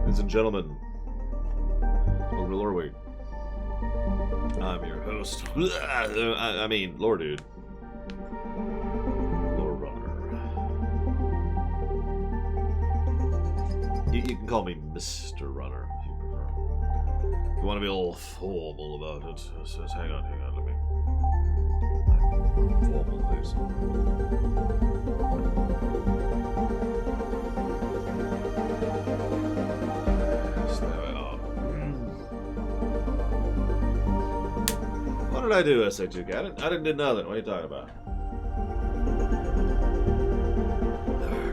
Ladies and gentlemen, welcome to Loreweek. I'm your host. I mean, Lore Dude. Lore Runner. You can call me Mr. Runner if you prefer. If you want to be a little formal about it, just hang on, let me. Formal, please. What did I do, SA2K? I didn't do nothing. What are you talking about?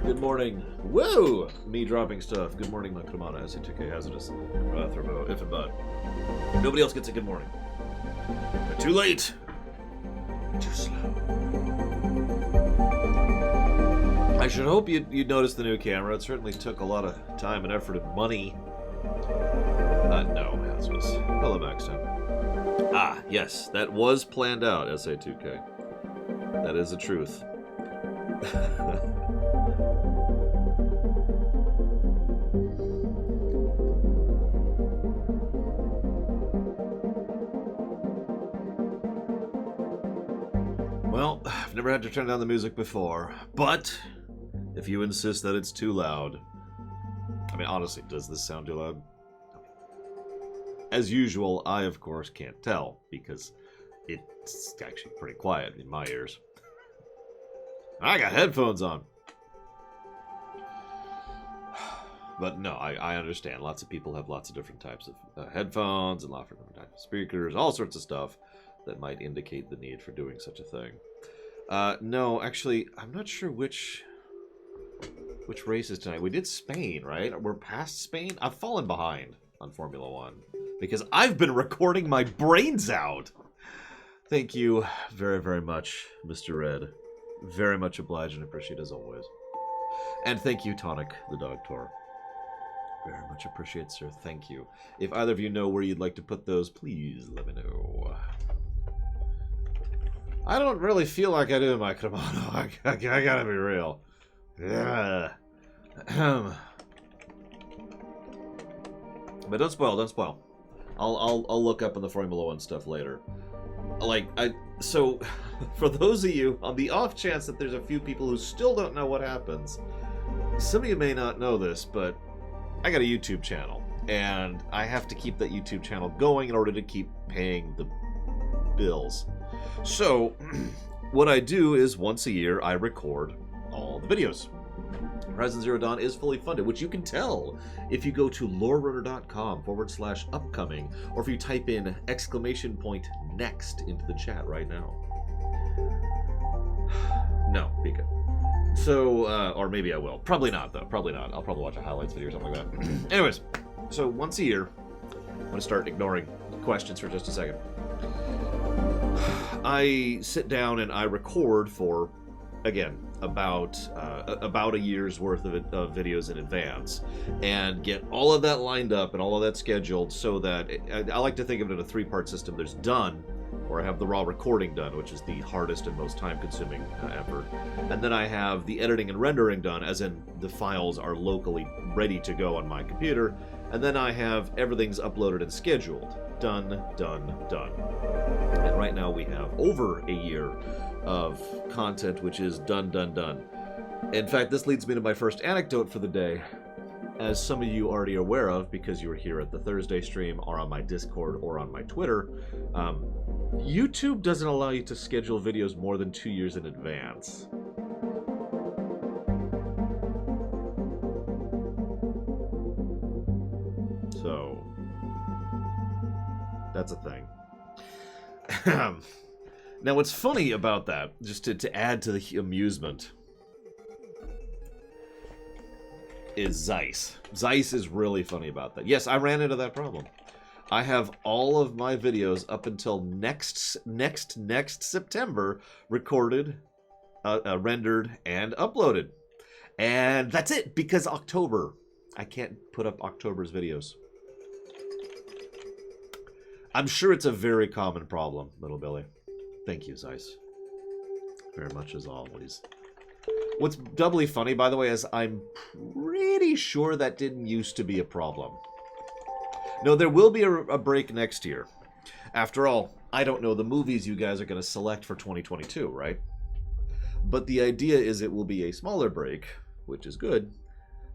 Good morning. Whoa! Me dropping stuff. Good morning, Makramana. SA2K Hazardous. Thermo, if and but. Nobody else gets a good morning. We're too late. Too slow. I should hope you'd notice the new camera. It certainly took a lot of time and effort and money. No, Hazardous. Polemic. Ah, yes, that was planned out, SA2K. That is the truth. Well, I've never had to turn down the music before, but if you insist that it's too loud... I mean, honestly, does this sound too loud? As usual, I, of course, can't tell, because it's actually pretty quiet in my ears. I got headphones on. But no, I understand. Lots of people have lots of different types of headphones and lots of different types of speakers, all sorts of stuff that might indicate the need for doing such a thing. No, actually, I'm not sure which race is tonight. We did Spain, right? We're past Spain? I've fallen behind on Formula One. Because I've been recording my brains out. Thank you very, very much, Mr. Red. Very much obliged and appreciate as always. And thank you, Tonic, the dog tour. Very much appreciate, sir. Thank you. If either of you know where you'd like to put those, please let me know. I don't really feel like I do, my Kramano. I gotta be real. Yeah. But don't spoil, don't spoil. I'll look up on the Formula One stuff later. So for those of you, on the off chance that there's a few people who still don't know what happens, some of you may not know this, but I got a YouTube channel, and I have to keep that YouTube channel going in order to keep paying the bills. So what I do is once a year I record all the videos. Horizon Zero Dawn is fully funded, which you can tell if you go to lorerunner.com/upcoming, or if you type in !next into the chat right now. No, be good. So, or maybe I will. Probably not, though. Probably not. I'll probably watch a highlights video or something like that. Anyways, so once a year, I'm going to start ignoring questions for just a second. I sit down and I record for, again, about a year's worth of videos in advance, and get all of that lined up and all of that scheduled so that I like to think of it in a three-part system. There's done, or I have the raw recording done, which is the hardest and most time-consuming effort, and then I have the editing and rendering done, as in the files are locally ready to go on my computer, and then I have everything's uploaded and scheduled. Done, done, done. And right now we have over a year of content which is done, done, done. In fact, this leads me to my first anecdote for the day. As some of you already are aware of, because you were here at the Thursday stream, or on my Discord, or on my Twitter, YouTube doesn't allow you to schedule videos more than 2 years in advance. So, that's a thing. Now, what's funny about that, just to add to the amusement, is Zeiss. Zeiss is really funny about that. Yes, I ran into that problem. I have all of my videos up until next September recorded, rendered, and uploaded. And that's it, because October. I can't put up October's videos. I'm sure it's a very common problem, Little Billy. Thank you, Zeiss. Very much as always. What's doubly funny, by the way, is I'm pretty sure that didn't used to be a problem. No, there will be a break next year. After all, I don't know the movies you guys are going to select for 2022, right? But the idea is it will be a smaller break, which is good,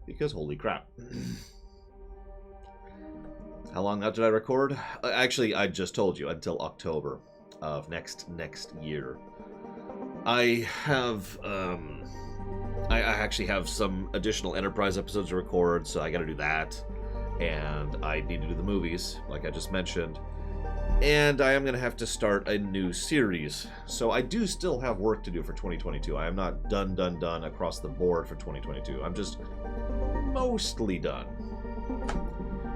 because holy crap. How long now did I record? Actually, I just told you, until October of next year. I have, I actually have some additional Enterprise episodes to record, so I gotta do that. And I need to do the movies, like I just mentioned. And I am going to have to start a new series. So I do still have work to do for 2022. I am not done across the board for 2022. I'm just mostly done.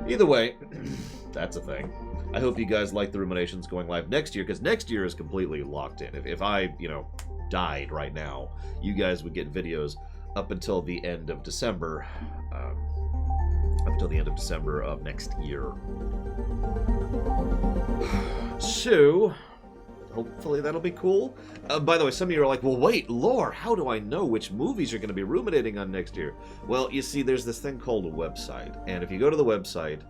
Either way, that's a thing. I hope you guys like the Ruminations going live next year, because next year is completely locked in. If I, died right now, you guys would get videos up until the end of December. Up until the end of December of next year. So, hopefully that'll be cool. By the way, some of you are like, well, wait, Lore, how do I know which movies you're going to be ruminating on next year? Well, you see, there's this thing called a website. And if you go to the website,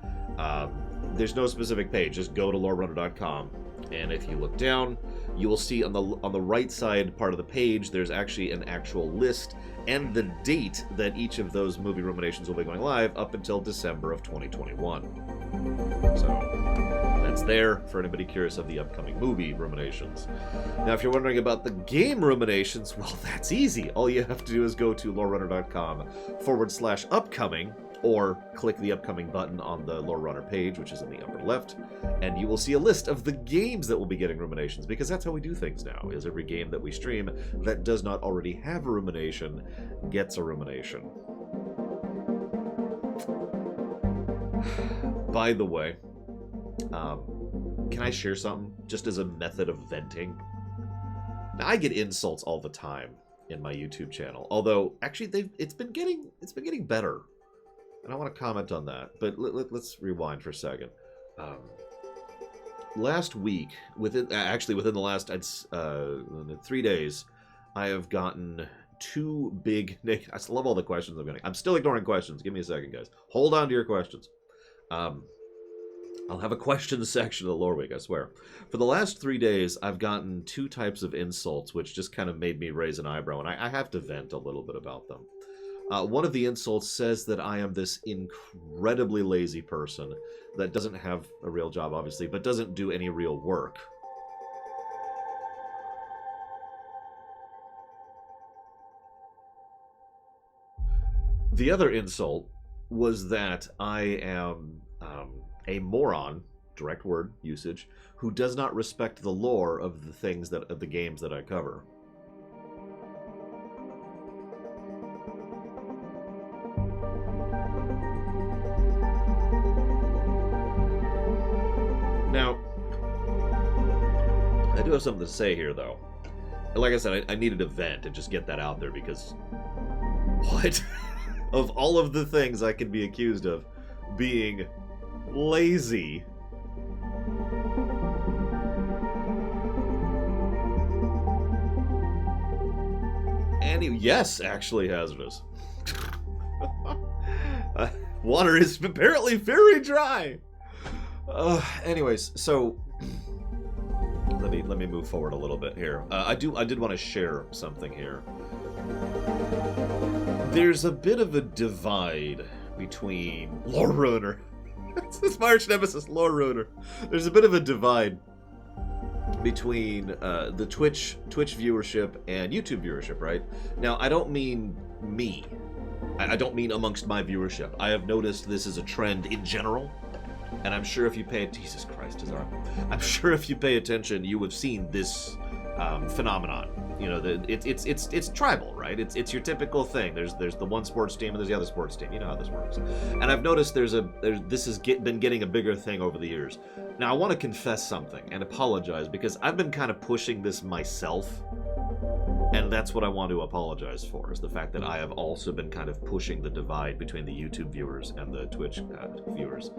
there's no specific page. Just go to lorerunner.com. And if you look down, you will see on the right side part of the page, there's actually an actual list and the date that each of those movie ruminations will be going live up until December of 2021. So that's there for anybody curious of the upcoming movie ruminations. Now, if you're wondering about the game ruminations, well, that's easy. All you have to do is go to lorerunner.com/upcoming, or click the upcoming button on the Lore Runner page, which is in the upper left, and you will see a list of the games that will be getting ruminations, because that's how we do things now, is every game that we stream that does not already have a rumination gets a rumination. By the way, can I share something, just as a method of venting? Now, I get insults all the time in my YouTube channel, although, actually, it's been getting better. And I want to comment on that, but let's rewind for a second. Last week, within the last 3 days, I have gotten 2 big... I still love all the questions I'm getting. I'm still ignoring questions. Give me a second, guys. Hold on to your questions. I'll have a questions section of the Loreweek, I swear. For the last 3 days, I've gotten 2 types of insults, which just kind of made me raise an eyebrow, and I have to vent a little bit about them. One of the insults says that I am this incredibly lazy person that doesn't have a real job, obviously, but doesn't do any real work. The other insult was that I am a moron, direct word usage, who does not respect the lore of the games that I cover. Now, I do have something to say here, though. Like I said, I needed a vent and just get that out there, because... What? Of all of the things I could be accused of, being lazy... Yes, actually hazardous. Water is apparently very dry! Anyways, so let me move forward a little bit here. I did want to share something here. There's a bit of a divide between Lore Runner. It's my arch nemesis, Lore Runner. There's a bit of a divide between the Twitch viewership and YouTube viewership, right? Now, I don't mean me. I don't mean amongst my viewership. I have noticed this is a trend in general. And I'm sure if you pay... Jesus Christ, his arm. I'm sure if you pay attention, you have seen this phenomenon. You know, it's tribal, right? It's your typical thing. There's the one sports team and there's the other sports team. You know how this works. And I've noticed this has been getting a bigger thing over the years. Now, I want to confess something and apologize, because I've been kind of pushing this myself. And that's what I want to apologize for, is the fact that I have also been kind of pushing the divide between the YouTube viewers and the Twitch viewers.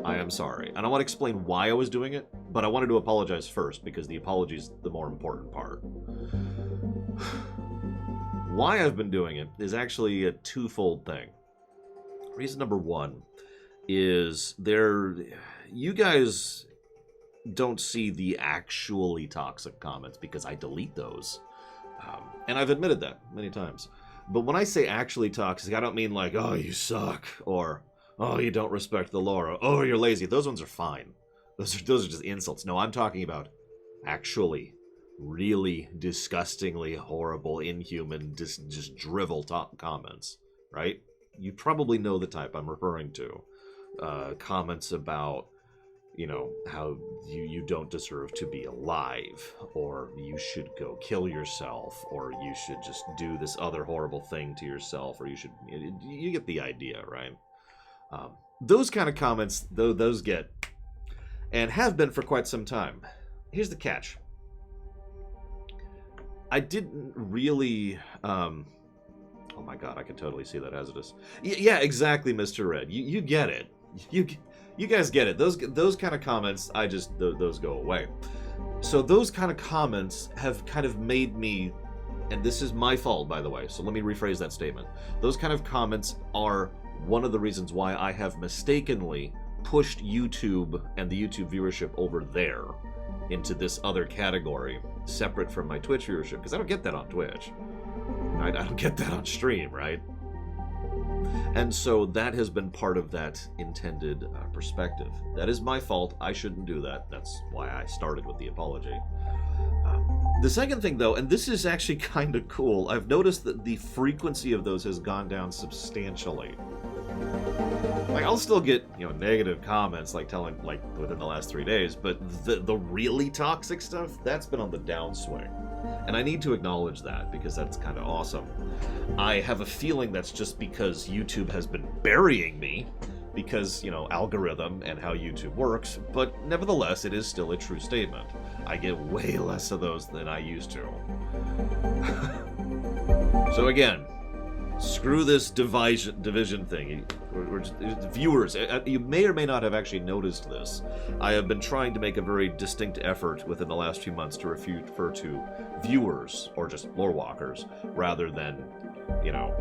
I am sorry. And I want to explain why I was doing it, but I wanted to apologize first, because the apology is the more important part. why I've been doing it is actually a twofold thing. Reason number one is you guys don't see the actually toxic comments because I delete those. And I've admitted that many times. But when I say actually toxic, I don't mean like, oh, you suck, or oh, you don't respect the lore, or oh, you're lazy. Those ones are fine. Those are just insults. No, I'm talking about actually really disgustingly horrible, inhuman, just drivel comments, right? You probably know the type I'm referring to. Comments about, you know, how you don't deserve to be alive, or you should go kill yourself, or you should just do this other horrible thing to yourself, or you get the idea, right? Those kind of comments, though, those get, and have been for quite some time. Here's the catch. I didn't really, oh my god, I can totally see that hazardous. Yeah, exactly, Mr. Red. You get it. You guys get it. Those kind of comments, those go away. So those kind of comments have kind of made me, and this is my fault, by the way, so let me rephrase that statement. Those kind of comments are one of the reasons why I have mistakenly pushed YouTube and the YouTube viewership over there into this other category, separate from my Twitch viewership, because I don't get that on Twitch. I don't get that on stream, right? And so that has been part of that intended perspective. That is my fault. I shouldn't do that. That's why I started with the apology. The second thing, though, and this is actually kind of cool, I've noticed that the frequency of those has gone down substantially. Like, I'll still get, you know, negative comments, like within the last 3 days, but the really toxic stuff, that's been on the downswing. And I need to acknowledge that, because that's kind of awesome. I have a feeling that's just because YouTube has been burying me, because, you know, algorithm and how YouTube works, but nevertheless, it is still a true statement. I get way less of those than I used to. So again, screw this division thing. We're just, viewers, you may or may not have actually noticed this. I have been trying to make a very distinct effort within the last few months to refer to viewers, or just lore walkers, rather than, you know,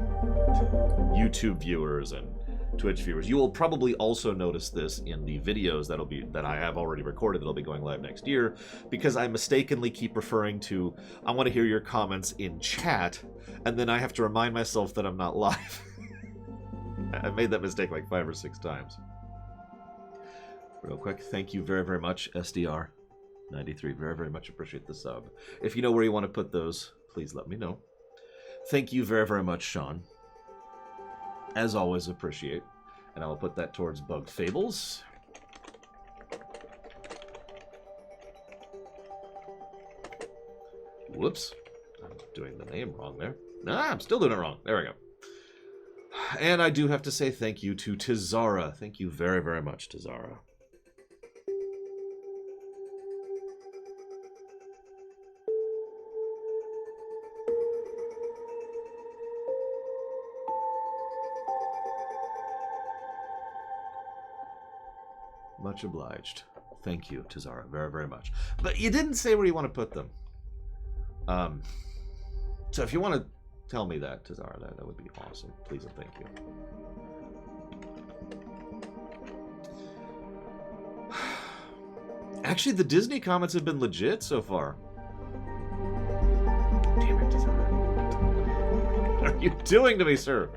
YouTube viewers and Twitch viewers. You will probably also notice this in the videos that I have already recorded that'll be going live next year, because I mistakenly keep referring to, I want to hear your comments in chat, and then I have to remind myself that I'm not live. I made that mistake like 5 or 6 times. Real quick, thank you very, very much, SDR93. Very, very much appreciate the sub. If you know where you want to put those, please let me know. Thank you very, very much, Sean. As always, appreciate. And I will put that towards Bugged Fables. Whoops. I'm doing the name wrong there. Nah, I'm still doing it wrong. There we go. And I do have to say thank you to Tizara. Thank you very, very much, Tizara. Much obliged. Thank you, Tizara, very, very much. But you didn't say where you want to put them. So if you want to tell me that, Tizara, that would be awesome. Please and thank you. Actually, the Disney comments have been legit so far. Damn it, Tizara. What are you doing to me, sir?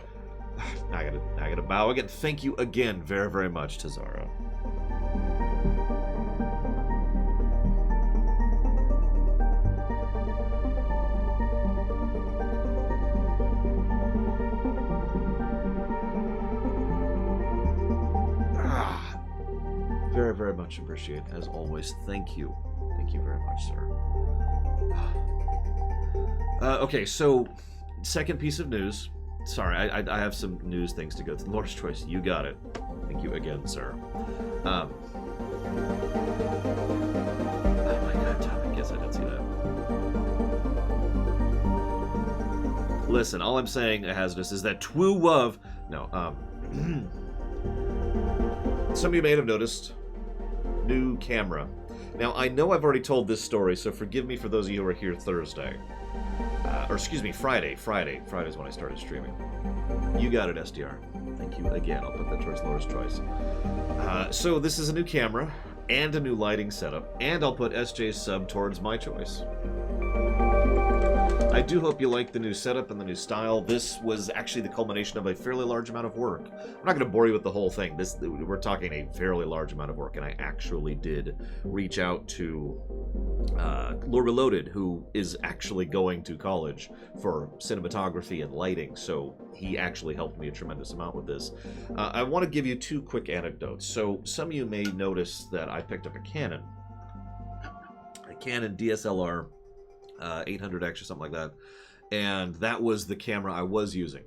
I gotta bow again. Thank you again very, very much, Tizara. Very, very much appreciate, as always. Thank you. Thank you very much, sir. Okay, so, second piece of news. Sorry, I have some news things to go through. Lord's Choice, you got it. Thank you again, sir. Oh my god, I guess I didn't see that. Listen, all I'm saying, Hazardous, is that Twoo Wov... No, some of you may have noticed... new camera. Now, I know I've already told this story, so forgive me for those of you who were here Thursday. or excuse me, Friday. Friday's when I started streaming. You got it, SDR. Thank you again. I'll put that towards Laura's choice. So this is a new camera and a new lighting setup, and I'll put SJ's sub towards my choice. I do hope you like the new setup and the new style. This was actually the culmination of a fairly large amount of work. I'm not going to bore you with the whole thing. We're talking a fairly large amount of work, and I actually did reach out to Lore Reloaded, who is actually going to college for cinematography and lighting, so he actually helped me a tremendous amount with this. I want to give you two quick anecdotes. So some of you may notice that I picked up a Canon DSLR 800X or something like that, and that was the camera I was using.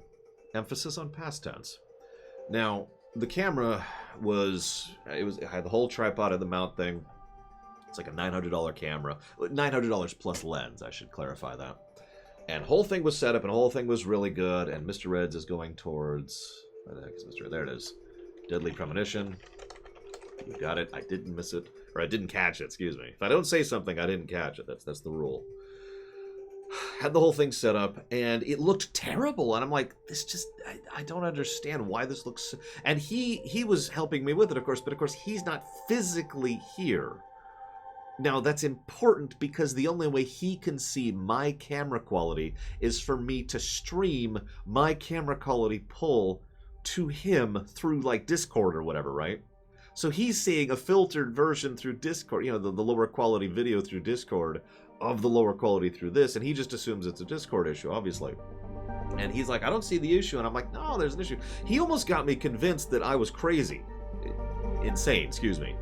Emphasis on past tense. Now, the camera it had the whole tripod of the mount thing. It's like a $900 camera. $900 plus lens, I should clarify that. And the whole thing was set up, and the whole thing was really good, and Mr. Reds is going towards... Where the heck is Mr. Red? There it is. Deadly Premonition. You got it. I didn't miss it. Or I didn't catch it, excuse me. If I don't say something, I didn't catch it. That's the rule. Had the whole thing set up, and it looked terrible, and I'm like, this just, I don't understand why this looks... And he was helping me with it, of course, but of course he's not physically here. Now, that's important because the only way he can see my camera quality is for me to stream my camera quality pull to him through, like, Discord or whatever, right? So he's seeing a filtered version through Discord, you know, the lower quality video through Discord of the lower quality through this, and he just assumes it's a Discord issue, obviously. And he's like, I don't see the issue, and I'm like, no, there's an issue. He almost got me convinced that I was crazy. Insane, excuse me.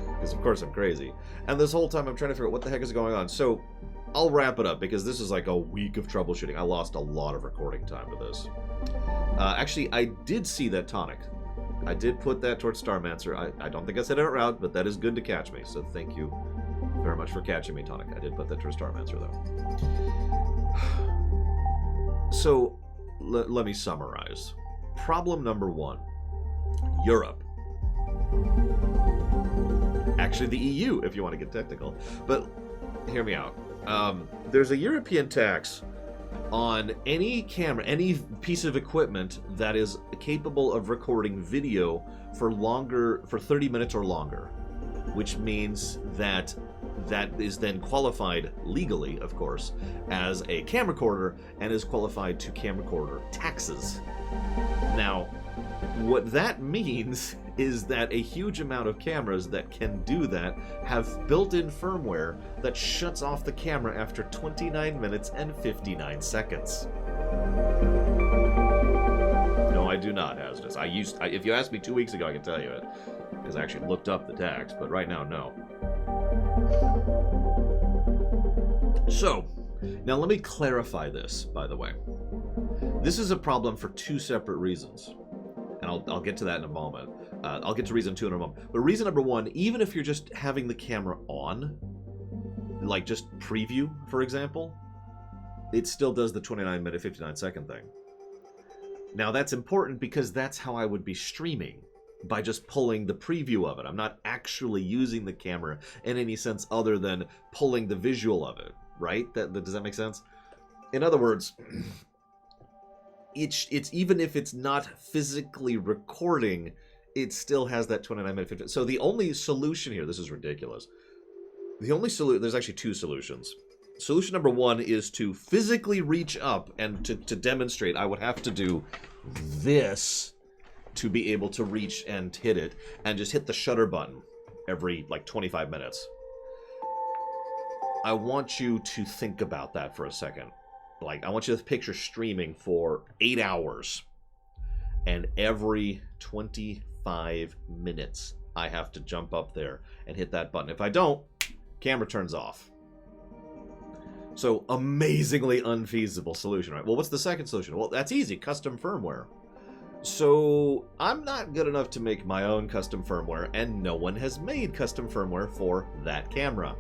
Because of course I'm crazy. And this whole time I'm trying to figure out what the heck is going on. So I'll wrap it up because this is like a week of troubleshooting. I lost a lot of recording time to this. Actually, I did see that tonic. I did put that towards Starmancer. I don't think I said it out loud, but that is good to catch me. So thank you very much for catching me, Tonic. I did put that towards Starmancer, though. So let me summarize. Problem number one. Europe. Actually, the EU, if you want to get technical. But hear me out. There's a European tax on any camera, any piece of equipment that is capable of recording video for 30 minutes or longer, which means that is then qualified legally, of course, as a camcorder and is qualified to camcorder taxes. Now, what that means is that a huge amount of cameras that can do that have built-in firmware that shuts off the camera after 29 minutes and 59 seconds. No, I do not, Hasdus. If you asked me 2 weeks ago, I can tell you it, because I actually looked up the tax, but right now, no. So, now let me clarify this, by the way. This is a problem for two separate reasons, and I'll get to that in a moment. I'll get to reason 2 in a moment. But reason number 1, even if you're just having the camera on, like just preview, for example, it still does the 29-minute, 59-second thing. Now, that's important because that's how I would be streaming, by just pulling the preview of it. I'm not actually using the camera in any sense other than pulling the visual of it, right? Does that make sense? In other words, it's even if it's not physically recording, it still has that 29-minute 50. So the only solution here, this is ridiculous. The only solution, there's actually two solutions. Solution number 1 is to physically reach up, and to demonstrate, I would have to do this to be able to reach and hit it, and just hit the shutter button every like 25 minutes. I want you to think about that for a second. Like, I want you to picture streaming for 8 hours, and every 25 minutes I have to jump up there and hit that button. If I don't, camera turns off. So, amazingly unfeasible solution, right? Well, what's the second solution? Well, that's easy, custom firmware. So, I'm not good enough to make my own custom firmware, and no one has made custom firmware for that camera.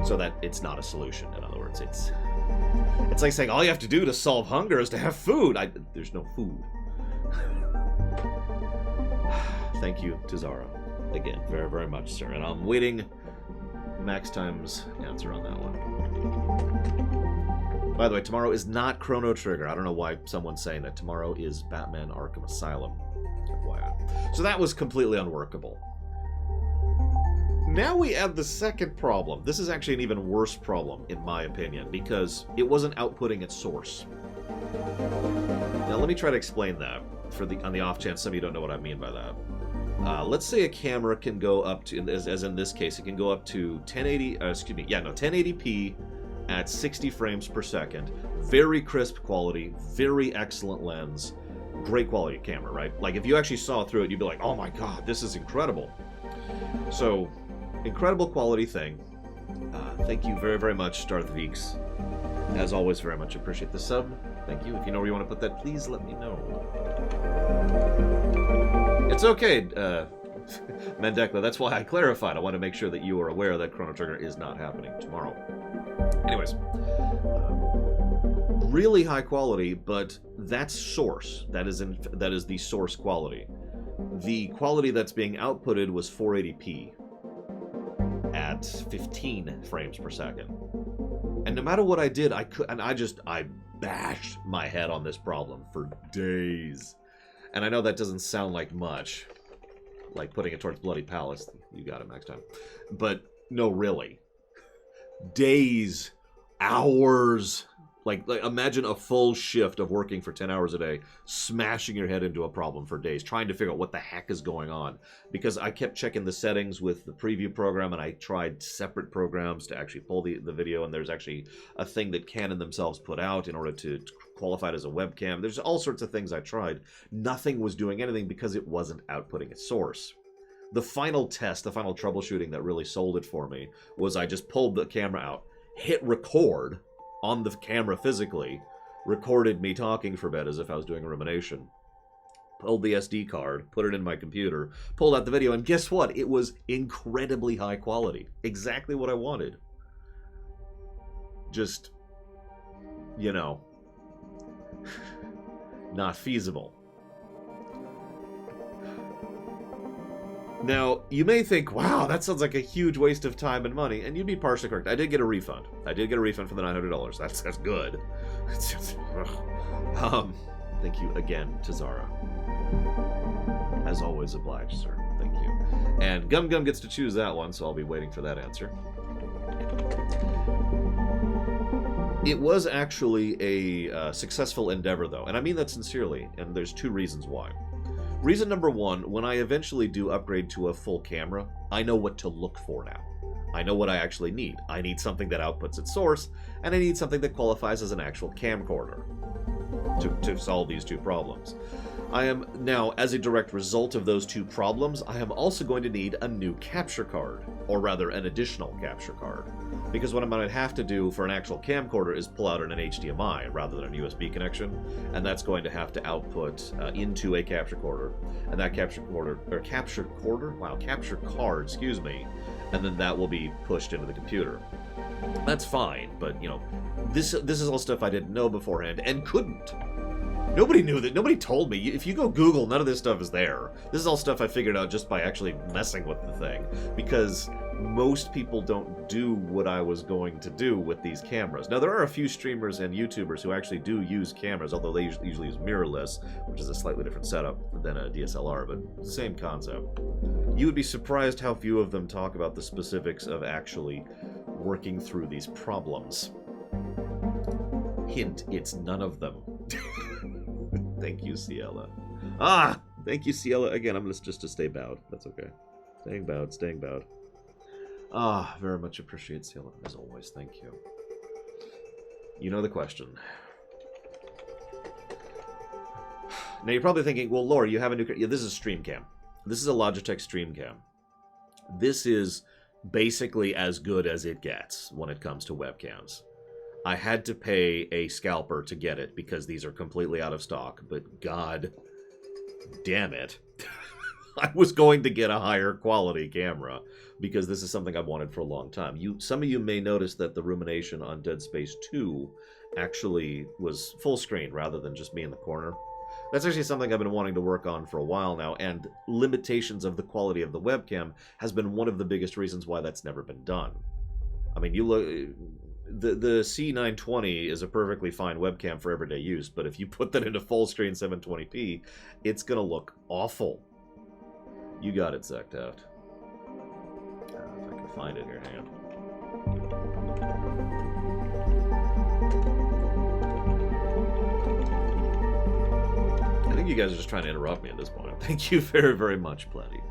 So that it's not a solution, in other words. It's like saying all you have to do to solve hunger is to have food. There's no food. Thank you, Tizara. Again, very, very much, sir. And I'm waiting Max Time's answer on that one. By the way, tomorrow is not Chrono Trigger. I don't know why someone's saying that. Tomorrow is Batman Arkham Asylum. FYI. So that was completely unworkable. Now we add the second problem. This is actually an even worse problem, in my opinion, because it wasn't outputting its source. Now let me try to explain that on the off chance some of you don't know what I mean by that. Let's say a camera can go up to, as in this case, it can go up to 1080p at 60 frames per second. Very crisp quality, very excellent lens, great quality camera, right? Like if you actually saw through it, you'd be like, oh my god, this is incredible. So, incredible quality thing. Thank you very, very much, FFIX. As always, very much appreciate the sub. Thank you. If you know where you want to put that, please let me know. It's okay, Mendekla. That's why I clarified. I want to make sure that you are aware that Chrono Trigger is not happening tomorrow. Anyways, really high quality, but that's source. That is the source quality. The quality that's being outputted was 480p at 15 frames per second. And no matter what I did, I bashed my head on this problem for days. And I know that doesn't sound like much, like putting it towards Bloody Palace. You got it next time. But no, really. Days, hours. Like imagine a full shift of working for 10 hours a day, smashing your head into a problem for days, trying to figure out what the heck is going on. Because I kept checking the settings with the preview program, and I tried separate programs to actually pull the video, and there's actually a thing that Canon themselves put out in order to qualify it as a webcam. There's all sorts of things I tried. Nothing was doing anything because it wasn't outputting its source. The final test, the final troubleshooting that really sold it for me was I just pulled the camera out, hit record on the camera physically, recorded me talking for a bit as if I was doing a rumination, pulled the SD card, put it in my computer, pulled out the video, and guess what? It was incredibly high quality. Exactly what I wanted. Just, you know, not feasible. Now, you may think, wow, that sounds like a huge waste of time and money, and you'd be partially correct. I did get a refund. I did get a refund for the $900. That's good. It's just, thank you again to Zara. As always, obliged, sir. Thank you. And Gum Gum gets to choose that one, so I'll be waiting for that answer. It was actually a successful endeavor, though, and I mean that sincerely, and there's two reasons why. Reason number one, when I eventually do upgrade to a full camera, I know what to look for now. I know what I actually need. I need something that outputs its source, and I need something that qualifies as an actual camcorder to solve these two problems. I am now, as a direct result of those two problems, I am also going to need a new capture card, or rather an additional capture card. Because what I might have to do for an actual camcorder is pull out an HDMI rather than a USB connection, and that's going to have to output into a capture card, and that capture card, excuse me, and then that will be pushed into the computer. That's fine, but you know, this is all stuff I didn't know beforehand and couldn't. Nobody knew that. Nobody told me. If you go Google, none of this stuff is there. This is all stuff I figured out just by actually messing with the thing. Because most people don't do what I was going to do with these cameras. Now, there are a few streamers and YouTubers who actually do use cameras, although they usually use mirrorless, which is a slightly different setup than a DSLR, but same concept. You would be surprised how few of them talk about the specifics of actually working through these problems. Hint, it's none of them. Thank you, Ciela. Thank you, Ciela. Again, I'm just to stay bowed. That's okay. Staying bowed, staying bowed. Very much appreciate Ciela, as always. Thank you. You know the question. Now, you're probably thinking, well, Lore, you have a new... Yeah, this is StreamCam. This is a Logitech StreamCam. This is basically as good as it gets when it comes to webcams. I had to pay a scalper to get it because these are completely out of stock, but god damn it. I was going to get a higher quality camera because this is something I've wanted for a long time. Some of you may notice that the rumination on Dead Space 2 actually was full screen rather than just me in the corner. That's actually something I've been wanting to work on for a while now, and limitations of the quality of the webcam has been one of the biggest reasons why that's never been done. I mean, you look... the C920 is a perfectly fine webcam for everyday use, but if you put that into full screen 720p, it's gonna look awful. You got it, Zectaft. If I can find it here, hang on. I think you guys are just trying to interrupt me at this point. Thank you very, very much, Plenty.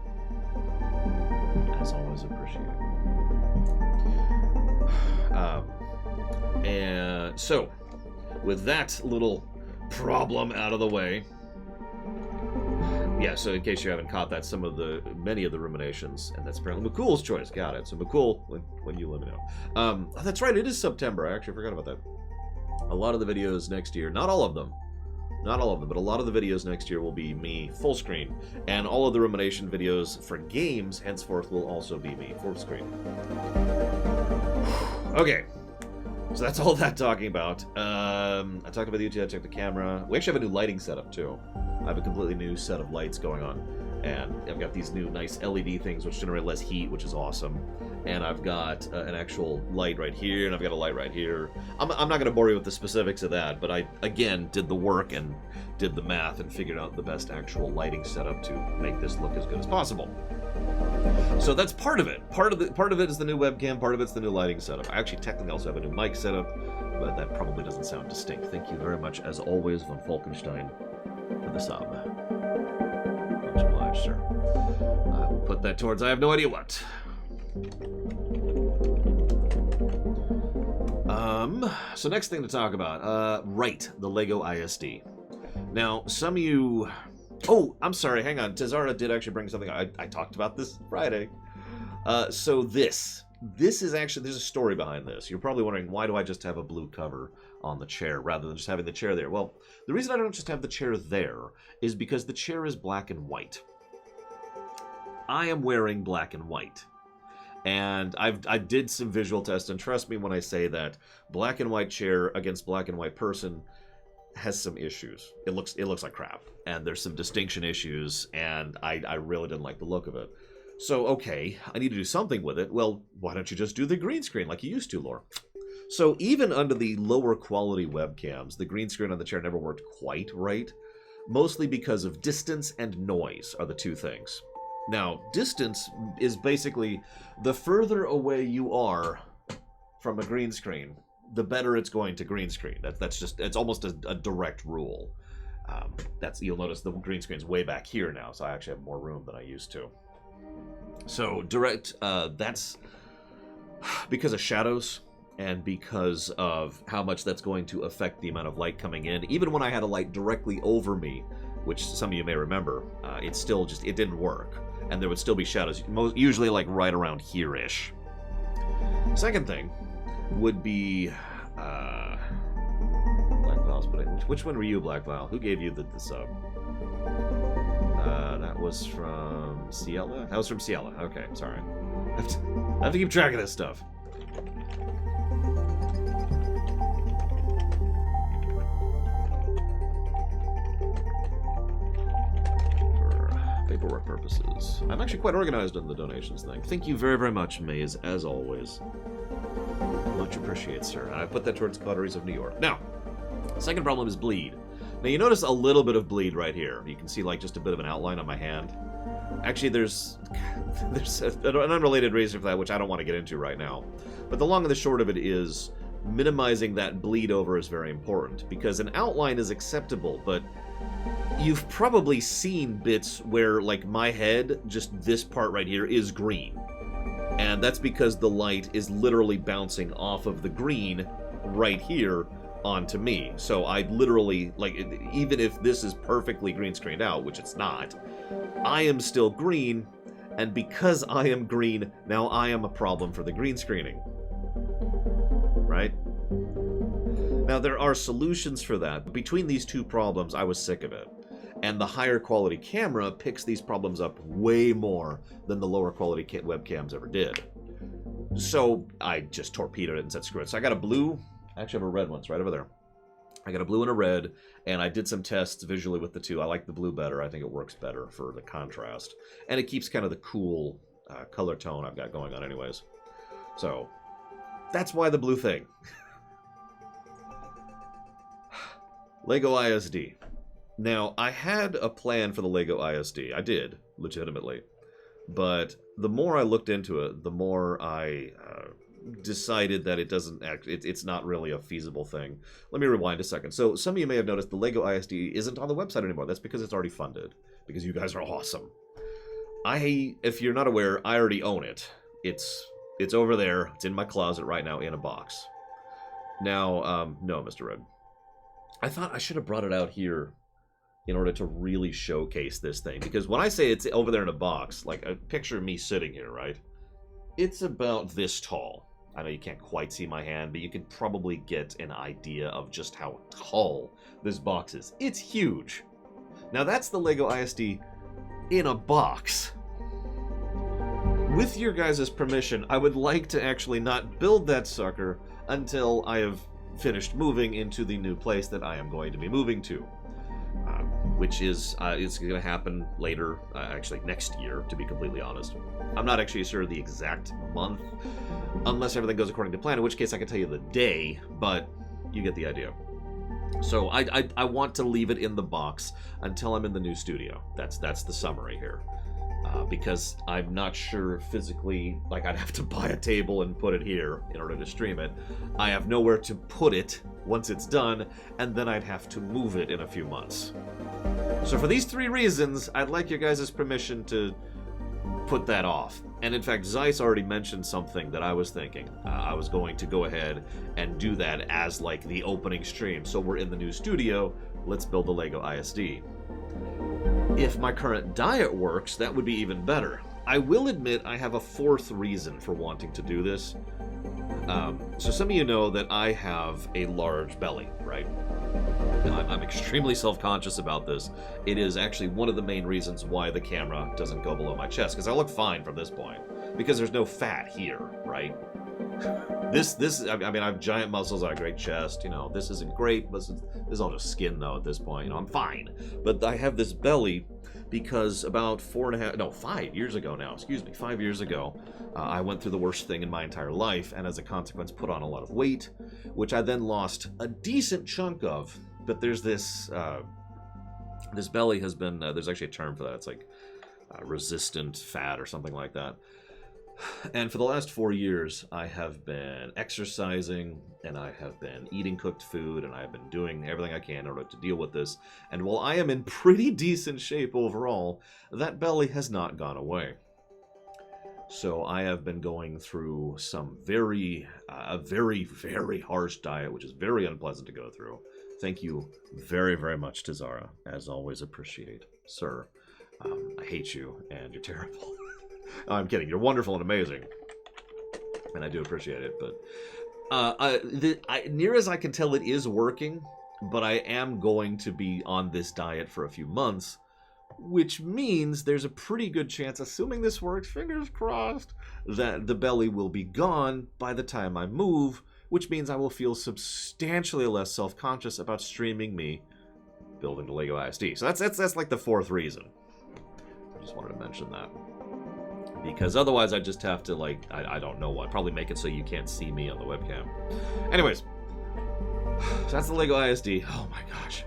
As always, appreciated. And so, with that little problem out of the way, yeah, so in case you haven't caught that, many of the ruminations, and that's apparently McCool's choice, got it. So McCool, when you let me know. Oh, that's right, it is September, I actually forgot about that. A lot of the videos next year, not all of them, but a lot of the videos next year will be me full screen, and all of the rumination videos for games henceforth will also be me full screen. Okay. So that's all that talking about. I talked about the YouTube, I checked the camera. We actually have a new lighting setup too. I have a completely new set of lights going on. And I've got these new nice LED things which generate less heat, which is awesome. And I've got an actual light right here, and I've got a light right here. I'm not going to bore you with the specifics of that, but I, again, did the work and did the math and figured out the best actual lighting setup to make this look as good as possible. So that's part of it. Part of it is the new webcam, part of it's the new lighting setup. I actually technically also have a new mic setup, but that probably doesn't sound distinct. Thank you very much, as always, von Falkenstein, for the sub. Much obliged, sir. I will put that towards I have no idea what. So next thing to talk about, right, the Lego ISD. Now, some of you... Oh, I'm sorry, hang on. Tazara did actually bring something. I talked about this Friday. So this is actually, there's a story behind this. You're probably wondering, why do I just have a blue cover on the chair rather than just having the chair there? Well, the reason I don't just have the chair there is because the chair is black and white. I am wearing black and white. And I did some visual tests, and trust me when I say that black and white chair against black and white person has some issues. It looks like crap, and there's some distinction issues, and I really didn't like the look of it. So, okay, I need to do something with it. Well, why don't you just do the green screen like you used to, Lore? So even under the lower quality webcams, the green screen on the chair never worked quite right, mostly because of distance and noise are the two things. Now, distance is basically the further away you are from a green screen, the better it's going to green screen. That's just, it's almost a direct rule. You'll notice the green screen's way back here now, so I actually have more room than I used to. So direct, that's because of shadows and because of how much that's going to affect the amount of light coming in. Even when I had a light directly over me, which some of you may remember, it didn't work. And there would still be shadows, usually like right around here-ish. Second thing would be Black Vial's put it. Which one were you, Black Vial? Who gave you the sub? That was from Ciela? That was from Ciela. Okay, sorry. I have to keep track of this stuff. Paperwork purposes. I'm actually quite organized on the donations thing. Thank you very, very much, Maze, as always. Much appreciated, sir. I put that towards Cauteries of New York. Now, second problem is bleed. Now, you notice a little bit of bleed right here. You can see, like, just a bit of an outline on my hand. Actually, there's an unrelated reason for that, which I don't want to get into right now. But the long and the short of it is minimizing that bleed over is very important, because an outline is acceptable, but you've probably seen bits where, like, my head, just this part right here, is green. And that's because the light is literally bouncing off of the green right here onto me. So I literally, like, even if this is perfectly green screened out, which it's not, I am still green, and because I am green, now I am a problem for the green screening. Right? Now, there are solutions for that, but between these two problems, I was sick of it. And the higher quality camera picks these problems up way more than the lower quality webcams ever did. So I just torpedoed it and said, screw it. So I got a blue, I actually have a red one, it's right over there. I got a blue and a red, and I did some tests visually with the two. I like the blue better. I think it works better for the contrast. And it keeps kind of the cool color tone I've got going on anyways. So that's why the blue thing. Lego ISD. Now, I had a plan for the Lego ISD. I did, legitimately. But the more I looked into it, the more I decided that it doesn't it's not really a feasible thing. Let me rewind a second. So some of you may have noticed the Lego ISD isn't on the website anymore. That's because it's already funded. Because you guys are awesome. If you're not aware, I already own it. It's over there. It's in my closet right now in a box. Now, no, Mr. Red. I thought I should have brought it out here in order to really showcase this thing. Because when I say it's over there in a box, like, picture me sitting here, right? It's about this tall. I know you can't quite see my hand, but you can probably get an idea of just how tall this box is. It's huge. Now that's the Lego ISD in a box. With your guys' permission, I would like to actually not build that sucker until I have finished moving into the new place that I am going to be moving to. Which is, it's going to happen later, actually next year, to be completely honest. I'm not actually sure the exact month, unless everything goes according to plan, in which case I can tell you the day, but you get the idea. So I want to leave it in the box until I'm in the new studio. That's the summary here. Because I'm not sure physically, like I'd have to buy a table and put it here in order to stream it. I have nowhere to put it once it's done, and then I'd have to move it in a few months. So for these 3 reasons, I'd like your guys' permission to put that off. And in fact, Zeiss already mentioned something that I was thinking. I was going to go ahead and do that as like the opening stream. So we're in the new studio, let's build the Lego ISD. If my current diet works, that would be even better. I will admit I have a 4th reason for wanting to do this. So some of you know that I have a large belly, right? And I'm extremely self-conscious about this. It is actually one of the main reasons why the camera doesn't go below my chest, because I look fine from this point, because there's no fat here, right? I mean, I have giant muscles, I have a great chest, you know, this isn't great, but this is all just skin, though, at this point, you know, I'm fine. But I have this belly because about 5 years ago now, excuse me, 5 years ago, I went through the worst thing in my entire life, and as a consequence put on a lot of weight, which I then lost a decent chunk of, but there's this, this belly has been, there's actually a term for that, it's like resistant fat or something like that. And for the last 4 years, I have been exercising, and I have been eating cooked food, and I have been doing everything I can in order to deal with this. And while I am in pretty decent shape overall, that belly has not gone away. So I have been going through some a very, very harsh diet, which is very unpleasant to go through. Thank you very, very much to Zara. As always, appreciate. Sir, I hate you, and you're terrible. I'm kidding. You're wonderful and amazing, and I do appreciate it. But near as I can tell, it is working. But I am going to be on this diet for a few months, which means there's a pretty good chance, assuming this works, fingers crossed, that the belly will be gone by the time I move, which means I will feel substantially less self-conscious about streaming me building the Lego ISD. So that's like the 4th reason. I just wanted to mention that. Because otherwise I'd just have to, like, I don't know what, probably make it so you can't see me on the webcam. Anyways, so that's the Lego ISD. Oh my gosh.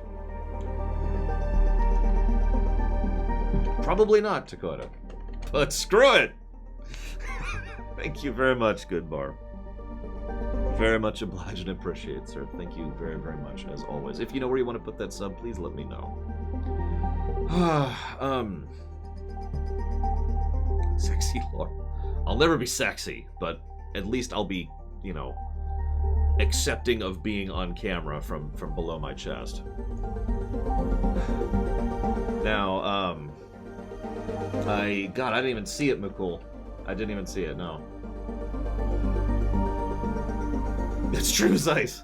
Probably not, Dakota. But screw it! Thank you very much, Goodbar. Very much obliged and appreciate, sir. Thank you very, very much, as always. If you know where you want to put that sub, please let me know. Sexy Lord. I'll never be sexy, but at least I'll be, you know, accepting of being on camera from below my chest. Now, God, I didn't even see it, McCool. I didn't even see it, no. It's true, Zeiss.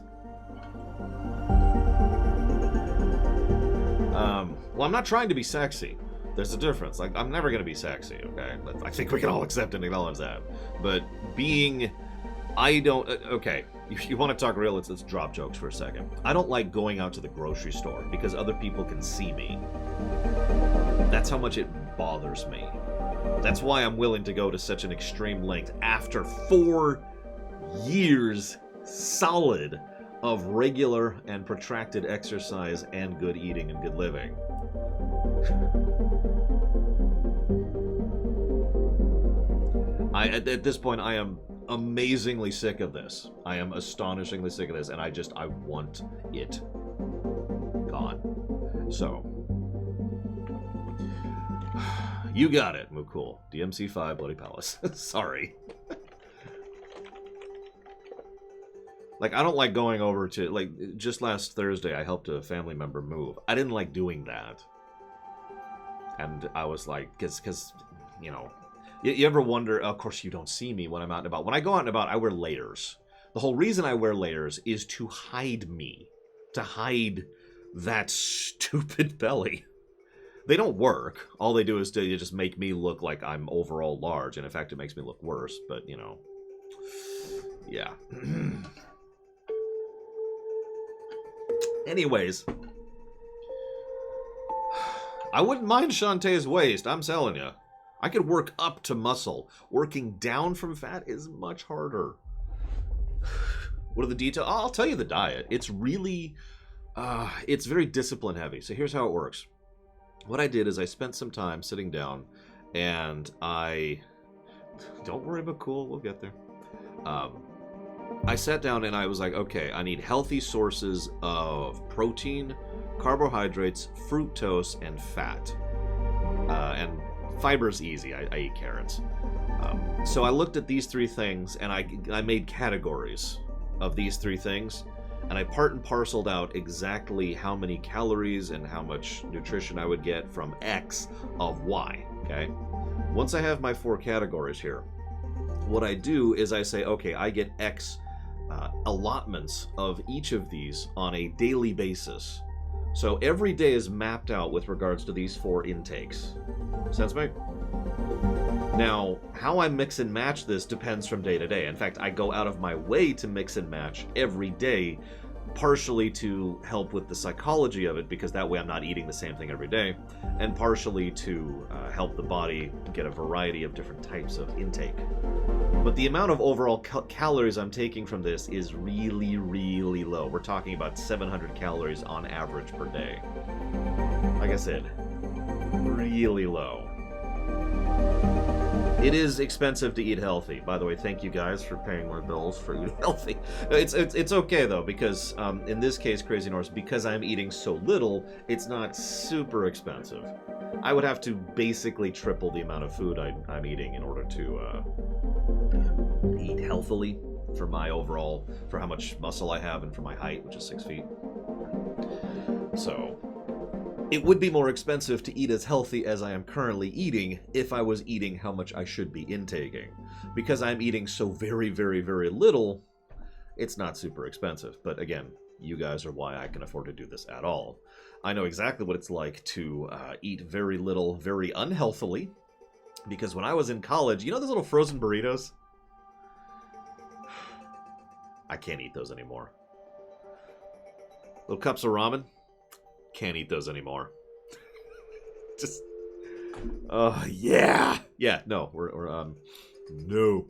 Well, I'm not trying to be sexy. There's a difference. Like, I'm never going to be sexy, okay? I think we can all accept and acknowledge that. But being... I don't... okay, if you want to talk real, let's drop jokes for a second. I don't like going out to the grocery store because other people can see me. That's how much it bothers me. That's why I'm willing to go to such an extreme length after 4 years solid of regular and protracted exercise and good eating and good living. At this point, I am amazingly sick of this. I am astonishingly sick of this, and I want it gone. So, you got it, Mukul. DMC5 Bloody Palace. Sorry. Like, I don't like going over to, like, just last Thursday, I helped a family member move. I didn't like doing that. And I was like, because, you know, you ever wonder, of course you don't see me when I'm out and about. When I go out and about, I wear layers. The whole reason I wear layers is to hide me. To hide that stupid belly. They don't work. All they do is to just make me look like I'm overall large. And in fact, it makes me look worse. But, you know, yeah. Anyways, I wouldn't mind Shantae's waist, I'm telling you. I could work up to muscle. Working down from fat is much harder. What are the details? I'll tell you the diet. It's really, it's very discipline heavy. So here's how it works. What I did is I spent some time sitting down and don't worry about cool, we'll get there. I sat down and I was like, okay, I need healthy sources of protein, carbohydrates, fructose, and fat. And fiber's easy. I eat carrots. So I looked at these three things and I made categories of these three things. And I part and parceled out exactly how many calories and how much nutrition I would get from X of Y. Okay? Once I have my 4 categories here, what I do is I say, okay, I get X allotments of each of these on a daily basis. So every day is mapped out with regards to these 4 intakes. Sense make? Now, how I mix and match this depends from day to day. In fact, I go out of my way to mix and match every day, partially to help with the psychology of it, because that way I'm not eating the same thing every day, and partially to help the body get a variety of different types of intake. But the amount of overall calories I'm taking from this is really, really low. We're talking about 700 calories on average per day. Like I said, really low. It is expensive to eat healthy. By the way, thank you guys for paying my bills for eating healthy. It's okay though, because in this case, Crazy Norse, because I'm eating so little, it's not super expensive. I would have to basically triple the amount of food I'm eating in order to eat healthily for my overall, for how much muscle I have and for my height, which is 6 feet. So it would be more expensive to eat as healthy as I am currently eating if I was eating how much I should be intaking. Because I'm eating so very, very, very little, it's not super expensive. But again, you guys are why I can afford to do this at all. I know exactly what it's like to eat very little, very unhealthily. Because when I was in college, you know those little frozen burritos? I can't eat those anymore. Little cups of ramen? Can't eat those anymore. Just, yeah, no, we're no.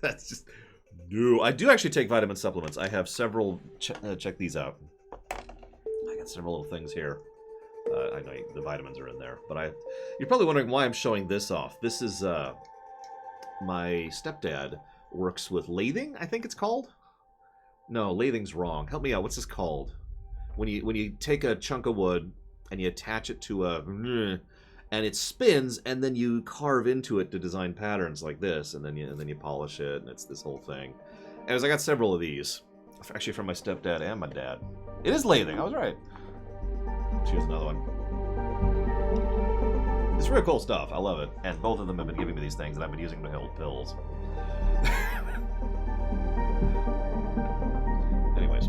That's just no. I do actually take vitamin supplements. I have several. Check these out. I got several little things here. I know the vitamins are in there, but you're probably wondering why I'm showing this off. This is my stepdad works with lathing, I think it's called. No, lathing's wrong. Help me out. What's this called? When you take a chunk of wood and you attach it to and it spins, and then you carve into it to design patterns like this, and then you polish it, and it's this whole thing. Anyways, I got several of these, actually from my stepdad and my dad. It is lathing. I was right. Here's another one. It's real cool stuff. I love it, and both of them have been giving me these things, and I've been using them to hold pills. Anyways.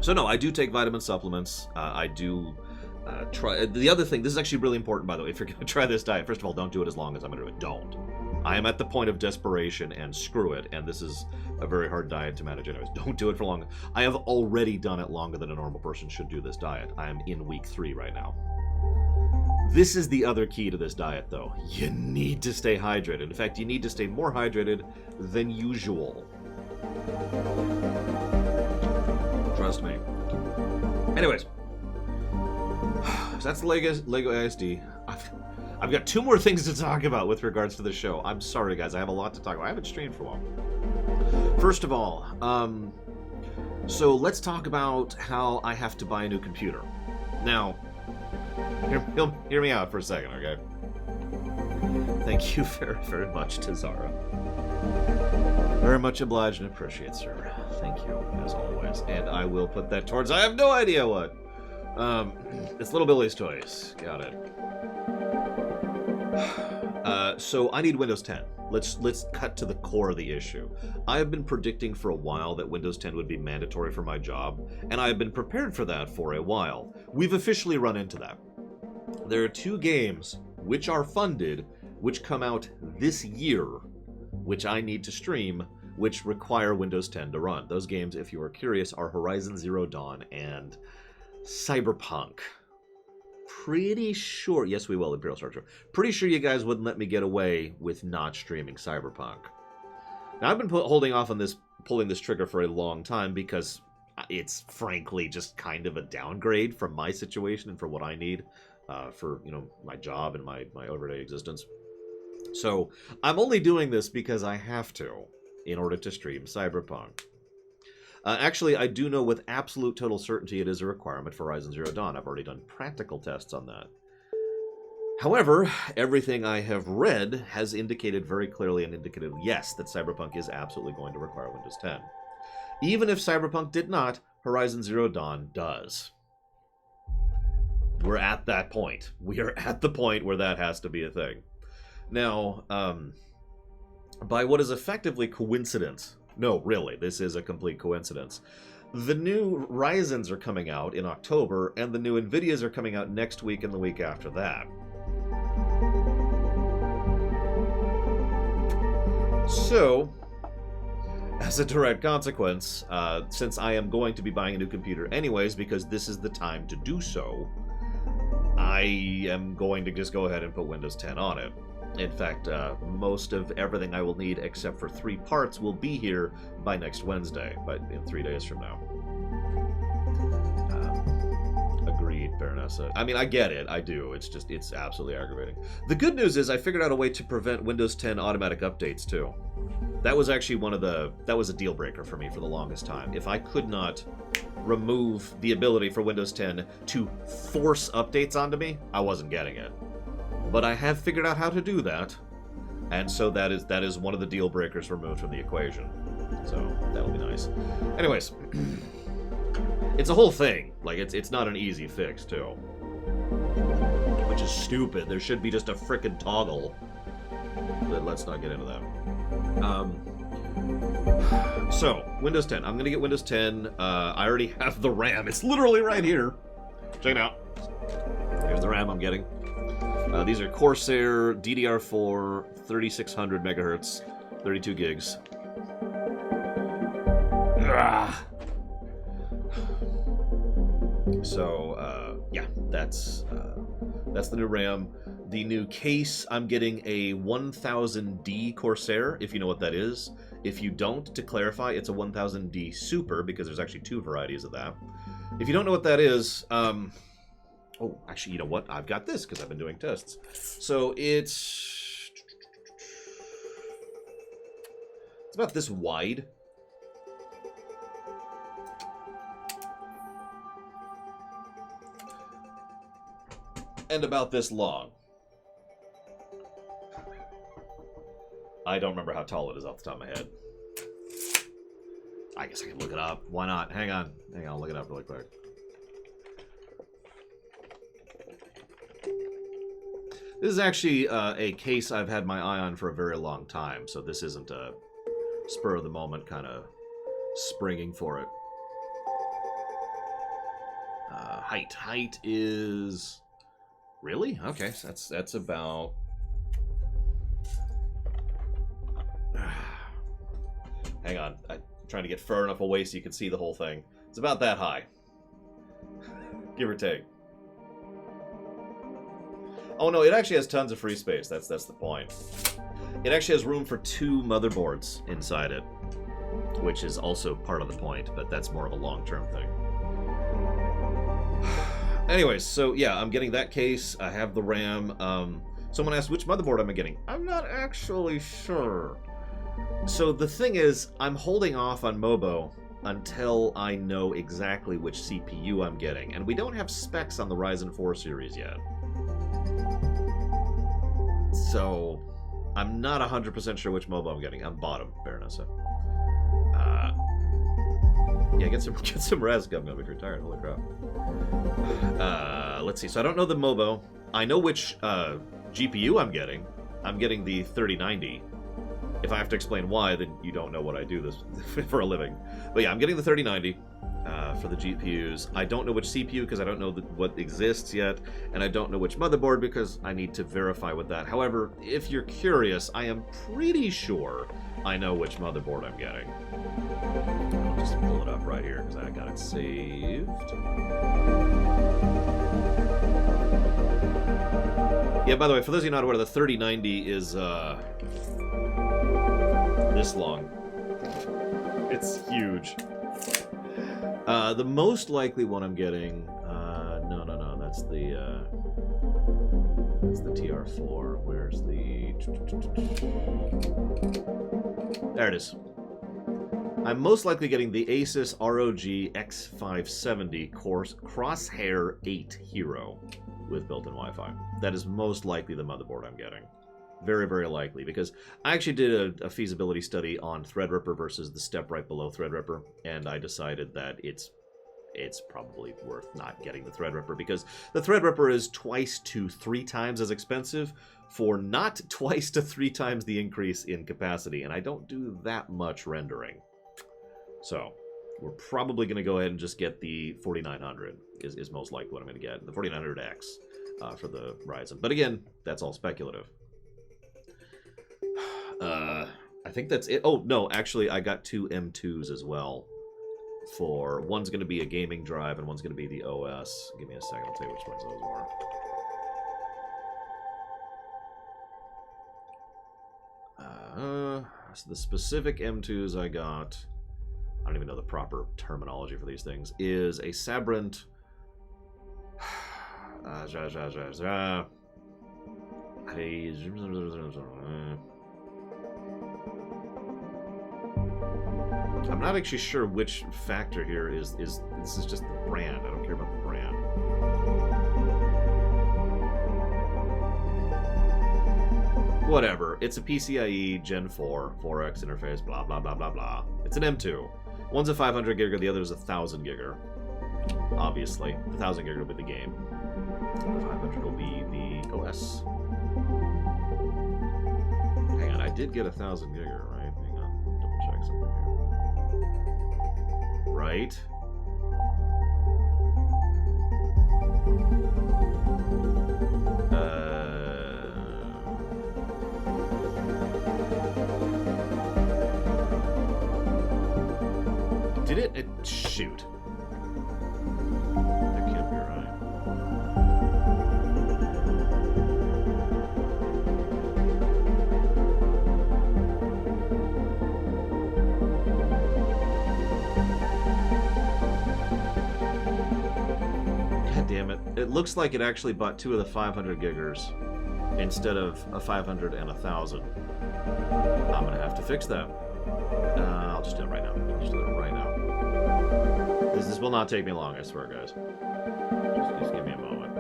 So no, I do take vitamin supplements. I do try. The other thing, this is actually really important, by the way. If you're going to try this diet, first of all, don't do it as long as I'm going to do it. Don't. I am at the point of desperation, and screw it. And this is a very hard diet to manage anyways. Don't do it for long. I have already done it longer than a normal person should do this diet. I am in week 3 right now. This is the other key to this diet, though. You need to stay hydrated. In fact, you need to stay more hydrated than usual. Trust me. Anyways, so that's the Lego ISD. I've got 2 more things to talk about with regards to the show. I'm sorry, guys. I have a lot to talk about. I haven't streamed for a while. First of all, so let's talk about how I have to buy a new computer. Now, hear me out for a second, okay? Thank you very, very much, Tazara. Very much obliged and appreciate, sir. Thank you, as always. And I will put that towards I have no idea what. It's Little Billy's Toys. Got it. So I need Windows 10. Let's cut to the core of the issue. I have been predicting for a while that Windows 10 would be mandatory for my job, and I have been prepared for that for a while. We've officially run into that. There are 2 games which are funded, which come out this year, which I need to stream, which require Windows 10 to run. Those games, if you are curious, are Horizon Zero Dawn and Cyberpunk. Pretty sure, yes we will, Imperial Structure. Pretty sure you guys wouldn't let me get away with not streaming Cyberpunk. Now I've been holding off on this, pulling this trigger for a long time because it's frankly just kind of a downgrade from my situation and for what I need for, you know, my job and my everyday existence. So I'm only doing this because I have to in order to stream Cyberpunk. Actually, I do know with absolute total certainty it is a requirement for Horizon Zero Dawn. I've already done practical tests on that. However, everything I have read has indicated very clearly and indicated, yes, that Cyberpunk is absolutely going to require Windows 10. Even if Cyberpunk did not, Horizon Zero Dawn does. We're at that point. We are at the point where that has to be a thing. Now, by what is effectively coincidence, no, really, this is a complete coincidence. The new Ryzens are coming out in October, and the new Nvidias are coming out next week and the week after that. So, as a direct consequence, since I am going to be buying a new computer anyways, because this is the time to do so, I am going to just go ahead and put Windows 10 on it. In fact, most of everything I will need, except for 3 parts, will be here by next Wednesday, but in 3 days from now. Agreed, Baronessa. I mean, I get it. I do. It's just, it's absolutely aggravating. The good news is I figured out a way to prevent Windows 10 automatic updates, too. That was actually that was a deal breaker for me for the longest time. If I could not remove the ability for Windows 10 to force updates onto me, I wasn't getting it. But I have figured out how to do that, and so that is one of the deal breakers removed from the equation. So that'll be nice. Anyways, it's a whole thing. Like it's not an easy fix too, which is stupid. There should be just a frickin' toggle. But let's not get into that. So Windows 10. I'm gonna get Windows 10. I already have the RAM. It's literally right here. Check it out. Here's the RAM I'm getting. These are Corsair DDR4 3600 megahertz, 32 gigs. So yeah, that's the new RAM. The new case, I'm getting a 1000D Corsair, if you know what that is. If you don't, to clarify, it's a 1000D Super, because there's actually 2 varieties of that. If you don't know what that is, oh, actually, you know what? I've got this, because I've been doing tests. So it's about this wide. And about this long. I don't remember how tall it is off the top of my head. I guess I can look it up. Why not? Hang on, I'll look it up really quick. This is actually a case I've had my eye on for a very long time, so this isn't a spur of the moment kind of springing for it. Height is... Really? Okay, so that's about... Hang on, I'm trying to get far enough away so you can see the whole thing. It's about that high. Give or take. Oh no, it actually has tons of free space. That's the point. It actually has room for 2 motherboards inside it, which is also part of the point, but that's more of a long-term thing. Anyways, so yeah, I'm getting that case. I have the RAM. Someone asked which motherboard am I getting. I'm not actually sure. So the thing is, I'm holding off on Mobo until I know exactly which CPU I'm getting, and we don't have specs on the Ryzen 4 series yet. So I'm not 100% sure which Mobo I'm getting. I'm bottom, Baronessa. Yeah, get some rest, Gum, if you're tired. Holy crap. Let's see. So I don't know the Mobo. I know which GPU I'm getting. I'm getting the 3090. If I have to explain why, then you don't know what I do this for a living. But yeah, I'm getting the 3090 for the GPUs. I don't know which CPU because I don't know what exists yet, and I don't know which motherboard because I need to verify with that. However, if you're curious, I am pretty sure I know which motherboard I'm getting. I'll just pull it up right here because I got it saved. Yeah, by the way, for those of you not aware, the 3090 is this long. It's huge. The most likely one I'm getting, no, that's the TR4. Where's the... There it is. I'm most likely getting the Asus ROG X570 Crosshair 8 Hero with built-in Wi-Fi. That is most likely the motherboard I'm getting. Very, very likely, because I actually did a feasibility study on Threadripper versus the step right below Threadripper, and I decided that it's probably worth not getting the Threadripper, because the Threadripper is 2 to 3 times as expensive for not 2 to 3 times the increase in capacity, and I don't do that much rendering. So we're probably going to go ahead and just get the 4900 is most likely what I'm going to get. The 4900X for the Ryzen. But again, that's all speculative. I think that's it. Oh, no, actually, I got 2 M2s as well. One's going to be a gaming drive and one's going to be the OS. Give me a second, I'll tell you which ones those are. So the specific M2s I got, I don't even know the proper terminology for these things, is a Sabrent... I'm not actually sure which factor here is this is just the brand. I don't care about the brand. Whatever. It's a PCIe Gen 4 4X interface, blah, blah, blah, blah, blah. It's an M2. One's a 500 giga, the other is a 1000 giga. Obviously. The 1000 giga will be the game. The 500 will be the OS. Hang on, I did get a 1000 giga, right? Hang on, double check something here. Right? Did it? Shoot. That can't be right. God damn it. It looks like it actually bought 2 of the 500 giggers instead of a 500 and a 1000. I'm gonna have to fix that. I'll just do it right now. I'll just do it right now. This will not take me long, I swear, guys. Just give me a moment.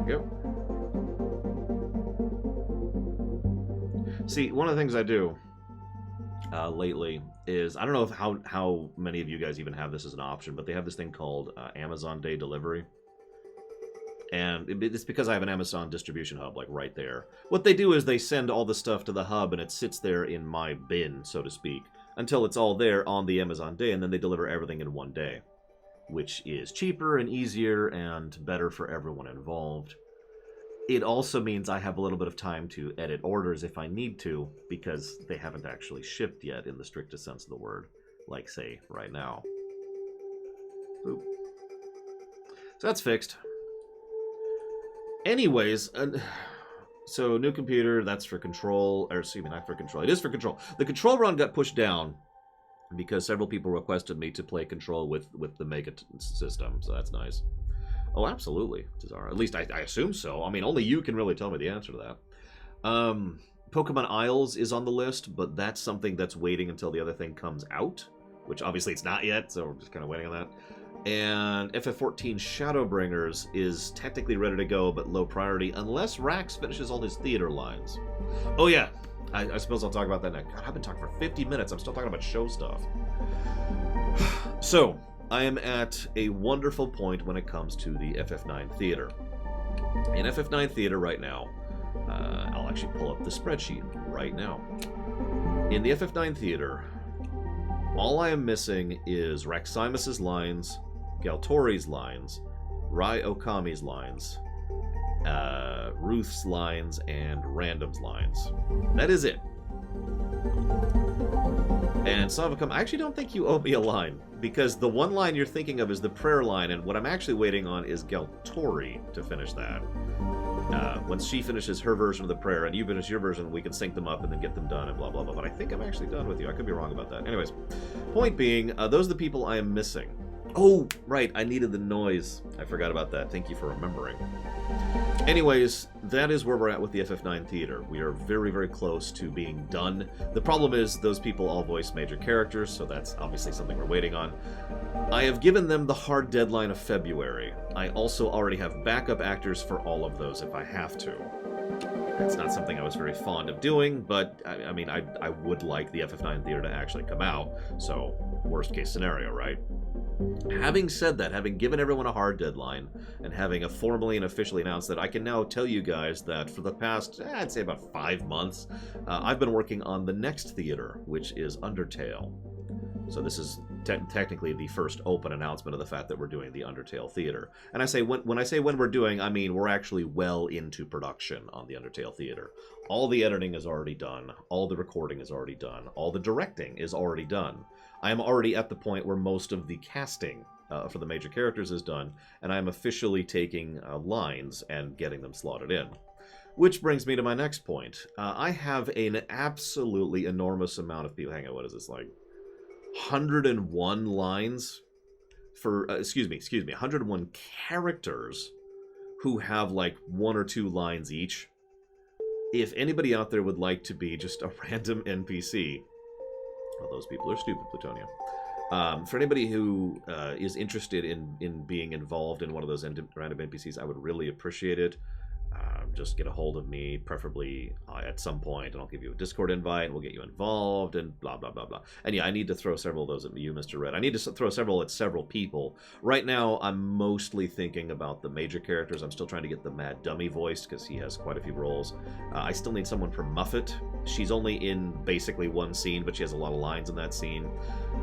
Yep. See, one of the things I do lately is, I don't know if how many of you guys even have this as an option, but they have this thing called Amazon Day Delivery. And it's because I have an Amazon distribution hub, like, right there. What they do is they send all the stuff to the hub, and it sits there in my bin, so to speak, until it's all there on the Amazon Day, and then they deliver everything in one day, which is cheaper and easier and better for everyone involved. it also means I have a little bit of time to edit orders if I need to, because they haven't actually shipped yet in the strictest sense of the word, like, say, right now. Boop. So that's fixed. Anyways, so new computer, that's for control, or excuse me, not for control. It is for control. The control run got pushed down because several people requested me to play control with the Mega system, so that's nice. Oh, absolutely, Tazara. At least I assume so. I mean, only you can really tell me the answer to that. Pokemon Isles is on the list, but that's something that's waiting until the other thing comes out, which obviously it's not yet, so we're just kind of waiting on that. And FF14 Shadowbringers is technically ready to go, but low priority, unless Rax finishes all his theater lines. Oh yeah, I suppose I'll talk about that next. God, I've been talking for 50 minutes. I'm still talking about show stuff. So, I am at a wonderful point when it comes to the FF9 Theater. In FF9 Theater right now, I'll actually pull up the spreadsheet right now. In the FF9 Theater, all I am missing is Raximus's lines, Galtori's lines, Rai Okami's lines, Ruth's lines, and Random's lines. That is it. And Savacum, I actually don't think you owe me a line, because the one line you're thinking of is the prayer line, and what I'm actually waiting on is Galtori to finish that. Once she finishes her version of the prayer and you finish your version, we can sync them up and then get them done and blah, blah, blah. But I think I'm actually done with you. I could be wrong about that. Anyways, point being, those are the people I am missing. Oh, right, I needed the noise. I forgot about that. Thank you for remembering. Anyways, that is where we're at with the FF9 Theater. We are very, very close to being done. The problem is those people all voice major characters, so that's obviously something we're waiting on. I have given them the hard deadline of February. I also already have backup actors for all of those if I have to. That's not something I was very fond of doing, but I mean, I would like the FF9 Theater to actually come out, so worst case scenario, right? Having said that, having given everyone a hard deadline, and having formally and officially announced that, I can now tell you guys that for the past, I'd say about 5 months, I've been working on the next theater, which is Undertale. So this is technically the first open announcement of the fact that we're doing the Undertale Theater. And I say when I say when we're doing, I mean we're actually well into production on the Undertale Theater. All the editing is already done. All the recording is already done. All the directing is already done. I am already at the point where most of the casting for the major characters is done, and I am officially taking lines and getting them slotted in. Which brings me to my next point. I have an absolutely enormous amount of people. Hang on, what is this, like 101 lines for, excuse me, 101 characters who have like 1 or 2 lines each. If anybody out there would like to be just a random NPC, well, those people are stupid, Plutonia. For anybody who is interested in being involved in one of those random NPCs, I would really appreciate it. Just get a hold of me, preferably at some point, and I'll give you a Discord invite, and we'll get you involved, and blah, blah, blah, blah. And yeah, I need to throw several of those at you, Mr. Red. I need to throw several at several people. Right now, I'm mostly thinking about the major characters. I'm still trying to get the Mad Dummy voiced, because he has quite a few roles. I still need someone for Muffet. She's only in basically 1 scene, but she has a lot of lines in that scene.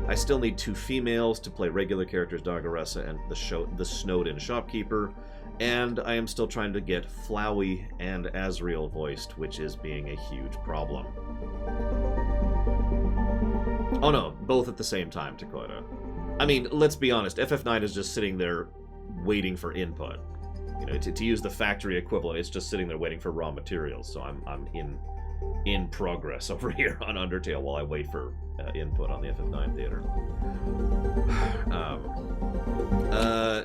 I still need 2 females to play regular characters, Dagaressa and the Snowden Shopkeeper. And I am still trying to get Flowey and Azriel voiced, which is being a huge problem. Oh no, both at the same time, Dakota. I mean, let's be honest, FF9 is just sitting there waiting for input. You know, to use the factory equivalent, it's just sitting there waiting for raw materials. So I'm in progress over here on Undertale while I wait for input on the FF9 Theater.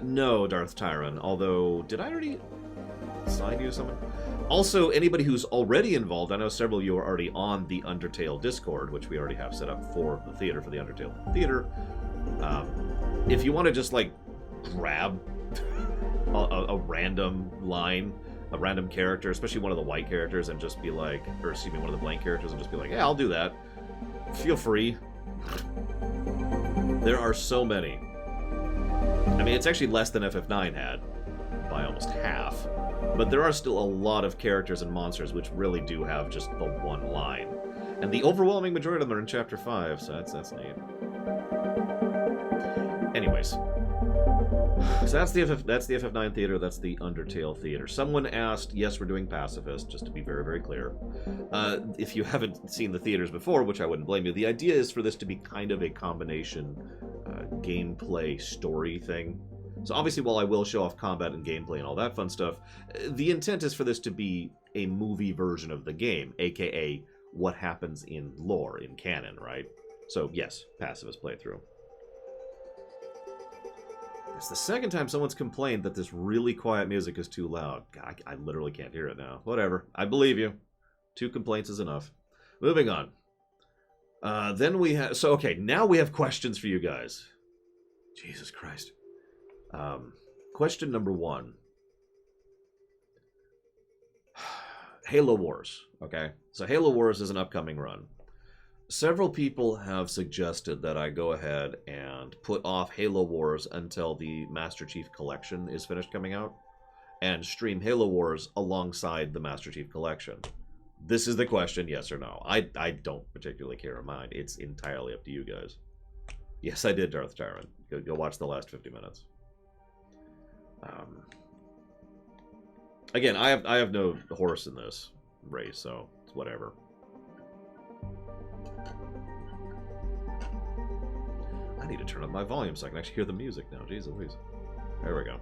No, Darth Tyron, although, did I already sign you to someone? Also, anybody who's already involved, I know several of you are already on the Undertale Discord, which we already have set up for the theater, for the Undertale Theater. If you want to just, like, grab a random line, a random character, especially one of the white characters, and just be like, or excuse me, one of the blank characters, and just be like, yeah, I'll do that. Feel free. There are so many. I mean, it's actually less than FF9 had, by almost half. But there are still a lot of characters and monsters which really do have just the one line. And the overwhelming majority of them are in Chapter 5, so that's neat. Anyways. So that's the FF9 theater. That's the Undertale theater. Someone asked, yes, we're doing Pacifist, just to be very, very clear. If you haven't seen the theaters before, which I wouldn't blame you, the idea is for this to be kind of a combination gameplay story thing. So obviously, while I will show off combat and gameplay and all that fun stuff, the intent is for this to be a movie version of the game, aka what happens in lore, in canon, right? So yes, Pacifist playthrough. It's the second time someone's complained that this really quiet music is too loud. God, I literally can't hear it now. Whatever. I believe you. 2 complaints is enough. Moving on. Then we have... So, okay, now we have questions for you guys. Jesus Christ. Question number 1. Halo Wars, okay? So Halo Wars is an upcoming run. Several people have suggested that I go ahead and put off Halo Wars until the Master Chief Collection is finished coming out, and stream Halo Wars alongside the Master Chief Collection. This is the question, yes or no. I don't particularly care or mind. It's entirely up to you guys. Yes, I did, Darth Tyrant. Go watch the last 50 minutes. Again, I have no horse in this race, so it's whatever. I need to turn up my volume so I can actually hear the music now. Jeez Louise. There we go.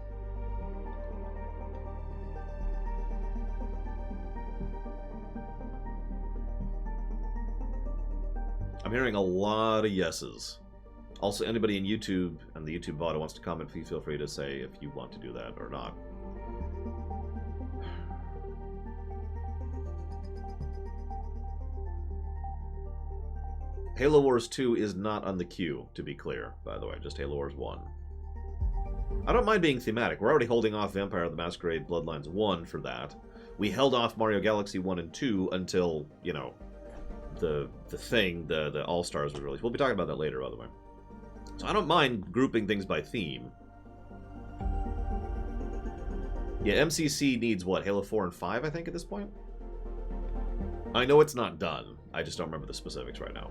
I'm hearing a lot of yeses. Also, anybody in YouTube and the YouTube bot who wants to comment, please feel free to say if you want to do that or not. Halo Wars 2 is not on the queue, to be clear, by the way, just Halo Wars 1. I don't mind being thematic. We're already holding off Vampire the Masquerade Bloodlines 1 for that. We held off Mario Galaxy 1 and 2 until, you know, the All-Stars was released. We'll be talking about that later, by the way. So I don't mind grouping things by theme. Yeah, MCC needs, what, Halo 4 and 5, I think, at this point? I know it's not done. I just don't remember the specifics right now.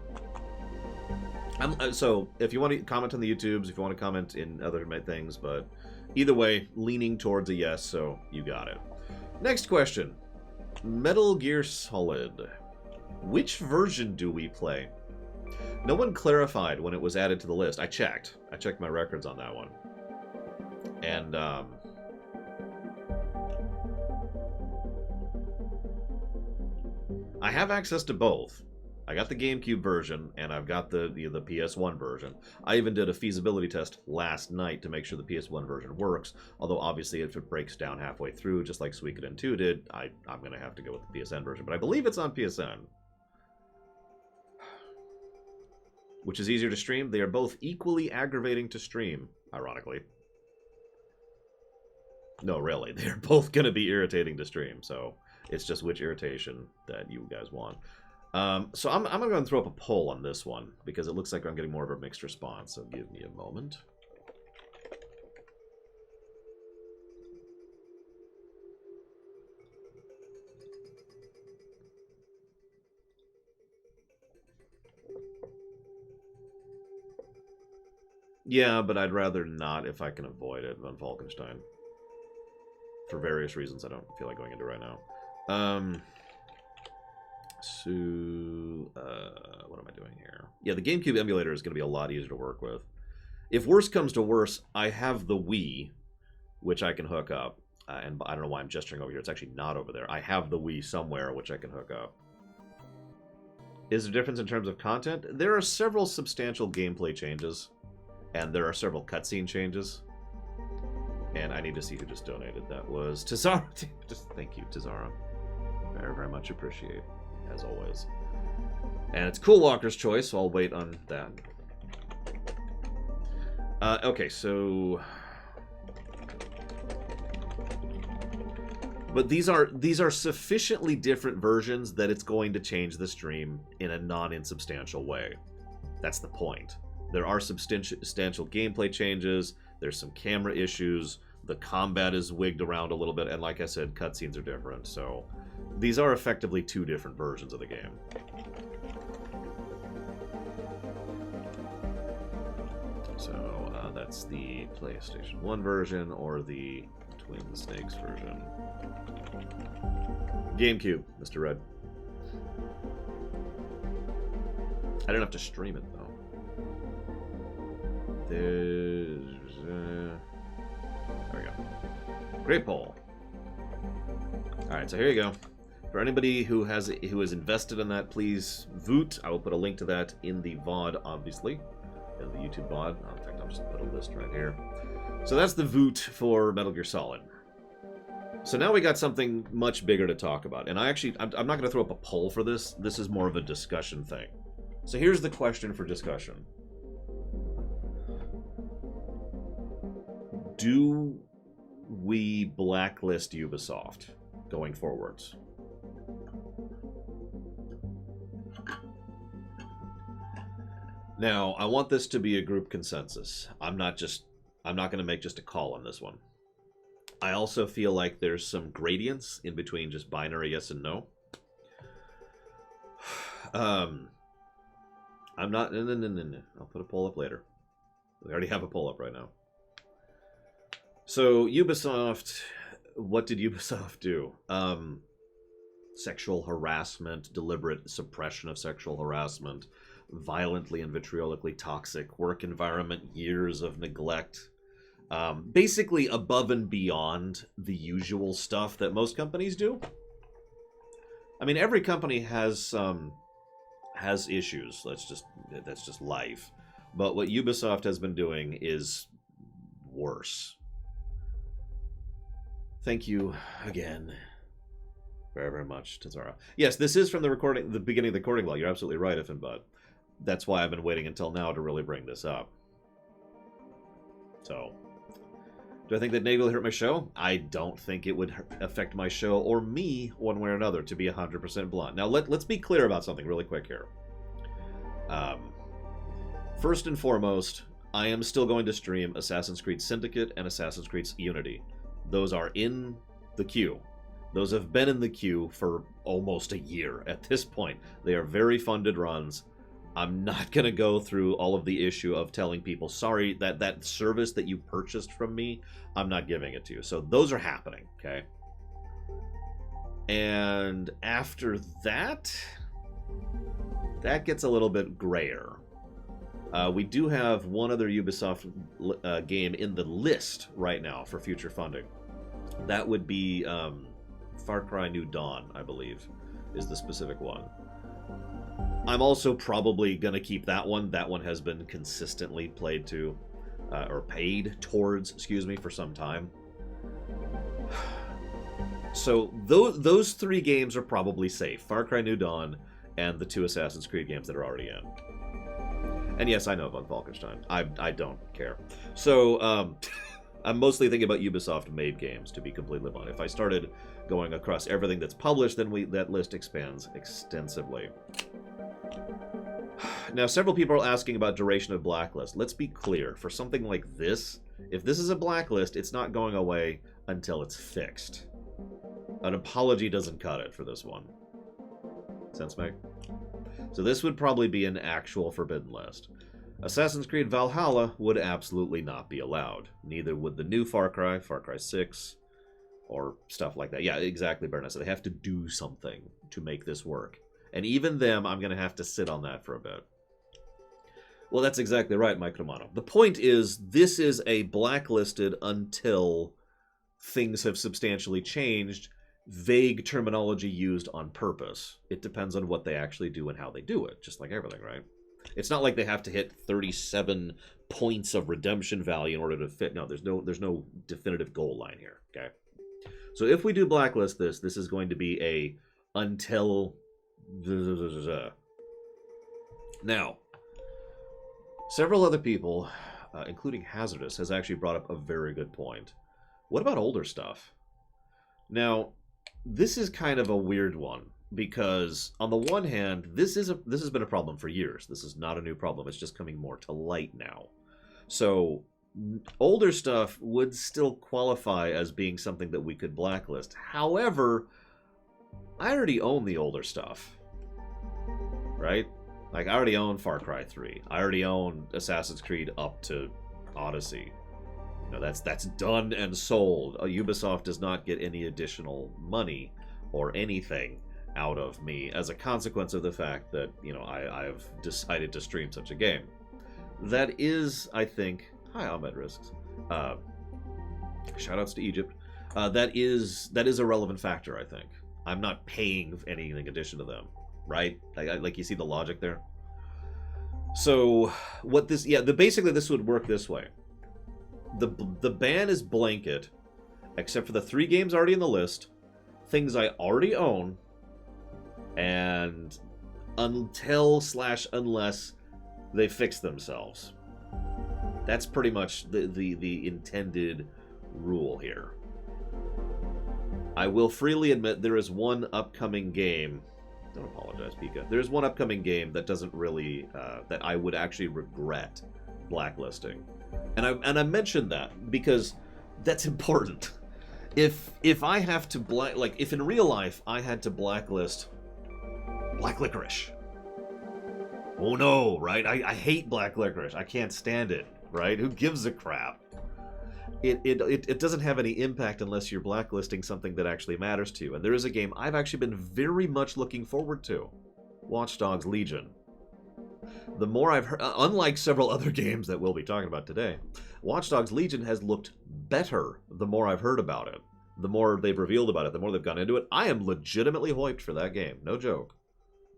So, if you want to comment on the YouTubes, if you want to comment in other things, but either way, leaning towards a yes, so you got it. Next question. Metal Gear Solid. Which version do we play? No one clarified when it was added to the list. I checked my records on that one. And, I have access to both. I got the GameCube version, and I've got the PS1 version. I even did a feasibility test last night to make sure the PS1 version works, although obviously if it breaks down halfway through, just like Suikoden 2 did, I'm going to have to go with the PSN version. But I believe it's on PSN. Which is easier to stream? They are both equally aggravating to stream, ironically. No, really. They're both going to be irritating to stream, so it's just which irritation that you guys want. So I'm going to go and throw up a poll on this one, because it looks like I'm getting more of a mixed response, so give me a moment. Yeah, but I'd rather not if I can avoid it than Falkenstein. For various reasons I don't feel like going into right now. So, what am I doing here? Yeah, the GameCube emulator is going to be a lot easier to work with. If worse comes to worse, I have the Wii, which I can hook up. And I don't know why I'm gesturing over here. It's actually not over there. I have the Wii somewhere, which I can hook up. Is there a difference in terms of content? There are several substantial gameplay changes. And there are several cutscene changes. And I need to see who just donated. That was Tazara. Just thank you, Tazara. Very, very much appreciate, as always. And it's Cool Walker's choice, so I'll wait on that. Okay, so... But these are sufficiently different versions that it's going to change the stream in a non-insubstantial way. That's the point. There are substantial gameplay changes. There's some camera issues. The combat is wigged around a little bit. And like I said, cutscenes are different. So these are effectively 2 different versions of the game. So that's the PlayStation 1 version or the Twin Snakes version. GameCube, Mr. Red. I don't have to stream it, though. There we go. Great poll. Alright, so here you go. For anybody who is invested in that, please vote. I will put a link to that in the VOD, obviously. In the YouTube VOD. In fact, I'll just put a list right here. So that's the vote for Metal Gear Solid. So now we got something much bigger to talk about. And I'm not going to throw up a poll for this. This is more of a discussion thing. So here's the question for discussion. Do we blacklist Ubisoft going forwards? Now, I want this to be a group consensus. I'm not going to make just a call on this one. I also feel like there's some gradients in between just binary yes and no. I'm not... No. I'll put a poll up later. We already have a poll up right now. So, Ubisoft... What did Ubisoft do? Sexual harassment, deliberate suppression of sexual harassment, violently and vitriolically toxic work environment, years of neglect. Basically above and beyond the usual stuff that most companies do. I mean, every company has issues. That's just life. But what Ubisoft has been doing is worse. Thank you again very, very much, Tazara. Yes, this is from the beginning of the recording log. You're absolutely right, If and Bud. That's why I've been waiting until now to really bring this up. So, do I think that Nate will hurt my show? I don't think it would affect my show or me one way or another, to be 100% blunt. Now, let's be clear about something really quick here. First and foremost, I am still going to stream Assassin's Creed Syndicate and Assassin's Creed Unity. Those are in the queue. Those have been in the queue for almost a year at this point. They are very funded runs. I'm not going to go through all of the issue of telling people, sorry, that service that you purchased from me, I'm not giving it to you. So those are happening, okay? And after that, that gets a little bit grayer. We do have one other Ubisoft game in the list right now for future funding. That would be Far Cry New Dawn, I believe, is the specific one. I'm also probably going to keep that one. That one has been consistently played to, or paid towards, excuse me, for some time. So those three games are probably safe. Far Cry New Dawn and the two Assassin's Creed games that are already in. And yes, I know about Falkenstein. I don't care. So I'm mostly thinking about Ubisoft-made games, to be completely blunt. If I started going across everything that's published, then that list expands extensively. Now, several people are asking about duration of Blacklist. Let's be clear. For something like this, if this is a blacklist, it's not going away until it's fixed. An apology doesn't cut it for this one. Sense make? So this would probably be an actual forbidden list. Assassin's Creed Valhalla would absolutely not be allowed. Neither would the new Far Cry 6, or stuff like that. Yeah, exactly, Bernard. So they have to do something to make this work. And even them, I'm going to have to sit on that for a bit. Well, that's exactly right, Mike Romano. The point is, this is a blacklisted until things have substantially changed, vague terminology used on purpose. It depends on what they actually do and how they do it, just like everything, right? It's not like they have to hit 37 points of redemption value in order to fit. No, there's no definitive goal line here, okay? So if we do blacklist this is going to be a until... Now, several other people, including Hazardous, has actually brought up a very good point. What about older stuff? Now, this is kind of a weird one, because on the one hand, this has been a problem for years. This is not a new problem. It's just coming more to light now. So older stuff would still qualify as being something that we could blacklist. However, I already own the older stuff, right? Like, I already own Far Cry 3. I already own Assassin's Creed up to Odyssey. You know, that's done and sold. Ubisoft does not get any additional money or anything out of me as a consequence of the fact that, you know, I've decided to stream such a game. That is, I think... Hi, Ahmed Risks. Shoutouts to Egypt. That is a relevant factor, I think. I'm not paying anything in addition to them, right? Like, you see the logic there? So, what this... Yeah, basically this would work this way. The ban is blanket, except for the 3 games already in the list, things I already own, and until/unless they fix themselves. That's pretty much the intended rule here. I will freely admit there is one upcoming game. Don't apologize, Pika. There's one upcoming game that doesn't really that I would actually regret blacklisting, and I mentioned that because that's important. If I have to if in real life I had to blacklist Black Licorice. Oh no, right? I hate Black Licorice. I can't stand it, right? Who gives a crap? It doesn't have any impact unless you're blacklisting something that actually matters to you. And there is a game I've actually been very much looking forward to. Watch Dogs Legion. The more I've heard, unlike several other games that we'll be talking about today, Watch Dogs Legion has looked better the more I've heard about it. The more they've revealed about it, the more they've gone into it. I am legitimately hyped for that game. No joke.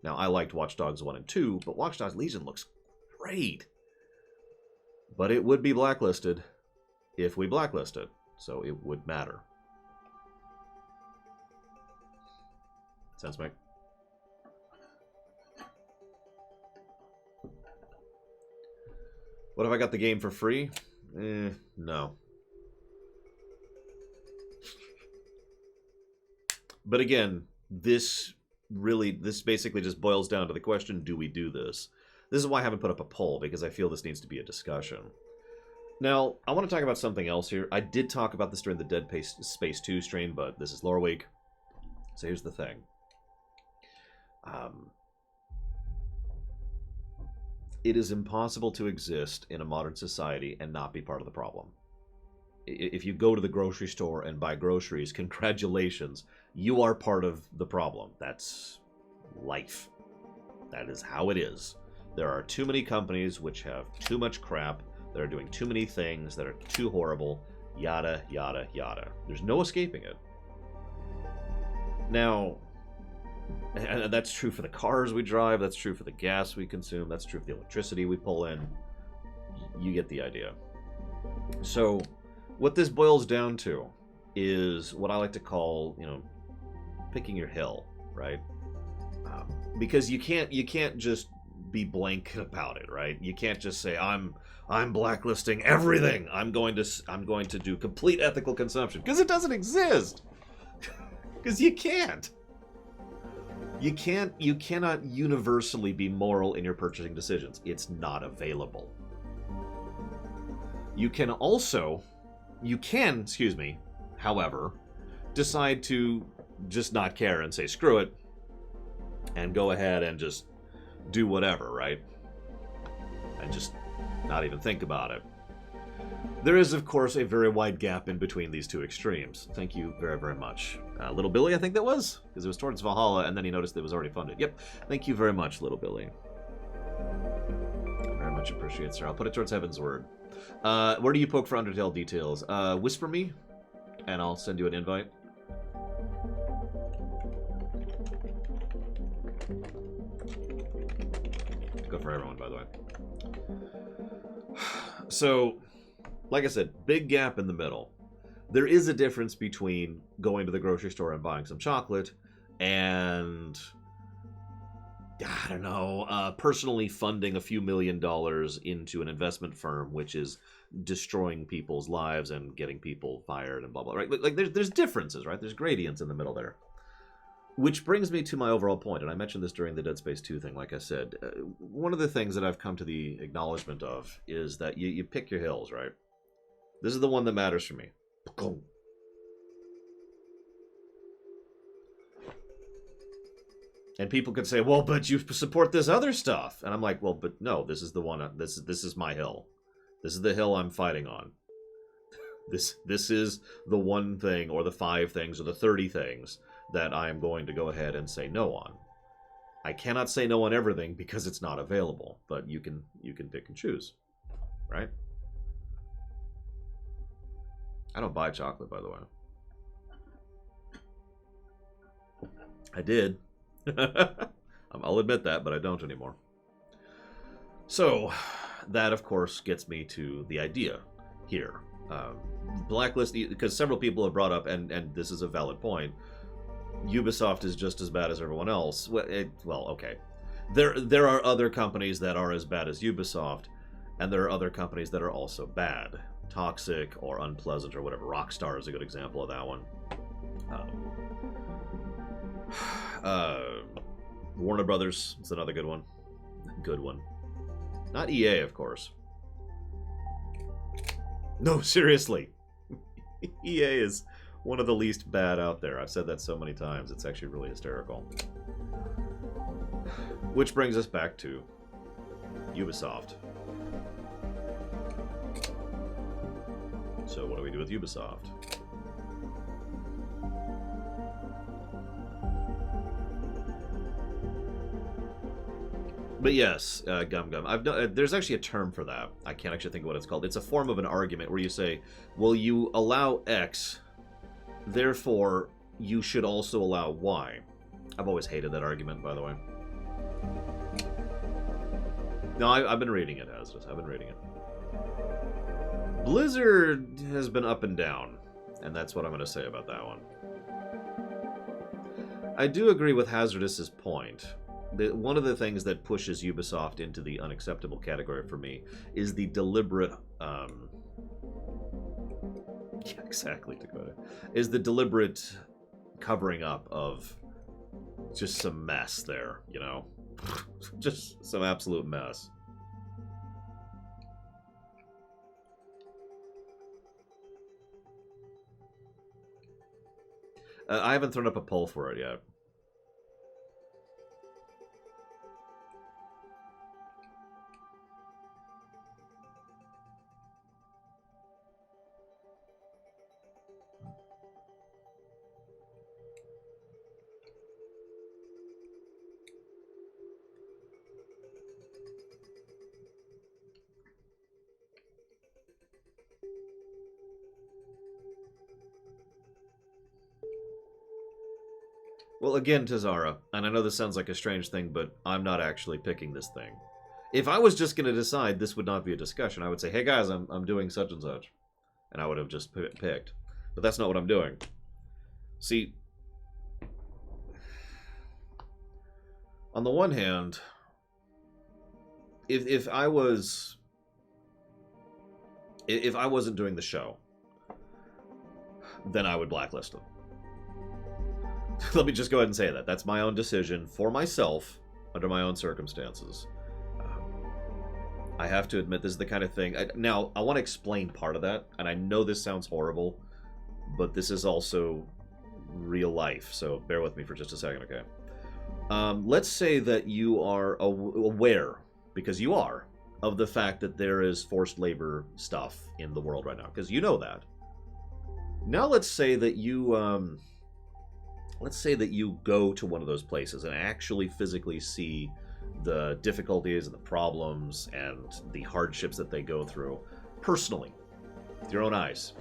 Now, I liked Watch Dogs 1 and 2, but Watch Dogs Legion looks great. But it would be blacklisted if we blacklist it, so it would matter. Sense, Mike? What if I got the game for free? No. But again, this basically just boils down to the question, do we do this? This is why I haven't put up a poll, because I feel this needs to be a discussion. Now, I want to talk about something else here. I did talk about this during the Dead Space 2 stream, but this is Loreweek. So here's the thing. It is impossible to exist in a modern society and not be part of the problem. If you go to the grocery store and buy groceries, congratulations, you are part of the problem. That's life. That is how it is. There are too many companies which have too much crap, that are doing too many things, that are too horrible, yada, yada, yada. There's no escaping it. Now, and that's true for the cars we drive, that's true for the gas we consume, that's true for the electricity we pull in. You get the idea. So, what this boils down to is what I like to call, you know, picking your hill, right? Because you can't just be blank about it, right? You can't just say I'm blacklisting everything. I'm going to do complete ethical consumption, because it doesn't exist. Because you can't. You cannot universally be moral in your purchasing decisions. It's not available. You can, however, decide to just not care and say screw it and go ahead and just do whatever, right? And just not even think about it. There is, of course, a very wide gap in between these two extremes. Thank you very, very much. Little Billy, I think that was? Because it was towards Valhalla, and then he noticed it was already funded. Yep. Thank you very much, Little Billy. Very much appreciate, sir. I'll put it towards Heaven's Word. Where do you poke for Undertale details? Whisper me, and I'll send you an invite. Go for everyone, by the way. So, like I said, big gap in the middle. There is a difference between going to the grocery store and buying some chocolate and, I don't know, personally funding a few $1 million into an investment firm which is destroying people's lives and getting people fired and blah, blah, right? Like there's differences, right? There's gradients in the middle there. Which brings me to my overall point, and I mentioned this during the Dead Space 2 thing, like I said. One of the things that I've come to the acknowledgement of is that you pick your hills, right? This is the one that matters for me. And people could say, well, but you support this other stuff. And I'm like, well, but no, this is the one, this is my hill. This is the hill I'm fighting on. This is the one thing, or the 5 things, or the 30 things that I am going to go ahead and say no on. I cannot say no on everything because it's not available, but you can pick and choose, right? I don't buy chocolate, by the way. I did. I'll admit that, but I don't anymore. So, that, of course, gets me to the idea here. Blacklist, because several people have brought up, and this is a valid point, Ubisoft is just as bad as everyone else. Well, okay. There are other companies that are as bad as Ubisoft, and there are other companies that are also bad. Toxic or unpleasant or whatever. Rockstar is a good example of that one. Warner Brothers is another good one. Good one. Not EA, of course. No, seriously. EA is one of the least bad out there. I've said that so many times. It's actually really hysterical. Which brings us back to Ubisoft. So what do we do with Ubisoft? But yes, Gum Gum. There's actually a term for that. I can't actually think of what it's called. It's a form of an argument where you say, well, you allow X, therefore you should also allow Y. I've always hated that argument, by the way. No, I've been reading it, Hazardous. I've been reading it. Blizzard has been up and down, and that's what I'm going to say about that one. I do agree with Hazardous's point. One of the things that pushes Ubisoft into the unacceptable category for me is the deliberate... yeah, exactly, Dakota. Is the deliberate covering up of just some mess there, you know? Just some absolute mess. I haven't thrown up a poll for it yet. Well, again, Tazara, and I know this sounds like a strange thing, but I'm not actually picking this thing. If I was just going to decide, this would not be a discussion. I would say, hey guys, I'm doing such and such. And I would have just picked. But that's not what I'm doing. See, on the one hand, if I wasn't doing the show, then I would blacklist them. Let me just go ahead and say that. That's my own decision for myself, under my own circumstances. I have to admit, this is the kind of thing... Now, I want to explain part of that, and I know this sounds horrible, but this is also real life, so bear with me for just a second, okay? Let's say that you are aware, because you are, of the fact that there is forced labor stuff in the world right now, because you know that. Now let's say that you... Let's say that you go to one of those places and actually physically see the difficulties and the problems and the hardships that they go through personally, with your own eyes.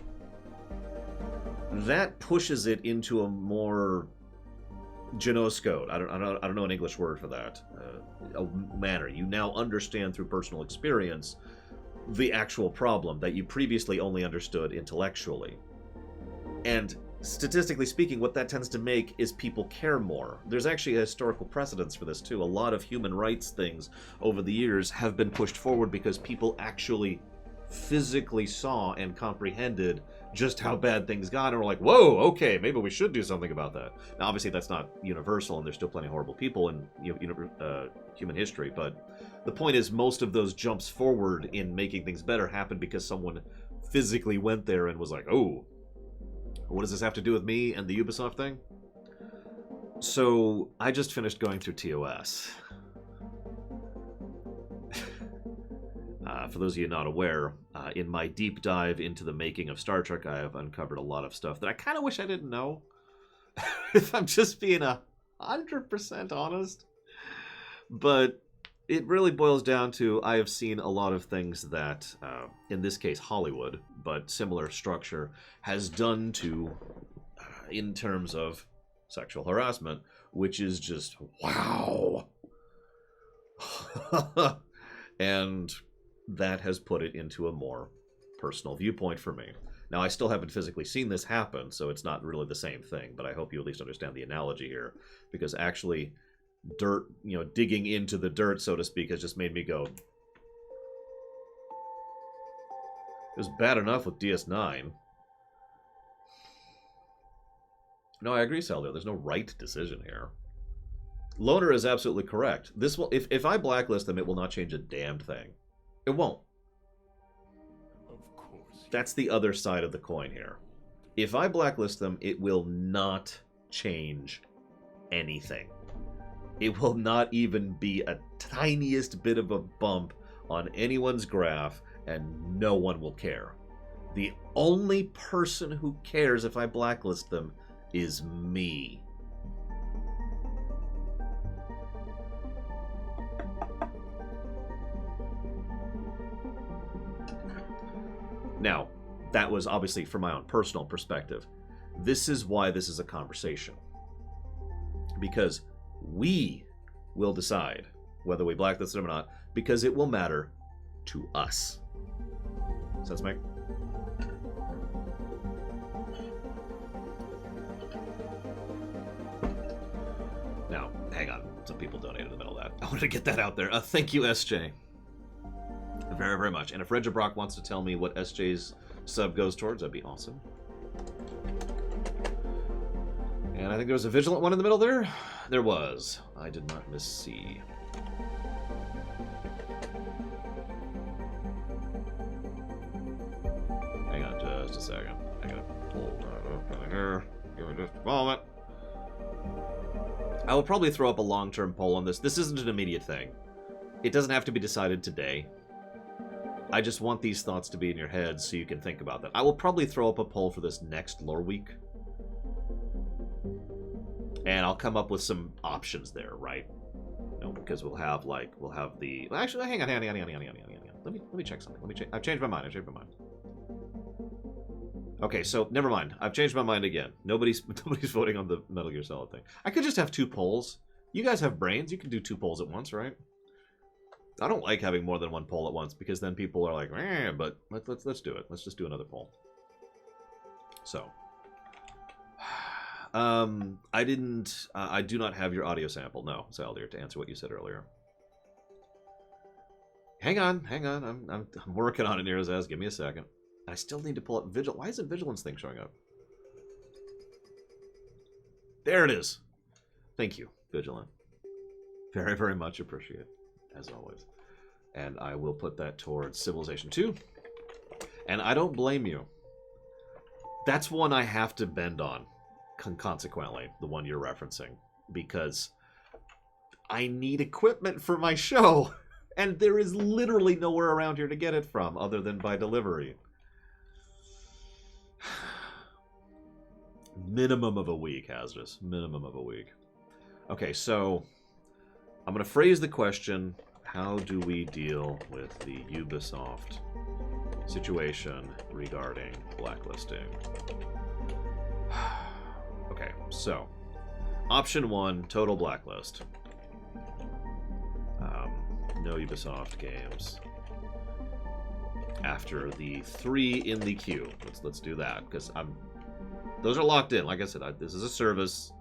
That pushes it into a more ginoskode. I don't know an English word for that. A manner. You now understand through personal experience the actual problem that you previously only understood intellectually. And statistically speaking, what that tends to make is people care more. There's actually a historical precedence for this, too. A lot of human rights things over the years have been pushed forward because people actually physically saw and comprehended just how bad things got, and were like, whoa, okay, maybe we should do something about that. Now, obviously, that's not universal, and there's still plenty of horrible people in human history, but the point is, most of those jumps forward in making things better happened because someone physically went there and was like, oh, what does this have to do with me and the Ubisoft thing? So I just finished going through TOS. For those of you not aware, in my deep dive into the making of Star Trek, I have uncovered a lot of stuff that I kind of wish I didn't know. If I'm just being 100% honest. But it really boils down to I have seen a lot of things that, in this case, Hollywood, but similar structure, has done to, in terms of sexual harassment, which is just wow. And that has put it into a more personal viewpoint for me. Now, I still haven't physically seen this happen, so it's not really the same thing, but I hope you at least understand the analogy here, because actually dirt, digging into the dirt, so to speak, has just made me go, it was bad enough with DS9. No, I agree, Saldo. There's no right decision here. Loner is absolutely correct. This will, if I blacklist them, it will not change a damned thing. It won't. Of course. That's the other side of the coin here. If I blacklist them, it will not change anything. It will not even be a tiniest bit of a bump on anyone's graph, and no one will care. The only person who cares if I blacklist them is me. Now, that was obviously from my own personal perspective. This is why this is a conversation. Because we will decide whether we blacklist them or not, because it will matter to us. Sense make? Now, hang on. Some people donated in the middle of that. I wanted to get that out there. Thank you, SJ. Very, very much. And if Reggie Brock wants to tell me what SJ's sub goes towards, that'd be awesome. And I think there was a vigilant one in the middle there. There was. I did not miss C. Hang on just a second. I gotta pull that up in here. Give me just a moment. I will probably throw up a long-term poll on this. This isn't an immediate thing. It doesn't have to be decided today. I just want these thoughts to be in your head so you can think about that. I will probably throw up a poll for this next Loreweek. And I'll come up with some options there, right? Because we'll have the... Well, actually, hang on. Let me check something. I've changed my mind. Okay, so never mind. I've changed my mind again. Nobody's voting on the Metal Gear Solid thing. I could just have 2 polls. You guys have brains. You can do 2 polls at once, right? I don't like having more than 1 poll at once because then people are like, but let's do it. Let's just do another poll. So, I do not have your audio sample. No, Saldir, to answer what you said earlier. Hang on. I'm working on it, Nero's ass. Give me a second. I still need to pull up Vigil. Why isn't Vigilance thing showing up? There it is. Thank you, Vigilant. Very, very much appreciate it, as always. And I will put that towards Civilization 2. And I don't blame you. That's one I have to bend on, consequently, the one you're referencing. Because I need equipment for my show. And there is literally nowhere around here to get it from, other than by delivery. Minimum of a week, Hazardous. Minimum of a week. Okay, so I'm going to phrase the question, how do we deal with the Ubisoft situation regarding blacklisting? Okay, so option 1, total blacklist. No Ubisoft games after the 3 in the queue. Let's do that, because those are locked in. Like I said, this is a service.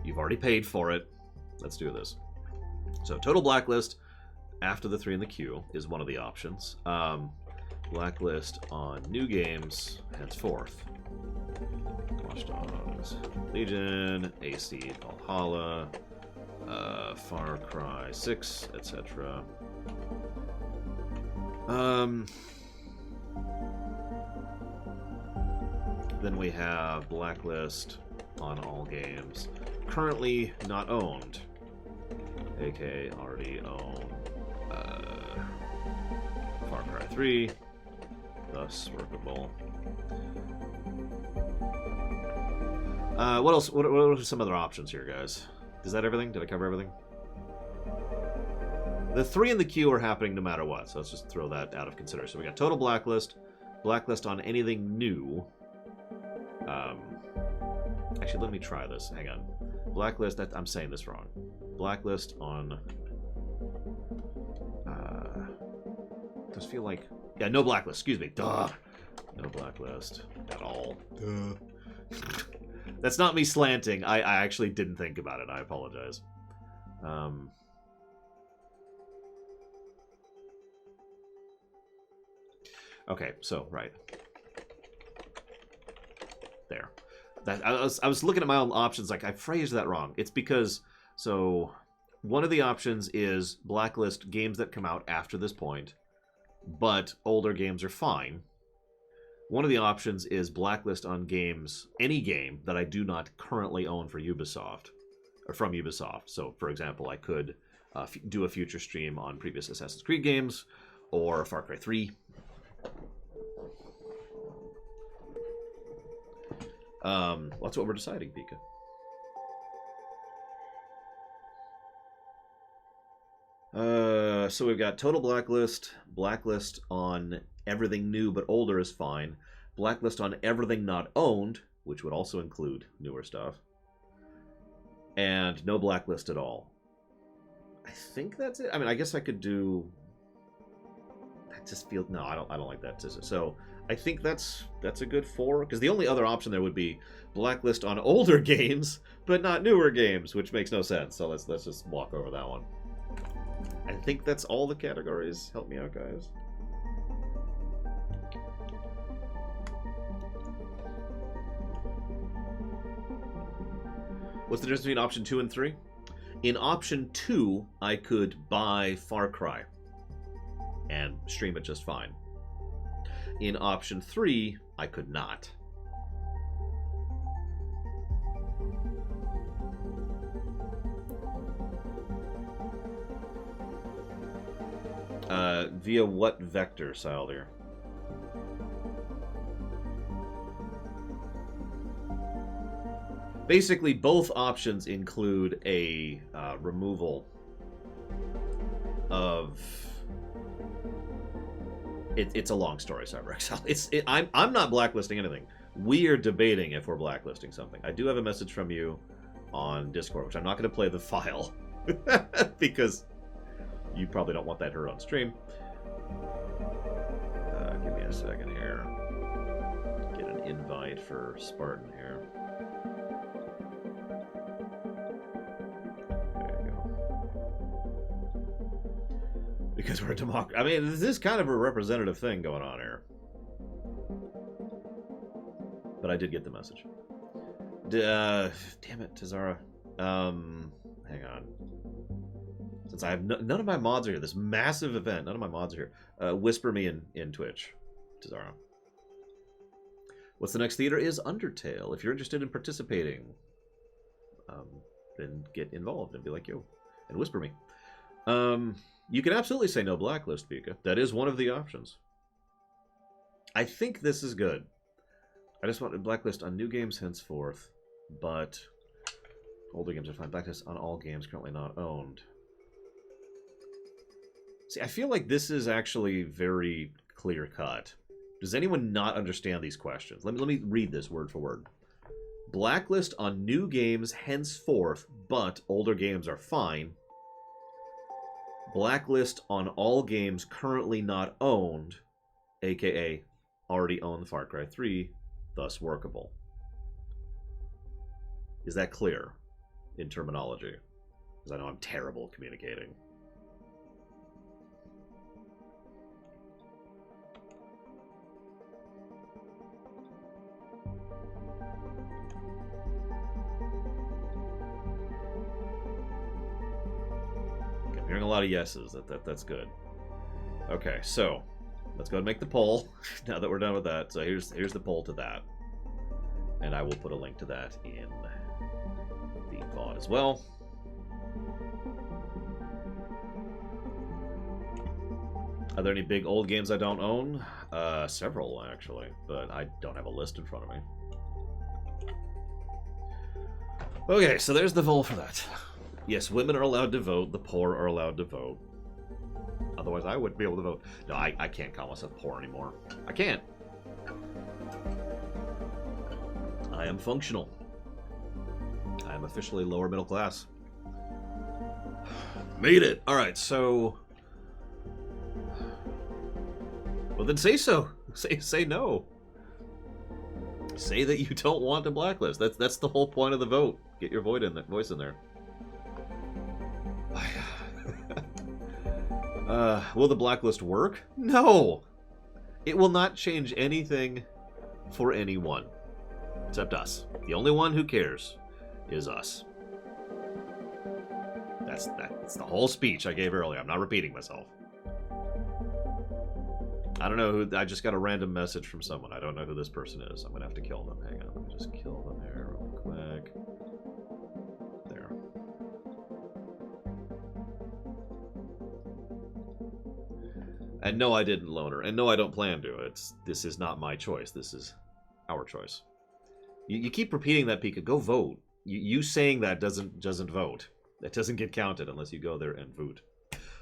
You've already paid for it. Let's do this. So total blacklist after the 3 in the queue is one of the options. Blacklist on new games henceforth. Watch Dogs, Legion, AC Valhalla, Far Cry 6, etc. Then we have blacklist on all games currently not owned, aka already own Far Cry 3, thus workable. What else? What are some other options here, guys? Is that everything? Did I cover everything? The 3 in the queue are happening no matter what, so let's just throw that out of consideration. So we got total blacklist, blacklist on anything new. Actually, let me try this. Hang on. Blacklist, I'm saying this wrong. Blacklist on... does feel like... Yeah, no blacklist, excuse me. Duh. No blacklist at all. Duh. That's not me slanting. I actually didn't think about it. I apologize. Okay, so, right. There. I was looking at my own options, like, I phrased that wrong. It's because, so, one of the options is blacklist games that come out after this point, but older games are fine. One of the options is blacklist on games, any game that I do not currently own for Ubisoft, or from Ubisoft. So, for example, I could do a future stream on previous Assassin's Creed games, or Far Cry 3. That's what we're deciding, Pika. So we've got total blacklist, blacklist on everything new but older is fine, blacklist on everything not owned, which would also include newer stuff, and no blacklist at all. I think that's it. I mean, I guess I could do... That just feels... No, I don't like that. So I think that's a good 4, because the only other option there would be blacklist on older games but not newer games, which makes no sense. So let's just walk over that one. I think that's all the categories. Help me out, guys. What's the difference between option 2 and 3? In option 2, I could buy Far Cry and stream it just fine. In option 3, I could not. Via what vector, Saldir? Basically, both options include a removal of... It's a long story, CyberX. I'm not blacklisting anything. We are debating if we're blacklisting something. I do have a message from you on Discord, which I'm not going to play the file because you probably don't want that heard on stream. Give me a second here. Get an invite for Spartan here. There you go. Because we're a democracy. I mean, this is kind of a representative thing going on here. But I did get the message. Damn it, Tazara. Hang on. Since I have none of my mods are here, this massive event, none of my mods are here. Whisper me in Twitch, Tazara. What's the next theater is Undertale. If you're interested in participating, then get involved and be like, yo, and whisper me. You can absolutely say no blacklist, Pika. That is one of the options. I think this is good. I just want a blacklist on new games henceforth, but older games are fine. Blacklist on all games currently not owned. See, I feel like this is actually very clear-cut. Does anyone not understand these questions? Let me read this word for word. Blacklist on new games henceforth, but older games are fine. Blacklist on all games currently not owned, aka already own Far Cry 3, thus workable. Is that clear in terminology? Because I know I'm terrible at communicating. I'm hearing a lot of yeses. That's good. Okay, so let's go ahead and make the poll now that we're done with that. So here's the poll to that. And I will put a link to that in the VOD as well. Are there any big old games I don't own? Several, actually, but I don't have a list in front of me. Okay, so there's the vote for that. Yes, women are allowed to vote. The poor are allowed to vote. Otherwise, I wouldn't be able to vote. No, I can't call myself poor anymore. I can't. I am functional. I am officially lower middle class. Made it! Alright, so... Well, then say so. Say no. Say that you don't want a blacklist. That's the whole point of the vote. Get your voice in there. Will the blacklist work? No! It will not change anything for anyone. Except us. The only one who cares is us. That's the whole speech I gave earlier. I'm not repeating myself. I don't know who... I just got a random message from someone. I don't know who this person is. I'm gonna have to kill them. Hang on. Let me just kill them here real quick. There. And no, I didn't loan her. And no, I don't plan to. This is not my choice. This is our choice. You keep repeating that, Pika. Go vote. You saying that doesn't vote. That doesn't get counted unless you go there and vote.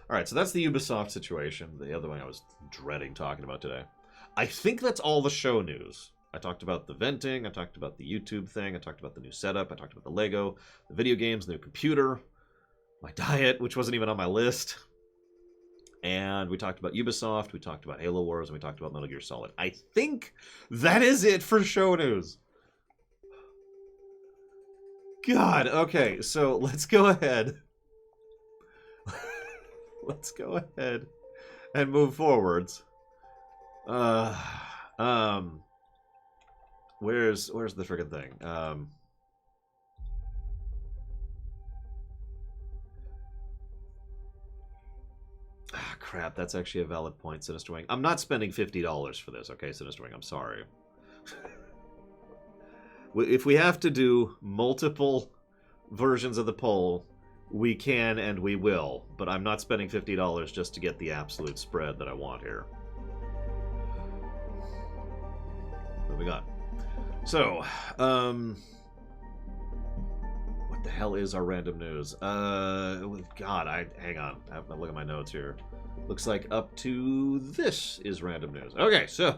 Alright, so that's the Ubisoft situation. The other one I was dreading talking about today. I think that's all the show news. I talked about the venting, I talked about the YouTube thing, I talked about the new setup, I talked about the Lego, the video games, the new computer, my diet, which wasn't even on my list. And we talked about Ubisoft, we talked about Halo Wars, and we talked about Metal Gear Solid. I think that is it for show news. God, okay, so let's go ahead. Let's go ahead and move forwards. Where's the friggin' thing? Crap, that's actually a valid point, Sinister Wing. I'm not spending $50 for this, okay, Sinister Wing, I'm sorry. If we have to do multiple versions of the poll, we can and we will, but I'm not spending $50 just to get the absolute spread that I want here. Moving on. So, what the hell is our random news? God, hang on. I have to look at my notes here. Looks like up to this is random news. Okay, so,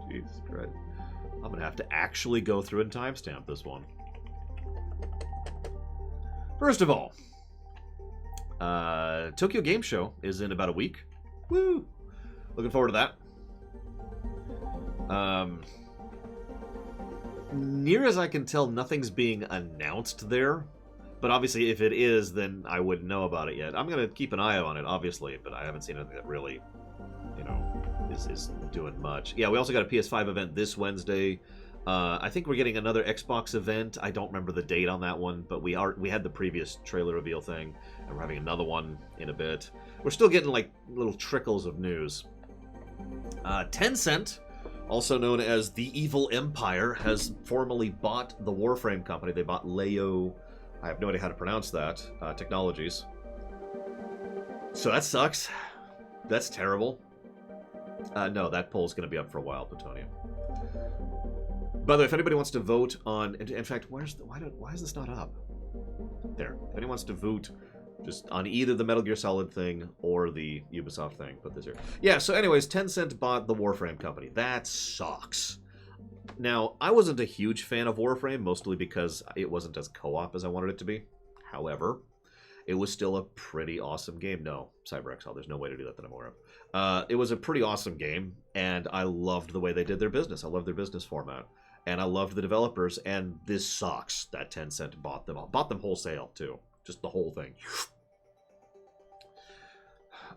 Jesus Christ. I'm gonna have to actually go through and timestamp this one. First of all, Tokyo Game Show is in about a week. Woo! Looking forward to that. Near as I can tell, nothing's being announced there. But obviously, if it is, then I wouldn't know about it yet. I'm going to keep an eye on it, obviously, but I haven't seen anything that really, you know, is doing much. Yeah, we also got a PS5 event this Wednesday. I think we're getting another Xbox event. I don't remember the date on that one, but we had the previous trailer reveal thing, and we're having another one in a bit. We're still getting like little trickles of news. Tencent, also known as the Evil Empire, has formally bought the Warframe company. They bought Leo. I have no idea how to pronounce that. Technologies. So that sucks. That's terrible. No, that poll's going to be up for a while, Plutonium. By the way, if anybody wants to vote on... In fact, why is this not up? There. If anyone wants to vote just on either the Metal Gear Solid thing or the Ubisoft thing, put this here. Yeah, so anyways, Tencent bought the Warframe company. That sucks. Now, I wasn't a huge fan of Warframe, mostly because it wasn't as co-op as I wanted it to be. However, it was still a pretty awesome game. No, CyberXL, there's no way to do that I'm aware of. It was a pretty awesome game, and I loved the way they did their business. I loved their business format. And I loved the developers, and this sucks that Tencent bought them all. Bought them wholesale, too. Just the whole thing.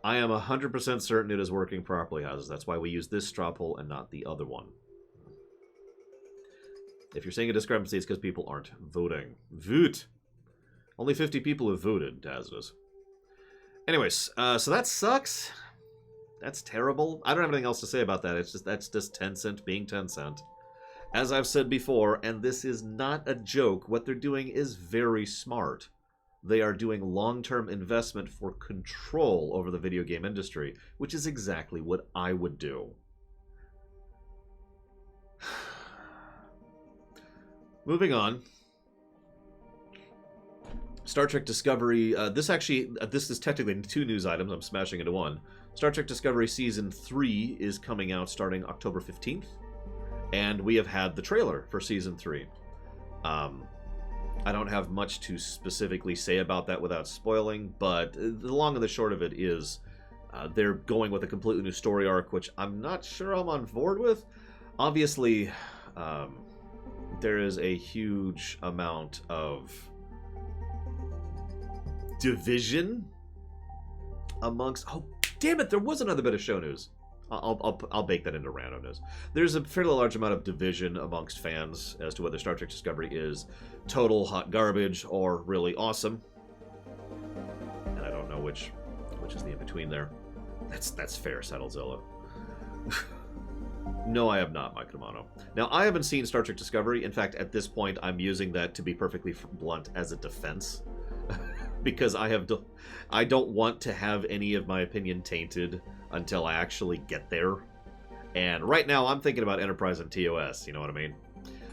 I am 100% certain it is working properly, Houses. That's why we use this straw poll and not the other one. If you're seeing a discrepancy, it's because people aren't voting. Vote! Only 50 people have voted, Tacitus. Anyways, so that sucks. That's terrible. I don't have anything else to say about that. That's just Tencent being Tencent. As I've said before, and this is not a joke, what they're doing is very smart. They are doing long-term investment for control over the video game industry, which is exactly what I would do. Moving on. Star Trek Discovery, this is technically 2 news items, I'm smashing into one. Star Trek Discovery Season 3 is coming out starting October 15th, and we have had the trailer for Season 3. I don't have much to specifically say about that without spoiling, but the long and the short of it is they're going with a completely new story arc, which I'm not sure I'm on board with. Obviously, there is a huge amount of division amongst... Oh, damn it, there was another bit of show news. I'll bake that into random news. There's a fairly large amount of division amongst fans as to whether Star Trek Discovery is total hot garbage or really awesome. And I don't know which is the in-between there. That's fair, Saddlezilla. No, I have not, Mike Romano. Now, I haven't seen Star Trek Discovery. In fact, at this point, I'm using that, to be perfectly blunt, as a defense. Because I don't want to have any of my opinion tainted until I actually get there. And right now, I'm thinking about Enterprise and TOS, you know what I mean?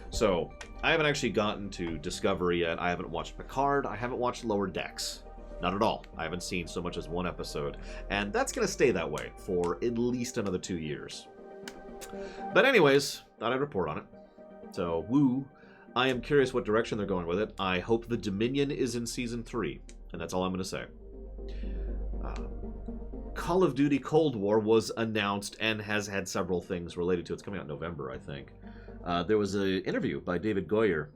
So, I haven't actually gotten to Discovery yet. I haven't watched Picard. I haven't watched Lower Decks. Not at all. I haven't seen so much as one episode. And that's going to stay that way for at least another 2 years. But anyways, thought I'd report on it. So, woo. I am curious what direction they're going with it. I hope the Dominion is in Season 3. And that's all I'm going to say. Call of Duty Cold War was announced and has had several things related to it. It's coming out in November, I think. There was an interview by David Goyer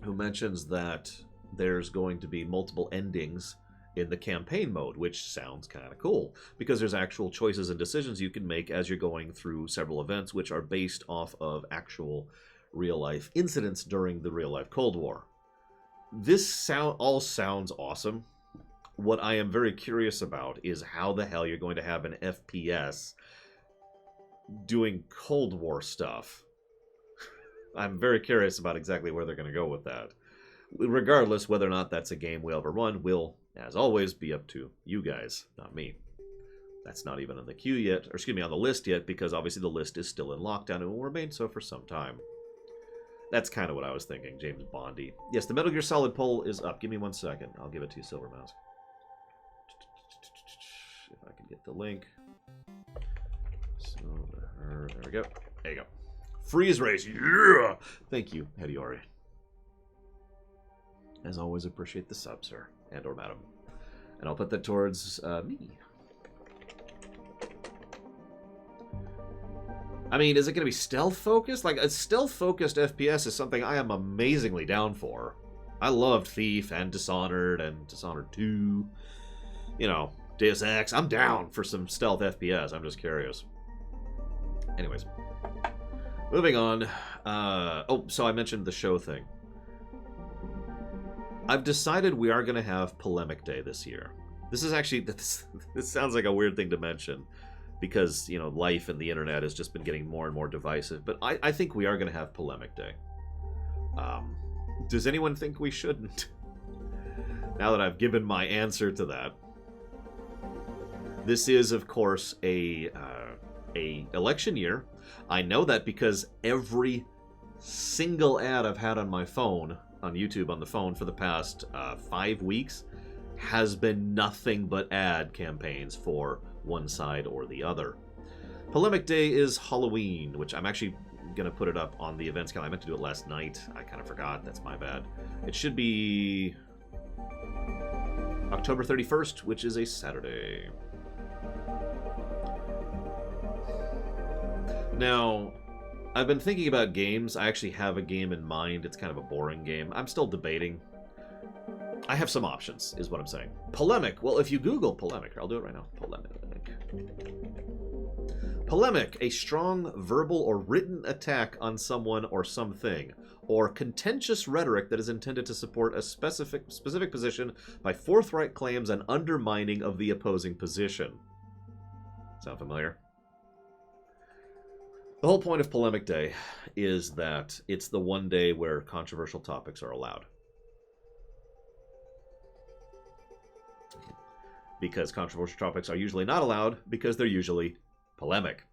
who mentions that there's going to be multiple endings in the campaign mode, which sounds kind of cool, because there's actual choices and decisions you can make as you're going through several events, which are based off of actual real-life incidents during the real-life Cold War. This all sounds awesome. What I am very curious about is how the hell you're going to have an FPS doing Cold War stuff. I'm very curious about exactly where they're going to go with that. Regardless, whether or not that's a game we'll ever run will, as always, be up to you guys, not me. That's not even on the queue yet, or excuse me, on the list yet, because obviously the list is still in lockdown and will remain so for some time. That's kind of what I was thinking, James Bondy. Yes, the Metal Gear Solid poll is up. Give me 1 second. I'll give it to you, Silver Mouse. If I can get the link. There we go. There you go. Freeze race, yeah! Thank you, Hediori. As always, appreciate the sub, sir, and or madam. And I'll put that towards me. I mean, is it going to be stealth-focused? Like, a stealth-focused FPS is something I am amazingly down for. I loved Thief and Dishonored 2. You know, Deus Ex. I'm down for some stealth FPS. I'm just curious. Anyways. Moving on. Oh, so I mentioned the show thing. I've decided we are going to have Polemic Day this year. This is actually... This sounds like a weird thing to mention, because, you know, life and the internet has just been getting more and more divisive. But I think we are going to have Polemic Day. Does anyone think we shouldn't? Now that I've given my answer to that. This is, of course, a election year. I know that because every single ad I've had on my phone, on YouTube on the phone for the past 5 weeks, has been nothing but ad campaigns for one side or the other. Polemic Day is Halloween, which I'm actually going to put it up on the events calendar. I meant to do it last night. I kind of forgot. That's my bad. It should be October 31st, which is a Saturday. Now, I've been thinking about games. I actually have a game in mind. It's kind of a boring game. I'm still debating. I have some options, is what I'm saying. Polemic. Well, if you Google Polemic, I'll do it right now. Polemic. Polemic, a strong verbal or written attack on someone or something, or contentious rhetoric that is intended to support a specific position by forthright claims and undermining of the opposing position. Sound familiar? The whole point of Polemic Day is that it's the one day where controversial topics are allowed. Because controversial topics are usually not allowed because they're usually polemic.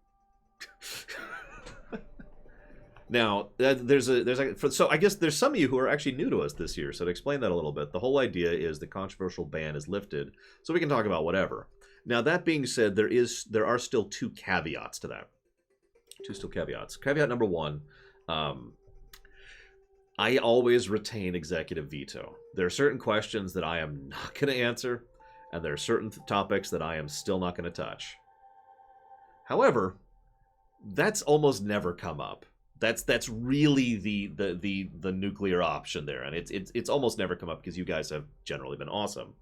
Now, so I guess there's some of you who are actually new to us this year, so to explain that a little bit, the whole idea is the controversial ban is lifted, so we can talk about whatever. Now, that being said, there are still two caveats to that. Caveat number one, I always retain executive veto. There are certain questions that I am not going to answer, and there are certain topics that I am still not going to touch. However, that's almost never come up. That's really the nuclear option there, and it's almost never come up because you guys have generally been awesome.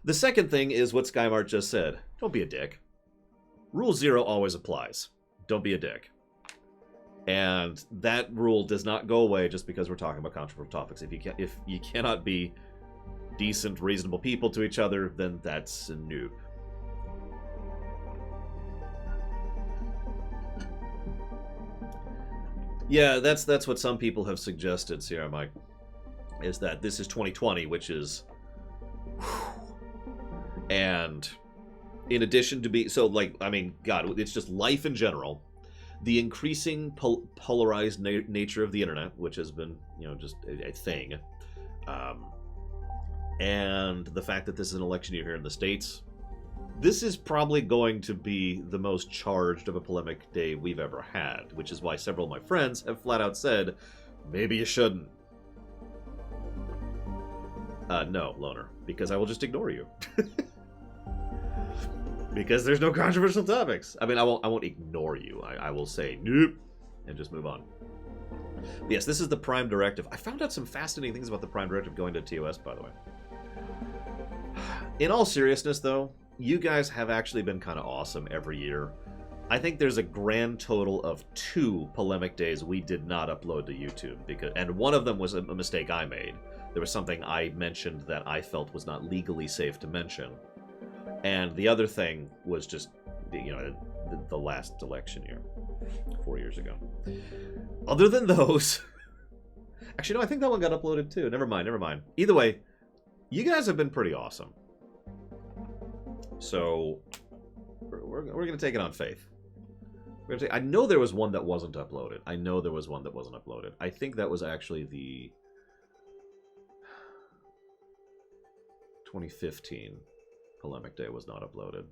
The second thing is what Skymart just said. Don't be a dick. Rule 0 always applies. Don't be a dick. And that rule does not go away just because we're talking about controversial topics. If you cannot be decent, reasonable people to each other, then that's a noob. Yeah, that's what some people have suggested, Sierra Mike, is that this is 2020, which is... And in addition to be... So, like, I mean, God, it's just life in general. The increasing polarized nature of the internet, which has been, just a thing. And the fact that this is an election year here in the States. This is probably going to be the most charged of a polemic day we've ever had, which is why several of my friends have flat out said, maybe you shouldn't. No, Loner, because I will just ignore you. Because there's no controversial topics. I mean, I won't ignore you. I will say, nope, and just move on. But yes, this is the Prime Directive. I found out some fascinating things about the Prime Directive going to TOS, by the way. In all seriousness, though, you guys have actually been kind of awesome every year. I think there's a grand total of 2 polemic days we did not upload to YouTube, and one of them was a mistake I made. There was something I mentioned that I felt was not legally safe to mention. And the other thing was just, the last election year, 4 years ago. Other than those... Actually, no, I think that one got uploaded too. Never mind. Either way, you guys have been pretty awesome. So, we're going to take it on faith. I know there was one that wasn't uploaded. I think that was actually the 2015 Polemic Day was not uploaded.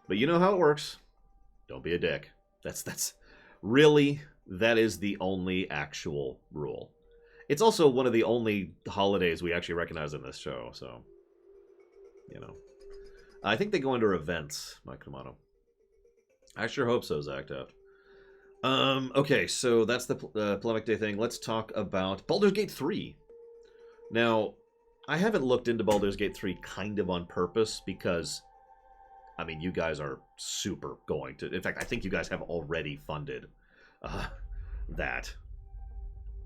But you know how it works. Don't be a dick. That's really, that is the only actual rule. It's also one of the only holidays we actually recognize in this show, so, I think they go under events, Mike Kamano. I sure hope so, Zach Taft. Okay, so that's the Polemic Day thing. Let's talk about Baldur's Gate 3. Now, I haven't looked into Baldur's Gate 3 kind of on purpose because, I mean, you guys are super going to... In fact, I think you guys have already funded that.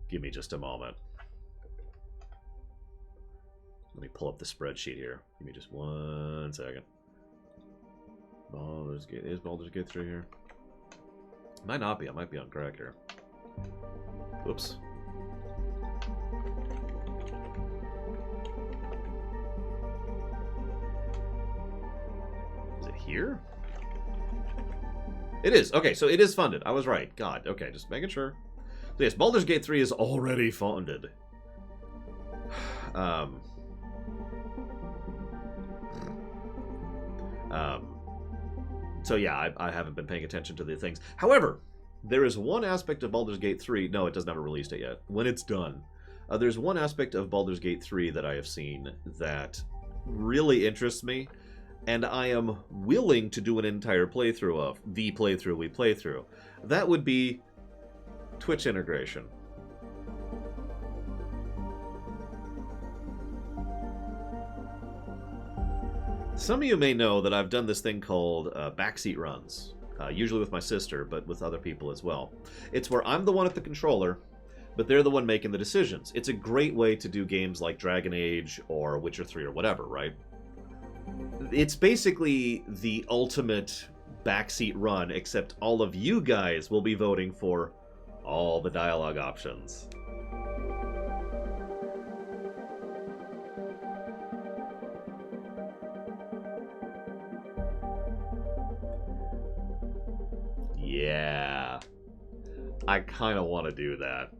Give me just a moment. Let me pull up the spreadsheet here. Give me just 1 second. Baldur's Gate... Is Baldur's Gate 3 here? Might not be. I might be on crack here. Whoops. Is it here? It is. Okay, so it is funded. I was right. God. Okay, just making sure. So yes, Baldur's Gate 3 is already funded. So yeah, I haven't been paying attention to the things. However, there is one aspect of Baldur's Gate 3... No, it doesn't have a release date yet. When it's done. There's one aspect of Baldur's Gate 3 that I have seen that really interests me, and I am willing to do an entire playthrough of. The playthrough we play through. That would be Twitch integration. Some of you may know that I've done this thing called Backseat runs, usually with my sister, but with other people as well. It's where I'm the one at the controller, but they're the one making the decisions. It's a great way to do games like Dragon Age or Witcher 3 or whatever, right? It's basically the ultimate Backseat run, except all of you guys will be voting for all the dialogue options. Yeah. I kind of want to do that.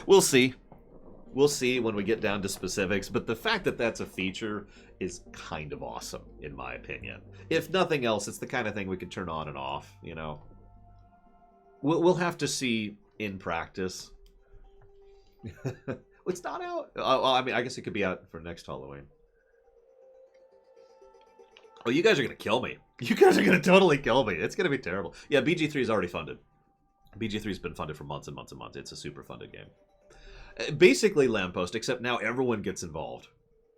We'll see. We'll see when we get down to specifics, but the fact that that's a feature is kind of awesome, in my opinion. If nothing else, it's the kind of thing we could turn on and off, you know? We'll have to see in practice. It's not out. Oh, I mean, I guess it could be out for next Halloween. Oh, you guys are going to kill me. You guys are going to totally kill me. It's going to be terrible. Yeah, BG3 is already funded. BG3's been funded for months and months and months. It's a super funded game. Basically Lamppost, except now everyone gets involved.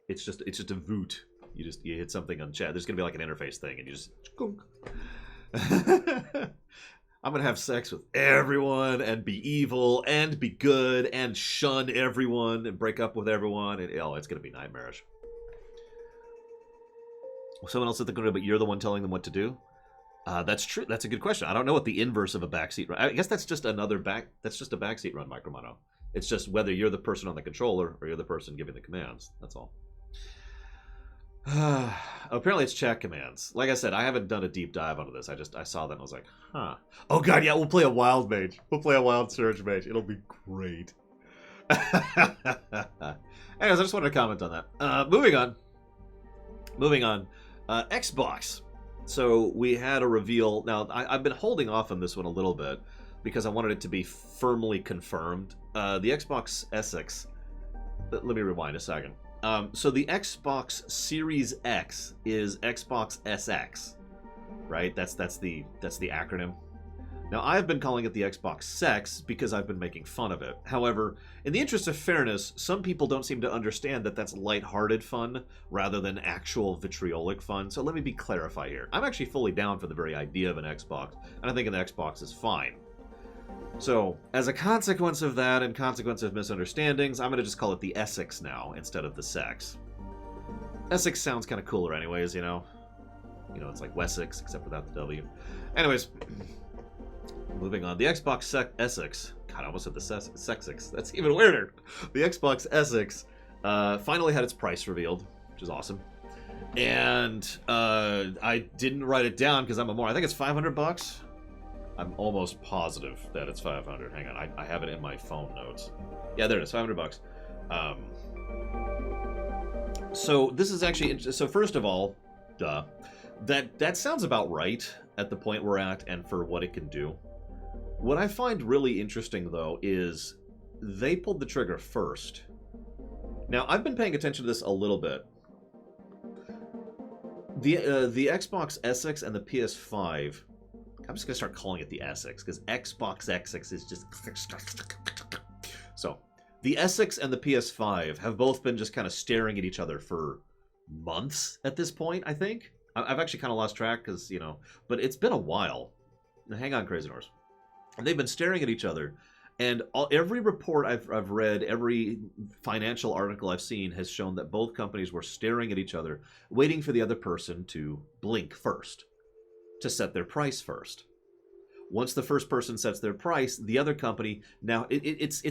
It's just a voot. You hit something on chat. There's going to be like an interface thing, and you just... I'm going to have sex with everyone, and be evil, and be good, and shun everyone, and break up with everyone. And, oh, it's going to be nightmarish. Someone else said they're going to, but you're the one telling them what to do? That's true. That's a good question. I don't know what the inverse of a backseat run. I guess that's just that's just a backseat run, Micromono. It's just whether you're the person on the controller or you're the person giving the commands. That's all. Apparently it's chat commands. Like I said, I haven't done a deep dive onto this. I saw that and I was like, huh. Oh god, yeah, we'll play a wild mage. We'll play a wild surge mage. It'll be great. Anyways, I just wanted to comment on that. Moving on. Xbox. So we had a reveal. Now, I've been holding off on this one a little bit because I wanted it to be firmly confirmed. The Xbox Essex. Let me rewind a second. So the Xbox Series X is Xbox SX, right? That's the acronym. Now, I've been calling it the Xbox Sex because I've been making fun of it. However, in the interest of fairness, some people don't seem to understand that that's lighthearted fun rather than actual vitriolic fun. So let me clarify here. I'm actually fully down for the very idea of an Xbox, and I think an Xbox is fine. So, as a consequence of that and consequence of misunderstandings, I'm going to just call it the Essex now instead of the Sex. Essex sounds kind of cooler anyways, you know? You know, it's like Wessex, except without the W. Anyways... Moving on, the Xbox Essex. God, I almost said the Sexix. That's even weirder. The Xbox Essex finally had its price revealed, which is awesome. And I didn't write it down because I'm a moron. I think it's $500. I'm almost positive that it's 500. Hang on, I have it in my phone notes. Yeah, there it is, $500. So this is actually so. First of all, duh. That sounds about right at the point we're at and for what it can do. What I find really interesting, though, is they pulled the trigger first. Now, I've been paying attention to this a little bit. The Xbox Essex and the PS5... I'm just going to start calling it the Essex, because Xbox Essex is just... So, the Essex and the PS5 have both been just kind of staring at each other for months at this point, I think. I've actually kind of lost track, because, you know... But it's been a while. Hang on, Crazy Norse. And they've been staring at each other, and every report I've read, every financial article I've seen has shown that both companies were staring at each other, waiting for the other person to blink first, to set their price first. Once the first person sets their price, the other company, now it's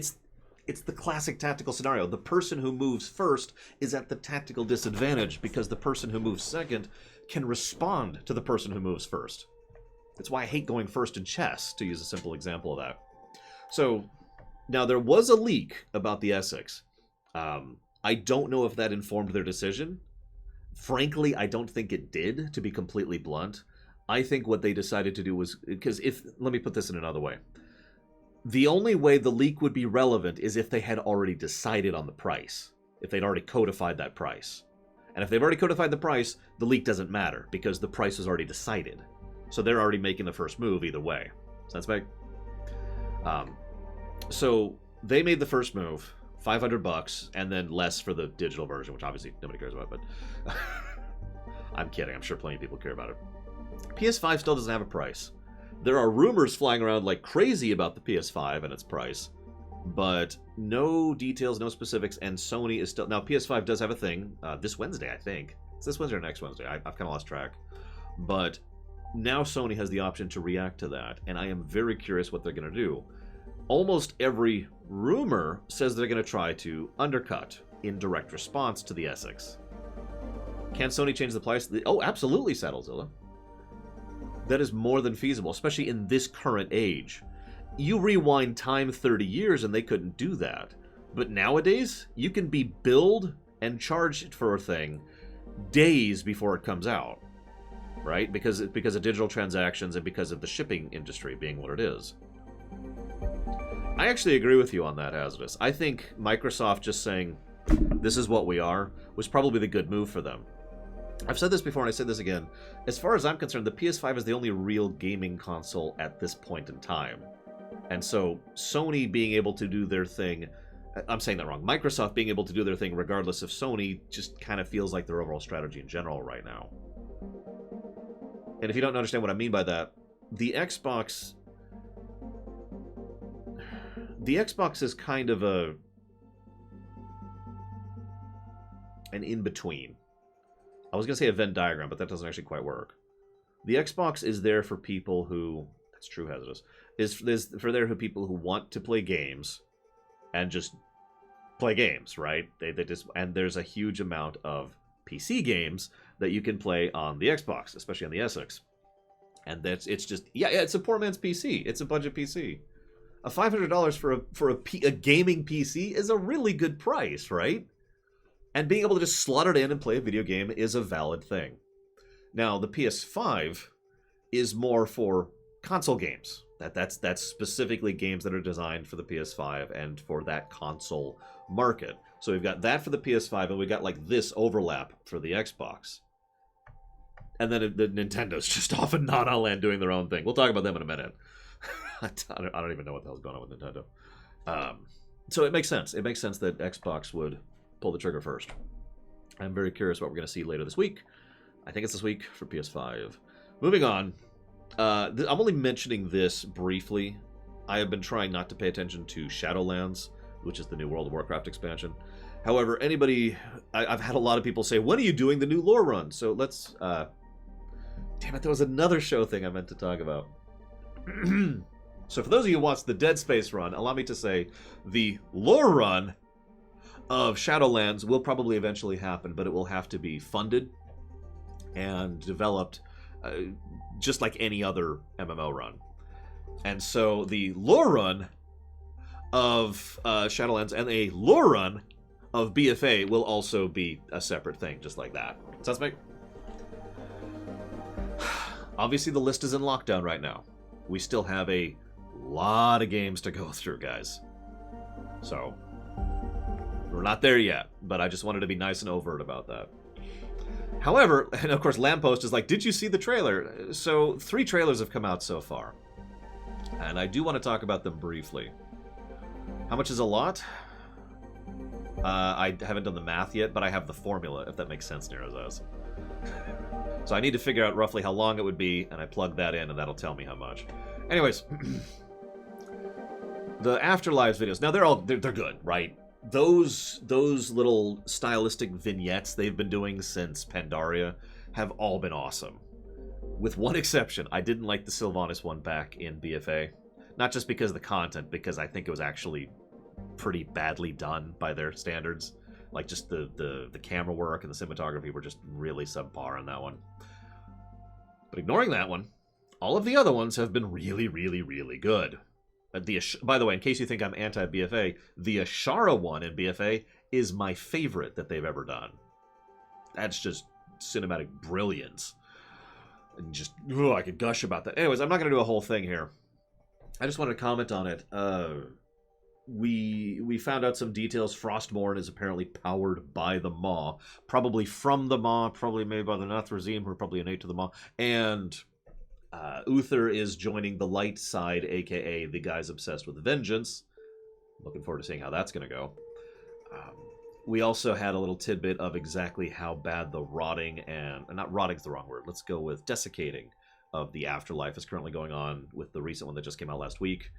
the classic tactical scenario. The person who moves first is at the tactical disadvantage because the person who moves second can respond to the person who moves first. That's why I hate going first in chess, to use a simple example of that. So, now there was a leak about the Essex. I don't know if that informed their decision. Frankly, I don't think it did, to be completely blunt. I think what they decided to do was... let me put this in another way. The only way the leak would be relevant is if they had already decided on the price. If they'd already codified that price. And if they've already codified the price, the leak doesn't matter, because the price is already decided. So they're already making the first move either way. Sounds big? So they made the first move, $500, and then less for the digital version, which obviously nobody cares about, but I'm kidding. I'm sure plenty of people care about it. PS5 still doesn't have a price. There are rumors flying around like crazy about the PS5 and its price, but no details, no specifics, and Sony is still... Now, PS5 does have a thing this Wednesday, I think. It's this Wednesday or next Wednesday. I've kind of lost track. But now Sony has the option to react to that, and I am very curious what they're going to do. Almost every rumor says they're going to try to undercut in direct response to the Essex. Can Sony change the price? Oh, absolutely, Saddlezilla. That is more than feasible, especially in this current age. You rewind time 30 years and they couldn't do that. But nowadays, you can be billed and charged for a thing days before it comes out. Right? Because of digital transactions and because of the shipping industry being what it is. I actually agree with you on that, Hazardous. I think Microsoft just saying, this is what we are, was probably the good move for them. I've said this before and I say this again. As far as I'm concerned, the PS5 is the only real gaming console at this point in time. And so Sony being able to do their thing, I'm saying that wrong, Microsoft being able to do their thing regardless of Sony just kind of feels like their overall strategy in general right now. And if you don't understand what I mean by that, the Xbox is kind of an in-between. I was going to say a Venn diagram, but that doesn't actually quite work. The Xbox is there for people who... That's true, Hazardous. Is for there for people who want to play games and just play games, right? They just... And there's a huge amount of PC games that you can play on the Xbox, especially on the Essex. And it's just... Yeah, it's a poor man's PC. It's a budget PC. A $500 for a gaming PC is a really good price, right? And being able to just slot it in and play a video game is a valid thing. Now, the PS5 is more for console games. That's specifically games that are designed for the PS5 and for that console market. So we've got that for the PS5, and we've got like this overlap for the Xbox. And then the Nintendo's just off in Nana Land doing their own thing. We'll talk about them in a minute. I don't even know what the hell's going on with Nintendo. So it makes sense. It makes sense that Xbox would pull the trigger first. I'm very curious what we're going to see later this week. I think it's this week for PS5. Moving on. I'm only mentioning this briefly. I have been trying not to pay attention to Shadowlands, which is the new World of Warcraft expansion. However, I've had a lot of people say, when are you doing the new lore run? So let's... damn it, there was another show thing I meant to talk about. So for those of you who watched the Dead Space run, allow me to say the lore run of Shadowlands will probably eventually happen, but it will have to be funded and developed just like any other MMO run. And so the lore run of Shadowlands and a lore run of BFA will also be a separate thing, just like that. Sounds like... Obviously, the list is in lockdown right now. We still have a lot of games to go through, guys. So, we're not there yet, but I just wanted to be nice and overt about that. However, and of course, Lamppost is like, did you see the trailer? So, 3 trailers have come out so far. And I do want to talk about them briefly. How much is a lot? I haven't done the math yet, but I have the formula, if that makes sense, Nero's. So I need to figure out roughly how long it would be, and I plug that in, and that'll tell me how much. Anyways, the Afterlives videos. Now they're good, right? Those little stylistic vignettes they've been doing since Pandaria have all been awesome. With one exception, I didn't like the Sylvanas one back in BFA. Not just because of the content, because I think it was actually pretty badly done by their standards. Like, just the camera work and the cinematography were just really subpar on that one. But ignoring that one, all of the other ones have been really, really, really good. By the way, in case you think I'm anti-BFA, the Ashara one in BFA is my favorite that they've ever done. That's just cinematic brilliance. And just, I could gush about that. Anyways, I'm not going to do a whole thing here. I just wanted to comment on it. We found out some details. Frostmourne is apparently powered by the Maw. Probably from the Maw, probably made by the Nathrezim, who are probably innate to the Maw. And Uther is joining the light side, a.k.a. the guys obsessed with vengeance. Looking forward to seeing how that's going to go. We also had a little tidbit of exactly how bad the rotting and... Not rotting is the wrong word. Let's go with desiccating of the Afterlife is currently going on with the recent one that just came out last week.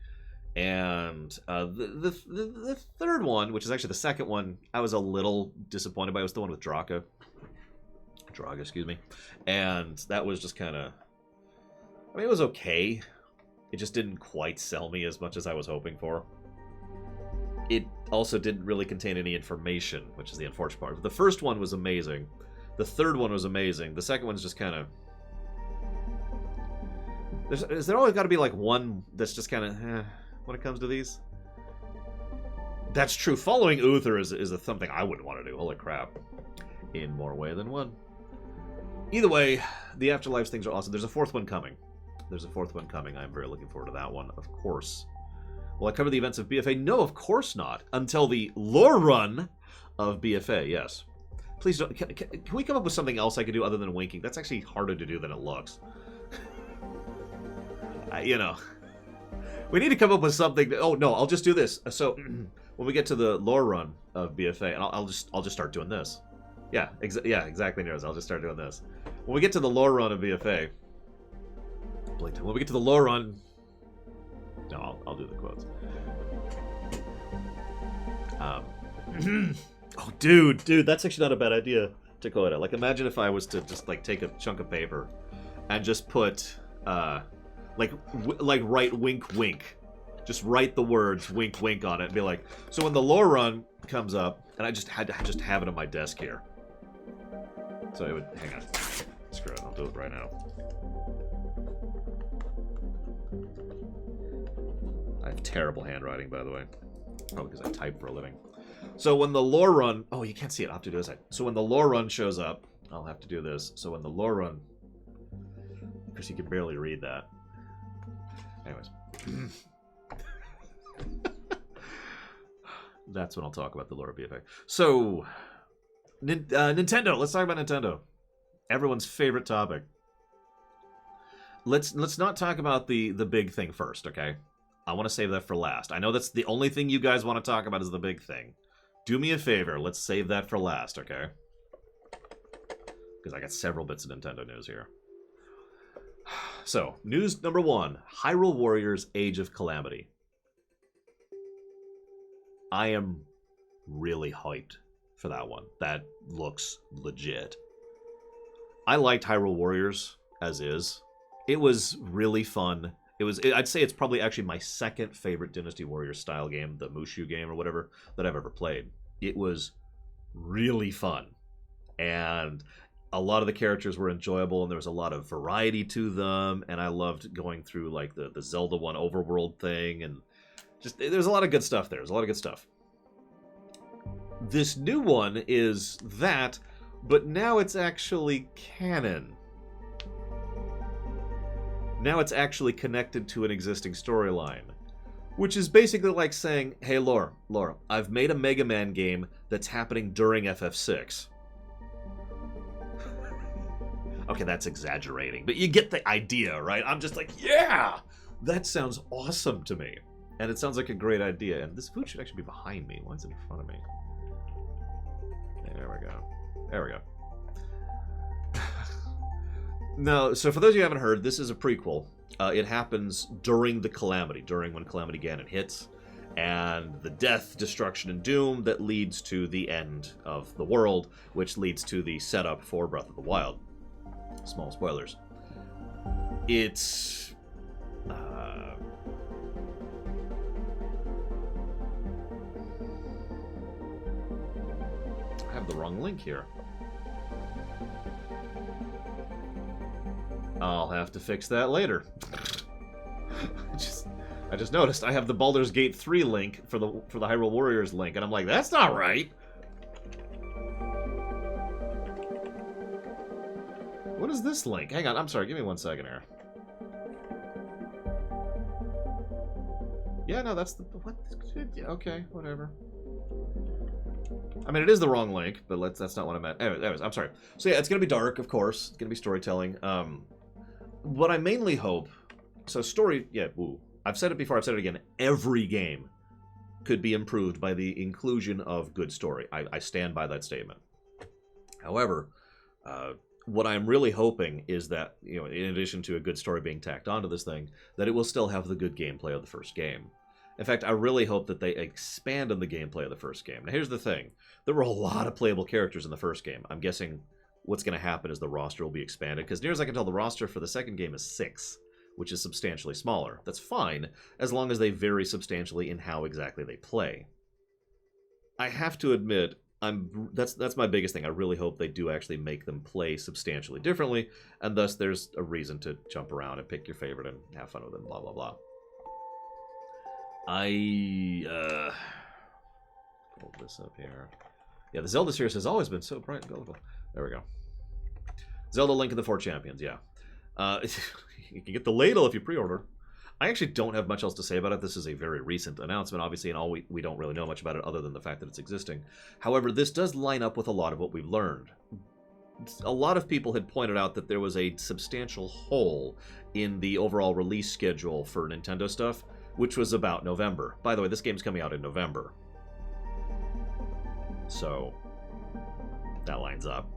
And the third one, which is actually the second one, I was a little disappointed by. It was the one with Draga, excuse me. And that was just kind of... I mean, it was okay. It just didn't quite sell me as much as I was hoping for. It also didn't really contain any information, which is the unfortunate part. The first one was amazing. The third one was amazing. The second one's just kind of... Is there always got to be like one that's just kind of when it comes to these? That's true. Following Uther is something I wouldn't want to do. Holy crap. In more way than one. Either way, the Afterlives things are awesome. There's a fourth one coming. I'm very looking forward to that one, of course. Will I cover the events of BFA? No, of course not. Until the lore run of BFA, yes. Please don't... Can we come up with something else I could do other than winking? That's actually harder to do than it looks. You know, we need to come up with something. Oh no, I'll just do this. So when we get to the lore run of BFA, and I'll just start doing this. Yeah, exactly, Neros. I'll just start doing this. When we get to the lore run of BFA, when we get to the lore run, no, I'll do the quotes. Oh, dude, that's actually not a bad idea to go at it. Like, imagine if I was to just like take a chunk of paper and just put like write wink wink, just write the words wink wink on it and be like, so when the lore run comes up, and I just had to just have it on my desk here. So it would, hang on, screw it, I'll do it right now. I have terrible handwriting, by the way, probably because I type for a living. So when the lore run, oh, you can't see it, I'll have to do this. So when the lore run shows up, I'll have to do this. So when the lore run, because you can barely read that. Anyways. That's when I'll talk about the lore of BFA. So, Nintendo. Let's talk about Nintendo. Everyone's favorite topic. Let's not talk about the big thing first, okay? I want to save that for last. I know that's the only thing you guys want to talk about is the big thing. Do me a favor. Let's save that for last, okay? Because I got several bits of Nintendo news here. So, news number 1. Hyrule Warriors Age of Calamity. I am really hyped for that one. That looks legit. I liked Hyrule Warriors as is. It was really fun. I'd say it's probably actually my second favorite Dynasty Warriors style game, the Mushu game or whatever, that I've ever played. It was really fun. And a lot of the characters were enjoyable, and there was a lot of variety to them, and I loved going through like the Zelda 1 overworld thing, and just there's a lot of good stuff there. There's a lot of good stuff. This new one is that, but now it's actually canon. Now it's actually connected to an existing storyline, which is basically like saying, hey, Laura, I've made a Mega Man game that's happening during FF6. Okay, that's exaggerating, but you get the idea, right? I'm just like, yeah, that sounds awesome to me. And it sounds like a great idea. And this food should actually be behind me. Why is it in front of me? There we go. There we go. No, so for those of you who haven't heard, this is a prequel. It happens during the Calamity, during when Calamity Ganon hits, and the death, destruction, and doom that leads to the end of the world, which leads to the setup for Breath of the Wild. Small spoilers. It's... I have the wrong link here. I'll have to fix that later. I just noticed I have the Baldur's Gate 3 link for the Hyrule Warriors link, and I'm like, that's not right. What is this link? Hang on, I'm sorry, give me 1 second here. Yeah, no, that's the... What? Okay, whatever. I mean, it is the wrong link, but that's not what I meant. Anyways, I'm sorry. So yeah, it's going to be dark, of course. It's going to be storytelling. What I mainly hope... So story... Yeah, woo. I've said it before, I've said it again. Every game could be improved by the inclusion of good story. I stand by that statement. However, what I'm really hoping is that, in addition to a good story being tacked onto this thing, that it will still have the good gameplay of the first game. In fact, I really hope that they expand on the gameplay of the first game. Now, here's the thing. There were a lot of playable characters in the first game. I'm guessing what's going to happen is the roster will be expanded, because near as I can tell, the roster for the second game is 6, which is substantially smaller. That's fine, as long as they vary substantially in how exactly they play. I have to admit, that's my biggest thing. I really hope they do actually make them play substantially differently, and thus there's a reason to jump around and pick your favorite and have fun with them, blah, blah, blah. Hold this up here. Yeah, the Zelda series has always been so bright and colorful. There we go. Zelda Link of the Four Champions, yeah. You can get the ladle if you pre-order. I actually don't have much else to say about it. This is a very recent announcement, obviously, and we don't really know much about it other than the fact that it's existing. However, this does line up with a lot of what we've learned. A lot of people had pointed out that there was a substantial hole in the overall release schedule for Nintendo stuff, which was about November. By the way, this game's coming out in November. So, that lines up.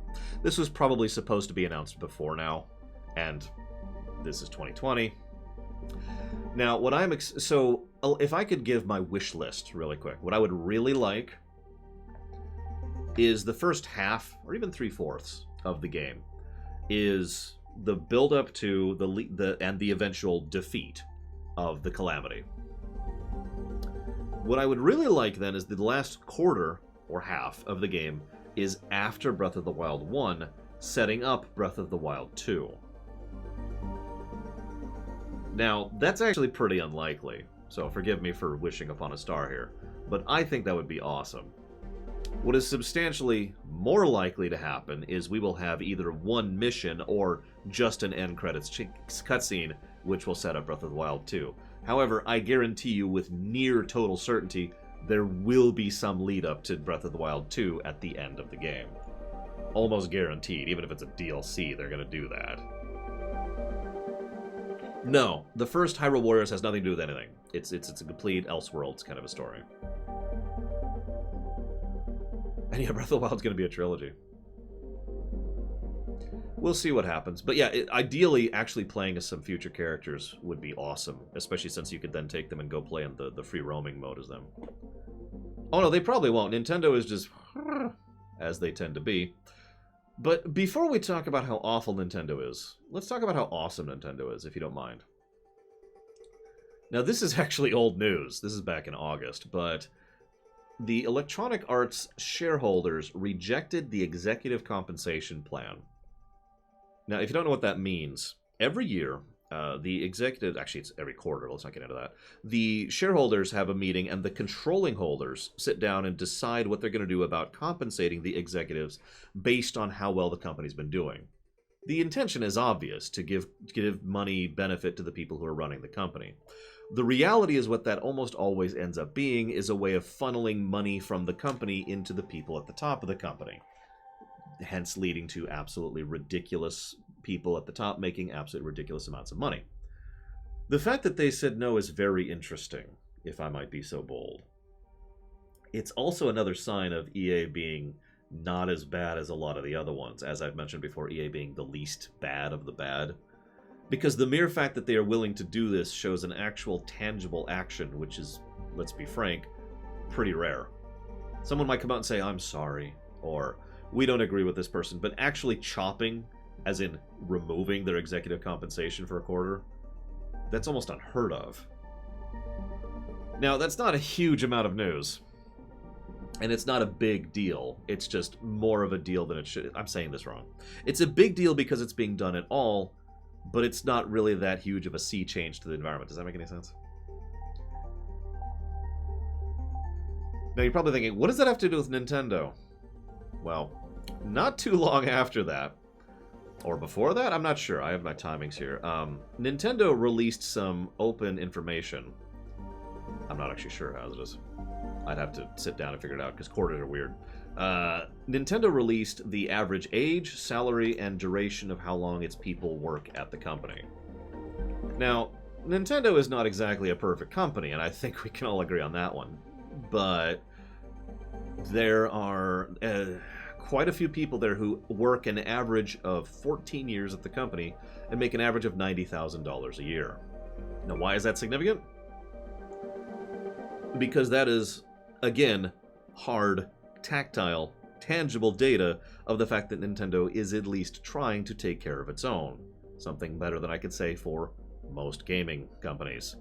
This was probably supposed to be announced before now, and this is 2020. Now, what I'm... So, if I could give my wish list really quick, what I would really like is the first half, or even 3/4 of the game, is the build-up to the eventual defeat of the Calamity. What I would really like, then, is the last quarter, or half, of the game is after Breath of the Wild 1, setting up Breath of the Wild 2. Now, that's actually pretty unlikely, so forgive me for wishing upon a star here, but I think that would be awesome. What is substantially more likely to happen is we will have either one mission or just an end credits cutscene, which will set up Breath of the Wild 2. However, I guarantee you with near total certainty, there will be some lead up to Breath of the Wild 2 at the end of the game. Almost guaranteed, even if it's a DLC, they're going to do that. No, the first Hyrule Warriors has nothing to do with anything. It's a complete Elseworlds kind of a story. And yeah, Breath of the Wild's going to be a trilogy. We'll see what happens. But yeah, ideally, actually playing as some future characters would be awesome. Especially since you could then take them and go play in the free roaming mode as them. Oh no, they probably won't. Nintendo is just... as they tend to be. But before we talk about how awful Nintendo is, let's talk about how awesome Nintendo is, if you don't mind. Now, this is actually old news. This is back in August, but... the Electronic Arts shareholders rejected the executive compensation plan. Now, if you don't know what that means, every year, the executive... actually, it's every quarter. Let's not get into that. The shareholders have a meeting, and the controlling holders sit down and decide what they're going to do about compensating the executives based on how well the company's been doing. The intention is obvious, to give money benefit to the people who are running the company. The reality is what that almost always ends up being is a way of funneling money from the company into the people at the top of the company. Hence leading to absolutely ridiculous people at the top making absolutely ridiculous amounts of money. The fact that they said no is very interesting, if I might be so bold. It's also another sign of EA being not as bad as a lot of the other ones. As I've mentioned before, EA being the least bad of the bad. Because the mere fact that they are willing to do this shows an actual tangible action, which is, let's be frank, pretty rare. Someone might come out and say, I'm sorry, or we don't agree with this person, but actually chopping, as in removing their executive compensation for a quarter, that's almost unheard of. Now, that's not a huge amount of news, and it's not a big deal. It's just more of a deal than it should. I'm saying this wrong. It's a big deal because it's being done at all, but it's not really that huge of a sea change to the environment. Does that make any sense? Now, you're probably thinking, what does that have to do with Nintendo? Well, not too long after that, or before that, I'm not sure. I have my timings here. Nintendo released some open information. I'm not actually sure how it is. I'd have to sit down and figure it out, because quarters are weird. Nintendo released the average age, salary, and duration of how long its people work at the company. Now, Nintendo is not exactly a perfect company, and I think we can all agree on that one. But there are quite a few people there who work an average of 14 years at the company and make an average of $90,000 a year. Now, why is that significant? Because that is, again, hard, tactile, tangible data of the fact that Nintendo is at least trying to take care of its own. Something better than I could say for most gaming companies.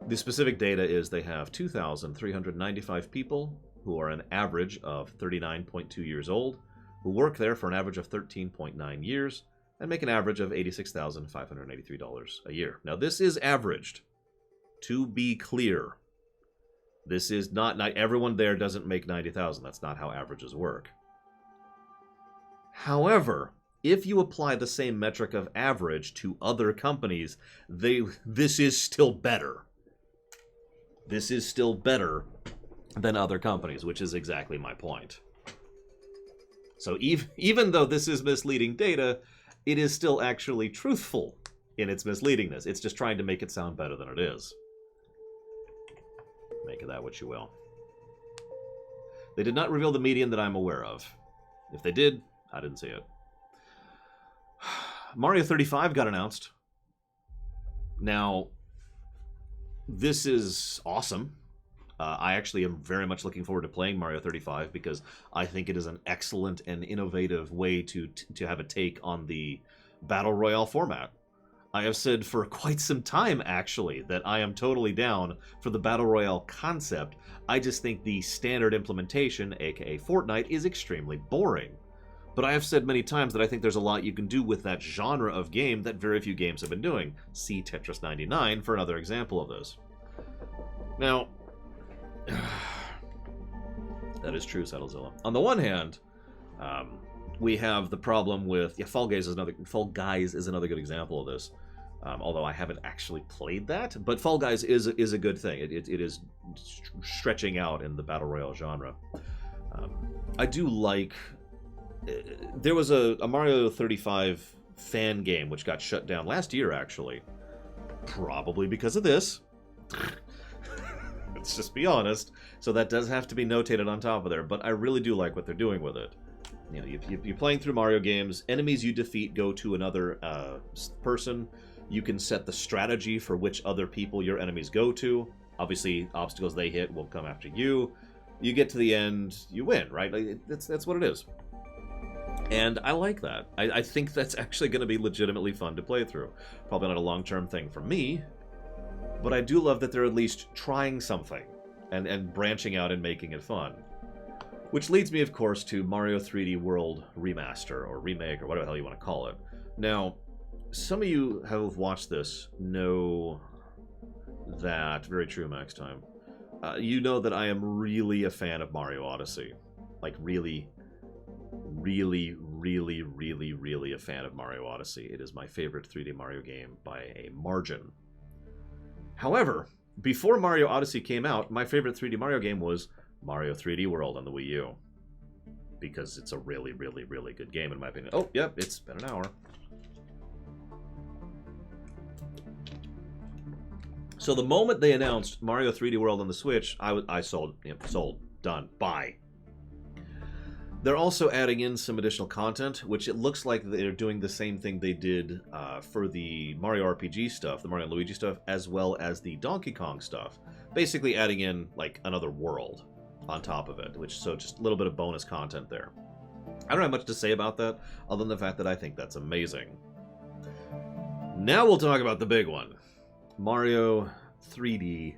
The specific data is they have 2,395 people who are an average of 39.2 years old, who work there for an average of 13.9 years, and make an average of $86,583 a year. Now, this is averaged. To be clear, this is not everyone there doesn't make 90,000. That's not how averages work. However, if you apply the same metric of average to other companies, this is still better. This is still better than other companies, which is exactly my point. So even though this is misleading data, it is still actually truthful in its misleadingness. It's just trying to make it sound better than it is. Make of that what you will. They did not reveal the median that I'm aware of. If they did, I didn't see it. Mario 35 got announced. Now, this is awesome. I actually am very much looking forward to playing Mario 35 because I think it is an excellent and innovative way to have a take on the Battle Royale format. I have said for quite some time, actually, that I am totally down for the Battle Royale concept. I just think the standard implementation, aka Fortnite, is extremely boring. But I have said many times that I think there's a lot you can do with that genre of game that very few games have been doing. See Tetris 99 for another example of this. Now, that is true, Settlezilla. On the one hand, we have the problem with Fall Guys is another good example of this. Although I haven't actually played that, but Fall Guys is a good thing. It is stretching out in the battle royale genre. I do like. There was a Mario 35 fan game which got shut down last year, actually, probably because of this. Let's just be honest. So that does have to be notated on top of there. But I really do like what they're doing with it. You know, you're playing through Mario games. Enemies you defeat go to another person. You can set the strategy for which other people your enemies go to. Obviously, obstacles they hit will come after you. You get to the end, you win, right? Like, that's what it is. And I like that. I think that's actually going to be legitimately fun to play through. Probably not a long-term thing for me, but I do love that they're at least trying something and branching out and making it fun. Which leads me, of course, to Mario 3D World Remaster, or Remake, or whatever the hell you want to call it. Now, some of you who have watched this know that... Very true, Max Time. You know that I am really a fan of Mario Odyssey. Like, really a fan of Mario Odyssey. It is my favorite 3D Mario game by a margin. However, before Mario Odyssey came out, my favorite 3D Mario game was Mario 3D World on the Wii U. Because it's a really good game, in my opinion. Oh, yep, it's been an hour. So the moment they announced Mario 3D World on the Switch, I sold. Sold. Done. Buy. They're also adding in some additional content, which it looks like they're doing the same thing they did for the Mario RPG stuff, the Mario and Luigi stuff, as well as the Donkey Kong stuff. Basically adding in, like, another world on top of it, so just a little bit of bonus content there. I don't have much to say about that, other than the fact that I think that's amazing. Now we'll talk about the big one. Mario 3D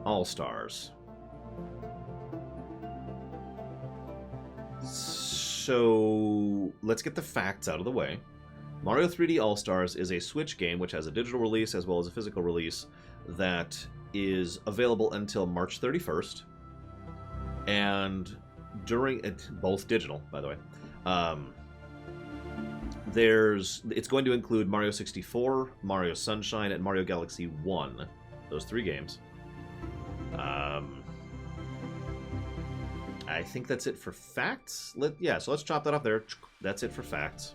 All-Stars. So, let's get the facts out of the way. Mario 3D All-Stars is a Switch game which has a digital release as well as a physical release that is available until March 31st. And during it, both digital, by the way. It's going to include Mario 64, Mario Sunshine, and Mario Galaxy 1. Those 3 games. I think that's it for facts. So let's chop that up there. That's it for facts.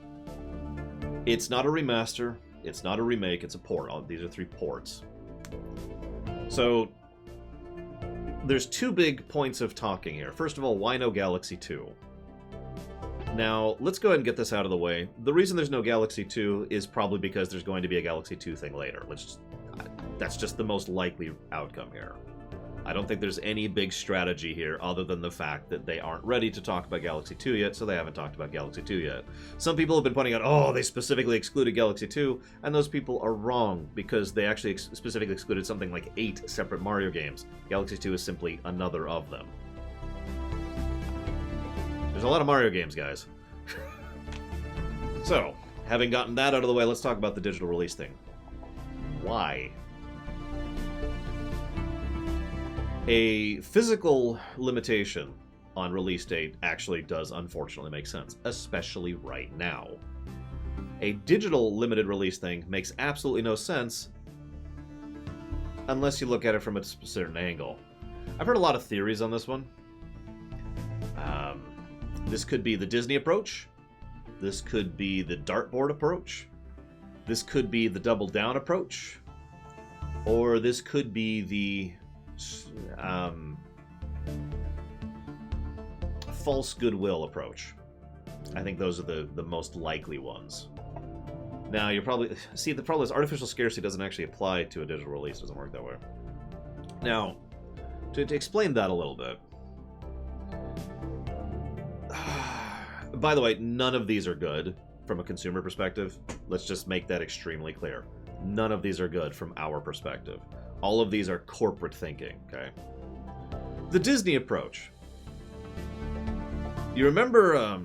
It's not a remaster. It's not a remake. It's a port. These are 3 ports. So there's 2 big points of talking here. First of all, why no Galaxy 2? Now, let's go ahead and get this out of the way. The reason there's no Galaxy 2 is probably because there's going to be a Galaxy 2 thing later. That's just the most likely outcome here. I don't think there's any big strategy here other than the fact that they aren't ready to talk about Galaxy 2 yet, so they haven't talked about Galaxy 2 yet. Some people have been pointing out, oh, they specifically excluded Galaxy 2, and those people are wrong, because they actually specifically excluded something like 8 separate Mario games. Galaxy 2 is simply another of them. There's a lot of Mario games, guys. So, having gotten that out of the way, let's talk about the digital release thing. Why? A physical limitation on release date actually does unfortunately make sense, especially right now. A digital limited release thing makes absolutely no sense unless you look at it from a certain angle. I've heard a lot of theories on this one. This could be the Disney approach. This could be the dartboard approach. This could be the double down approach. Or this could be the false goodwill approach. I think those are the most likely ones. Now, you're probably... See, the problem is artificial scarcity doesn't actually apply to a digital release. It doesn't work that way. Now, to explain that a little bit... By the way, none of these are good from a consumer perspective. Let's just make that extremely clear. None of these are good from our perspective. All of these are corporate thinking, okay? The Disney approach. You remember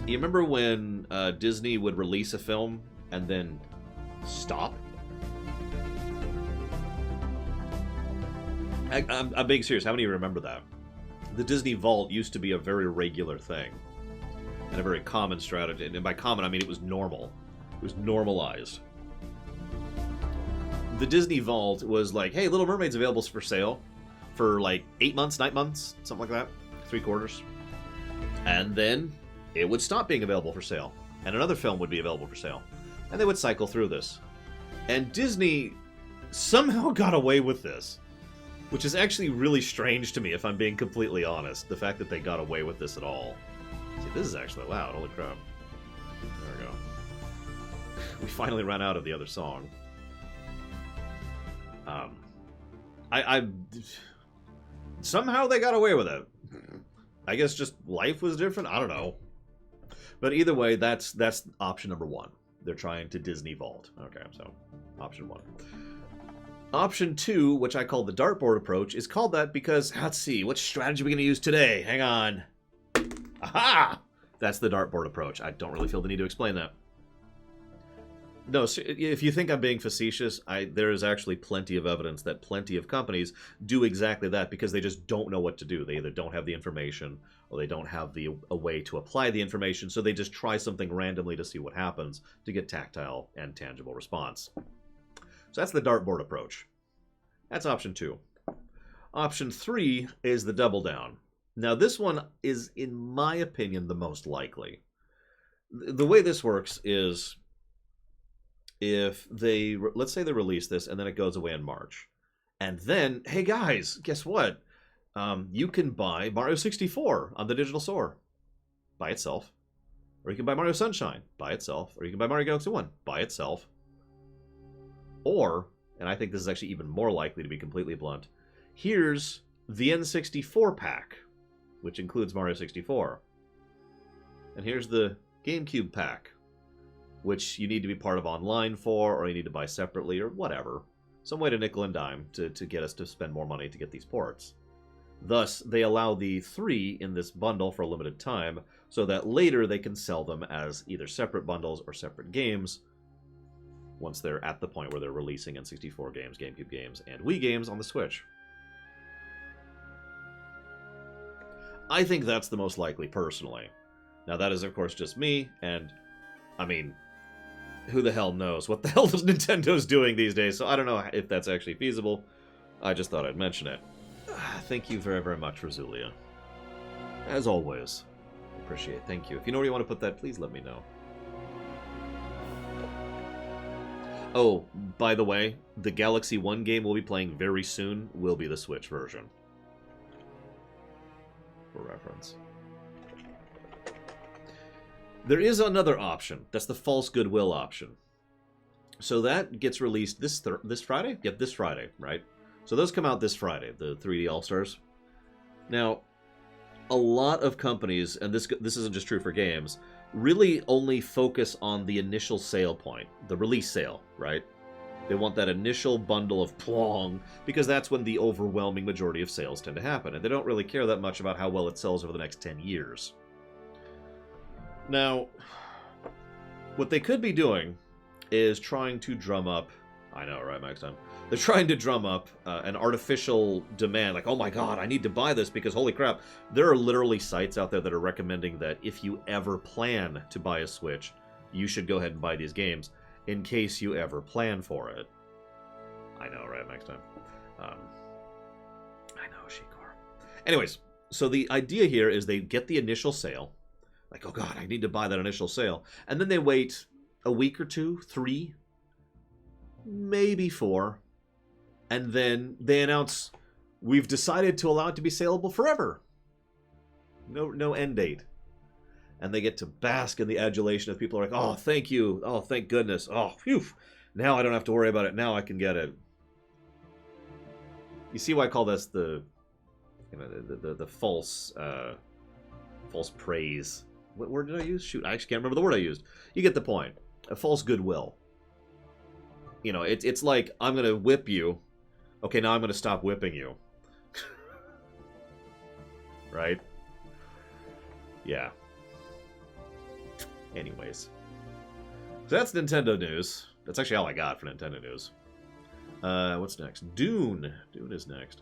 when Disney would release a film and then stop? I'm being serious. How many of you remember that? The Disney Vault used to be a very regular thing and a very common strategy. And by common, I mean it was normal. It was normalized. The Disney Vault was like, hey, Little Mermaid's available for sale for like 8 months, 9 months, something like that, 3 quarters. And then it would stop being available for sale. And another film would be available for sale. And they would cycle through this. And Disney somehow got away with this, which is actually really strange to me, if I'm being completely honest. The fact that they got away with this at all. See, this is actually loud. Holy crap. There we go. We finally ran out of the other song. Somehow they got away with it. I guess just life was different. I don't know. But either way, that's option number 1. They're trying to Disney Vault. Okay, so option 1. Option 2, which I call the dartboard approach, is called that because, let's see, what strategy are we going to use today? Hang on. Aha! That's the dartboard approach. I don't really feel the need to explain that. No, if you think I'm being facetious, there is actually plenty of evidence that plenty of companies do exactly that because they just don't know what to do. They either don't have the information or they don't have a way to apply the information, so they just try something randomly to see what happens to get tactile and tangible response. So that's the dartboard approach. That's option 2. Option 3 is the double down. Now this one is, in my opinion, the most likely. The way this works is, if they, let's say they release this and then it goes away in March. And then, hey guys, guess what? You can buy Mario 64 on the digital store by itself. Or you can buy Mario Sunshine by itself. Or you can buy Mario Galaxy 1 by itself. Or, and I think this is actually even more likely to be completely blunt, here's the N64 pack, which includes Mario 64. And here's the GameCube pack, which you need to be part of online for, or you need to buy separately, or whatever. Some way to nickel and dime to get us to spend more money to get these ports. Thus, they allow the 3 in this bundle for a limited time, so that later they can sell them as either separate bundles or separate games, once they're at the point where they're releasing N64 games, GameCube games, and Wii games on the Switch. I think that's the most likely, personally. Now, that is, of course, just me, and, I mean, who the hell knows what the hell Nintendo's doing these days, so I don't know if that's actually feasible. I just thought I'd mention it. Thank you very, very much, Rosulia. As always. Appreciate it. Thank you. If you know where you want to put that, please let me know. Oh, by the way, the Galaxy 1 game we'll be playing very soon will be the Switch version. For reference. There is another option. That's the false goodwill option. So that gets released this Friday? Yep, this Friday, right? So those come out this Friday, the 3D All-Stars. Now, a lot of companies, and this isn't just true for games, really only focus on the initial sale point, the release sale, right? They want that initial bundle of plong, because that's when the overwhelming majority of sales tend to happen, and they don't really care that much about how well it sells over the next 10 years. Now, what they could be doing is trying to drum up, I know, right, Max time? They're trying to drum up an artificial demand, like, oh my god, I need to buy this because, holy crap, there are literally sites out there that are recommending that if you ever plan to buy a Switch, you should go ahead and buy these games, in case you ever plan for it. I know, right, Max time? I know, Shikor. Anyways, so the idea here is they get the initial sale, like, oh god, I need to buy that initial sale, and then they wait a week or two, 3, maybe 4, and then they announce, we've decided to allow it to be saleable forever. No end date. And they get to bask in the adulation of people who are like, oh, thank you, oh, thank goodness, oh, phew, now I don't have to worry about it, now I can get it. You see why I call this the, you know, the false praise. What word did I use? Shoot, I actually can't remember the word I used. You get the point. A false goodwill. You know, it's like, I'm going to whip you. Okay, now I'm going to stop whipping you. Right? Yeah. Anyways. So that's Nintendo news. That's actually all I got for Nintendo news. What's next? Dune. Dune is next.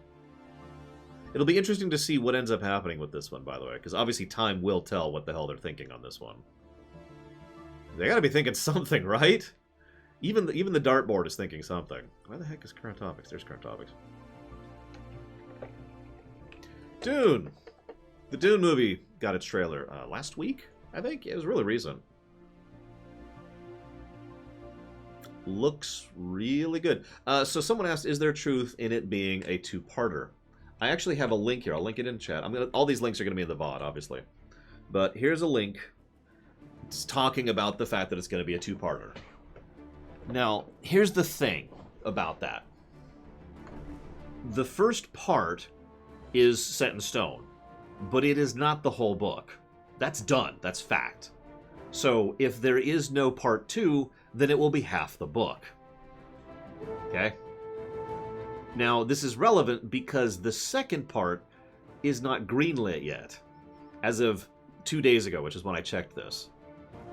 It'll be interesting to see what ends up happening with this one, by the way, because obviously time will tell what the hell they're thinking on this one. They gotta be thinking something, right? Even the dartboard is thinking something. Why the heck is current topics? There's current topics. Dune! The Dune movie got its trailer last week, I think? It was really recent. Looks really good. So someone asked, is there truth in it being a 2-parter? I actually have a link here. I'll link it in chat. All these links are going to be in the VOD, obviously. But here's a link. It's talking about the fact that it's going to be a 2-parter. Now, here's the thing about that. The first part is set in stone, but it is not the whole book. That's done. That's fact. So if there is no part 2, then it will be half the book. Okay? Now, this is relevant because the second part is not greenlit yet, as of 2 days ago, which is when I checked this.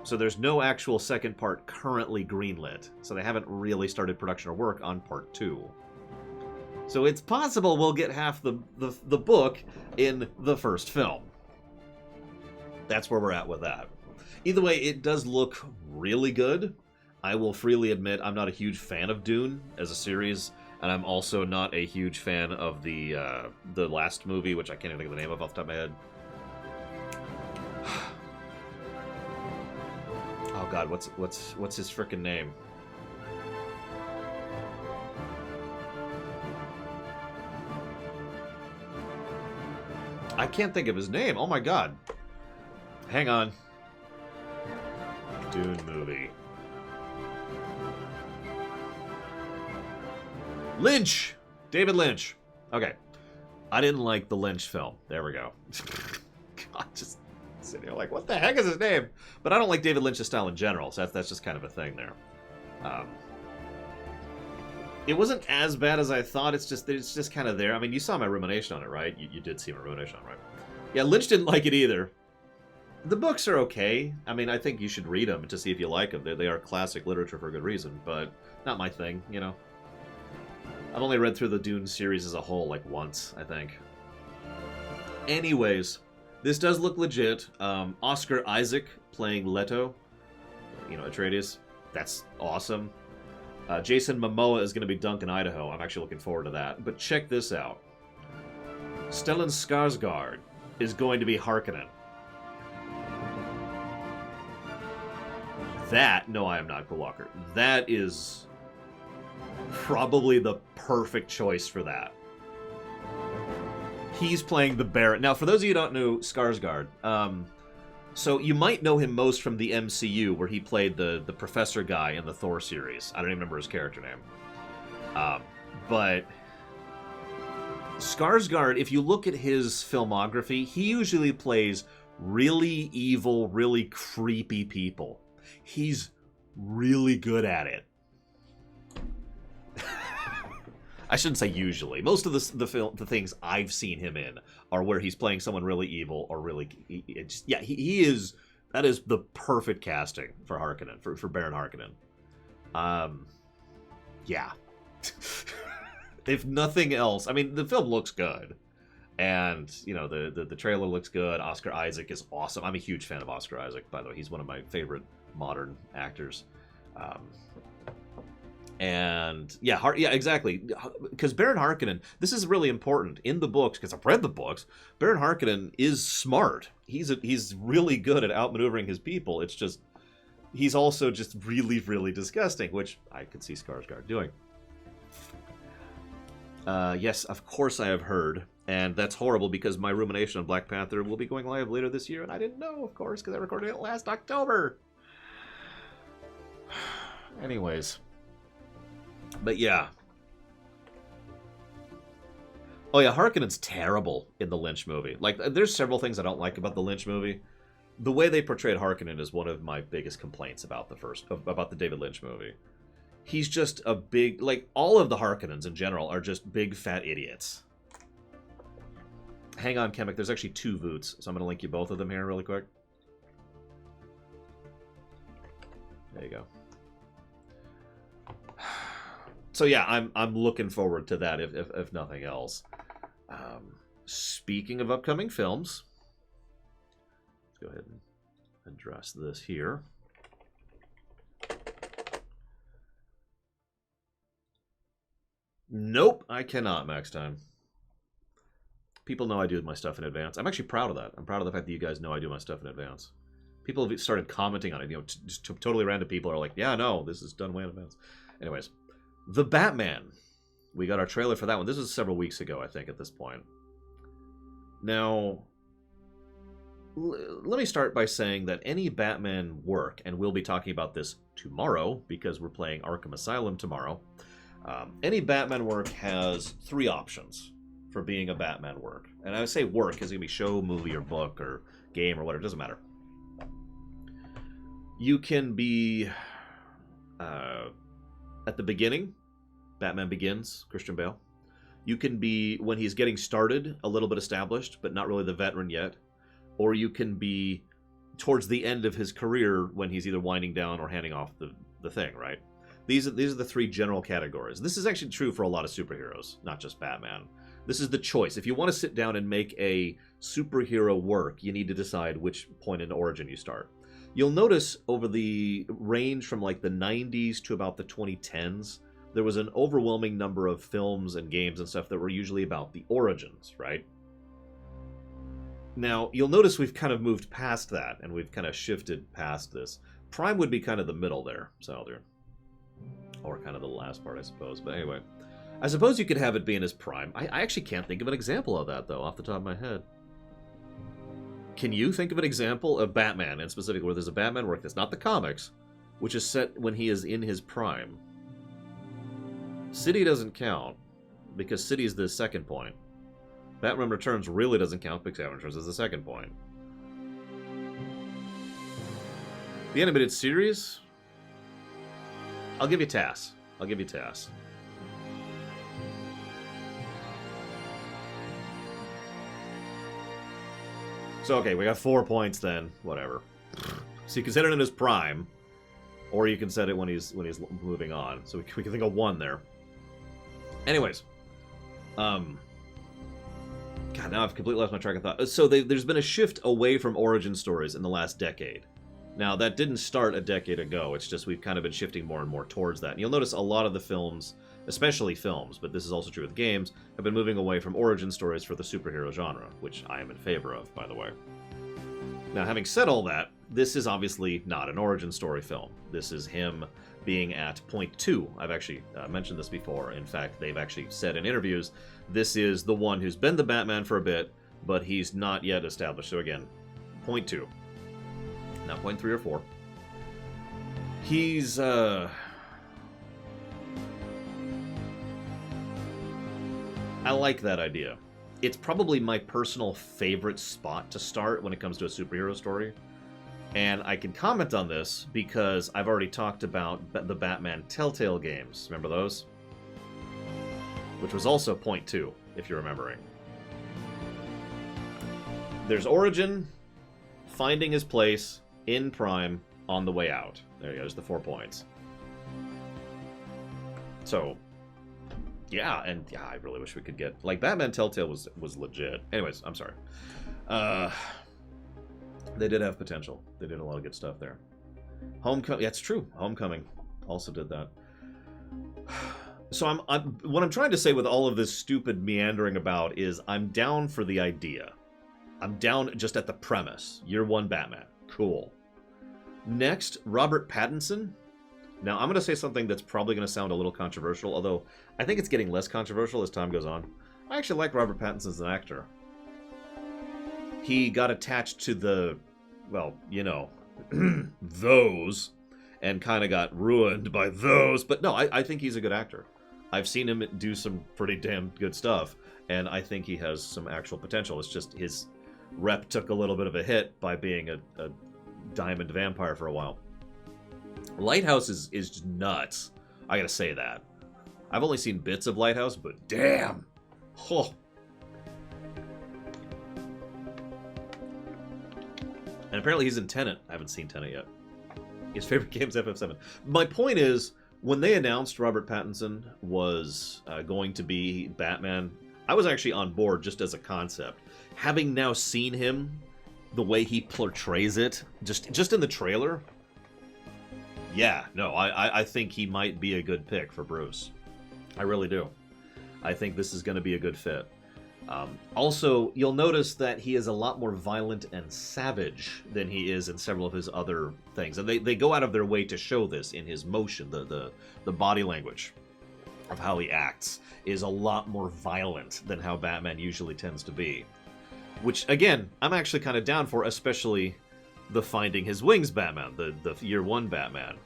So there's no actual second part currently greenlit, so they haven't really started production or work on part 2. So it's possible we'll get half the book in the first film. That's where we're at with that. Either way, it does look really good. I will freely admit I'm not a huge fan of Dune as a series, and I'm also not a huge fan of the last movie, which I can't even think of the name of off the top of my head. Oh god, what's his frickin' name? I can't think of his name. Oh my god. Hang on. Dune movie. Lynch! David Lynch. Okay. I didn't like the Lynch film. There we go. God, just sitting there like, what the heck is his name? But I don't like David Lynch's style in general, so that's just kind of a thing there. It wasn't as bad as I thought. It's just kind of there. I mean, you saw my rumination on it, right? You did see my rumination on it, right? Yeah, Lynch didn't like it either. The books are okay. I mean, I think you should read them to see if you like them. They are classic literature for a good reason, but not my thing, you know? I've only read through the Dune series as a whole, like, once, I think. Anyways, this does look legit. Oscar Isaac playing Leto, you know, Atreides. That's awesome. Jason Momoa is going to be Duncan Idaho. I'm actually looking forward to that. But check this out. Stellan Skarsgård is going to be Harkonnen. That, no, I am not Paul Walker. That is probably the perfect choice for that. He's playing the Baron. Now, for those of you who don't know Skarsgård, So you might know him most from the MCU, where he played the professor guy in the Thor series. I don't even remember his character name. But Skarsgård, if you look at his filmography, he usually plays really evil, really creepy people. He's really good at it. I shouldn't say usually. Most of the things I've seen him in are where he's playing someone really evil or really... he is... That is the perfect casting for Harkonnen, for Baron Harkonnen. Yeah. If nothing else... I mean, the film looks good. And, you know, the trailer looks good. Oscar Isaac is awesome. I'm a huge fan of Oscar Isaac, by the way. He's one of my favorite modern actors. And yeah, exactly. Because Baron Harkonnen, this is really important in the books, because I've read the books. Baron Harkonnen is smart. He's really good at outmaneuvering his people. It's just, he's also just really, really disgusting, which I could see Skarsgård doing. Yes, of course I have heard, and that's horrible because my rumination on Black Panther will be going live later this year, and I didn't know, of course, because I recorded it last October. Anyways. But yeah. Oh yeah, Harkonnen's terrible in the Lynch movie. Like, there's several things I don't like about the Lynch movie. The way they portrayed Harkonnen is one of my biggest complaints about the David Lynch movie. He's just a big... Like, all of the Harkonnens in general are just big fat idiots. Hang on, Chemic. There's actually 2 Voots, so I'm going to link you both of them here really quick. There you go. So yeah, I'm looking forward to that, if nothing else. Speaking of upcoming films, let's go ahead and address this here. Nope, I cannot, Max Time. People know I do my stuff in advance. I'm actually proud of that. I'm proud of the fact that you guys know I do my stuff in advance. People have started commenting on it. You know, just totally random people are like, yeah, no, this is done way in advance. Anyways. The Batman. We got our trailer for that one. This was several weeks ago, I think, at this point. Now, let me start by saying that any Batman work, and we'll be talking about this tomorrow, because we're playing Arkham Asylum tomorrow, any Batman work has 3 options for being a Batman work. And I would say work is going to be show, movie, or book, or game, or whatever. It doesn't matter. You can be... at the beginning, Batman Begins, Christian Bale. You can be, when he's getting started, a little bit established, but not really the veteran yet. Or you can be towards the end of his career when he's either winding down or handing off the thing, right? These are the 3 general categories. This is actually true for a lot of superheroes, not just Batman. This is the choice. If you want to sit down and make a superhero work, you need to decide which point in origin you start. You'll notice over the range from like the 90s to about the 2010s, there was an overwhelming number of films and games and stuff that were usually about the origins, right? Now, you'll notice we've kind of moved past that, and we've kind of shifted past this. Prime would be kind of the middle there, Saldur. Or kind of the last part, I suppose. But anyway, I suppose you could have it be in his prime. I actually can't think of an example of that, though, off the top of my head. Can you think of an example of Batman, and specifically where there's a Batman work that's not the comics, which is set when he is in his prime? City doesn't count, because City is the second point. Batman Returns really doesn't count, because Batman Returns is the second point. The animated series? I'll give you TAS. I'll give you TAS. So, okay, we got 4 points then. Whatever. So you can set it in his prime, or you can set it when he's moving on. So we can think of 1 there. Anyways. God, now I've completely lost my track of thought. So there's been a shift away from origin stories in the last decade. Now, that didn't start a decade ago. It's just we've kind of been shifting more and more towards that. And you'll notice a lot of the films, especially films, but this is also true with games, have been moving away from origin stories for the superhero genre, which I am in favor of, by the way. Now, having said all that, this is obviously not an origin story film. This is him being at point 2. I've actually mentioned this before. In fact, they've actually said in interviews, this is the one who's been the Batman for a bit, but he's not yet established. So again, point 2. Not point 3 or 4. He's, I like that idea. It's probably my personal favorite spot to start when it comes to a superhero story. And I can comment on this because I've already talked about the Batman Telltale games. Remember those? Which was also point 2, if you're remembering. There's Origin, finding his place, in Prime, on the way out. There you go, there's the 4 points. So, yeah, and yeah, I really wish we could get... Like, Batman Telltale was legit. Anyways, I'm sorry. They did have potential. They did a lot of good stuff there. Homecoming, yeah, it's true. Homecoming also did that. So what I'm trying to say with all of this stupid meandering about is I'm down for the idea. I'm down just at the premise. Year 1 Batman. Cool. Next, Robert Pattinson. Now, I'm going to say something that's probably going to sound a little controversial, although I think it's getting less controversial as time goes on. I actually like Robert Pattinson as an actor. He got attached to the, well, you know, those, and kind of got ruined by those. But no, I think he's a good actor. I've seen him do some pretty damn good stuff, and I think he has some actual potential. It's just his rep took a little bit of a hit by being a diamond vampire for a while. Lighthouse is just nuts. I gotta say that. I've only seen bits of Lighthouse, but damn! Oh. And apparently he's in Tenet. I haven't seen Tenet yet. His favorite game's FF7. My point is, when they announced Robert Pattinson was going to be Batman, I was actually on board just as a concept. Having now seen him, the way he portrays it, just in the trailer, yeah, no, I think he might be a good pick for Bruce. I really do. I think this is going to be a good fit. Also, you'll notice that he is a lot more violent and savage than he is in several of his other things. And they go out of their way to show this in his motion. The body language of how he acts is a lot more violent than how Batman usually tends to be. Which, again, I'm actually kind of down for, especially the Finding His Wings Batman, the Year 1 Batman.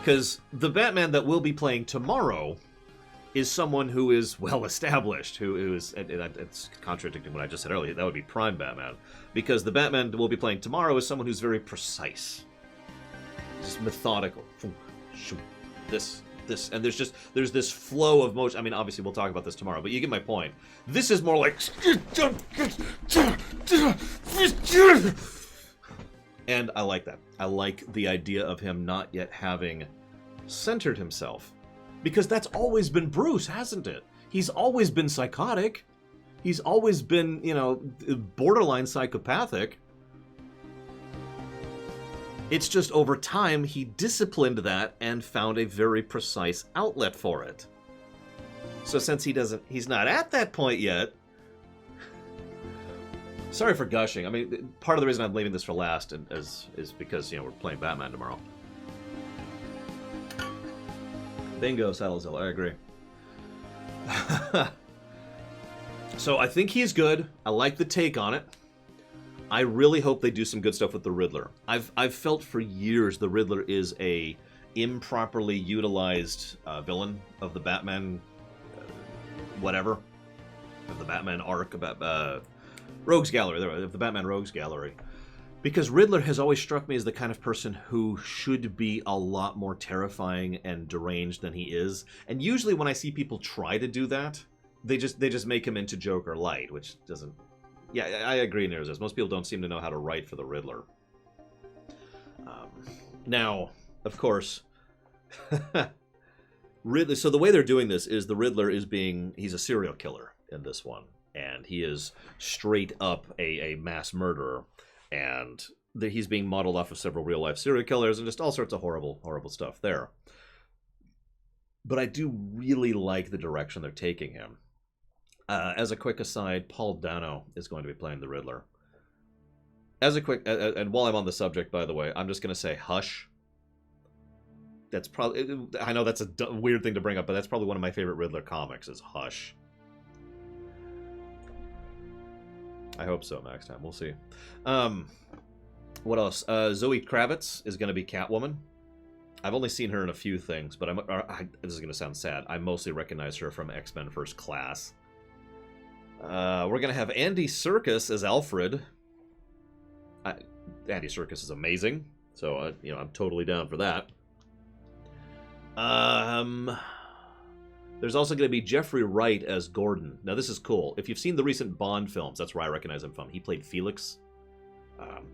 Because the Batman that we'll be playing tomorrow is someone who is well-established, who is... It's contradicting what I just said earlier. That would be Prime Batman. Because the Batman we'll be playing tomorrow is someone who's very precise. Just methodical. This, and there's this flow of motion. I mean, obviously we'll talk about this tomorrow, but you get my point. This is more like... And I like that. I like the idea of him not yet having centered himself. Because that's always been Bruce, hasn't it? He's always been psychotic. He's always been, you know, borderline psychopathic. It's just over time he disciplined that and found a very precise outlet for it. So since he's not at that point yet. Sorry for gushing. I mean, part of the reason I'm leaving this for last is because, you know, we're playing Batman tomorrow. Bingo, Saddlezilla, I agree. So I think he's good. I like the take on it. I really hope they do some good stuff with the Riddler. I've felt for years the Riddler is a improperly utilized villain of the Batman, whatever, of the Batman arc, about Rogues Gallery, of the Batman Rogues Gallery. Because Riddler has always struck me as the kind of person who should be a lot more terrifying and deranged than he is. And usually when I see people try to do that, they just make him into Joker light, which doesn't... Yeah, I agree, Nerzis. Most people don't seem to know how to write for the Riddler. Now, of course, Riddler. So the way they're doing this is the Riddler he's a serial killer in this one, and he is straight up a mass murderer, and he's being modeled off of several real life serial killers and just all sorts of horrible stuff there. But I do really like the direction they're taking him. As a quick aside, Paul Dano is going to be playing the Riddler. As a quick, and while I'm on the subject, by the way, I'm just going to say Hush. That's probably, I know that's a weird thing to bring up, but that's probably one of my favorite Riddler comics is Hush. I hope so next time. We'll see. What else? Zoe Kravitz is going to be Catwoman. I've only seen her in a few things, but this is going to sound sad. I mostly recognize her from X-Men First Class. We're going to have Andy Serkis as Alfred. Andy Serkis is amazing, so I'm totally down for that. There's also going to be Jeffrey Wright as Gordon. Now, this is cool. If you've seen the recent Bond films, that's where I recognize him from. He played Felix.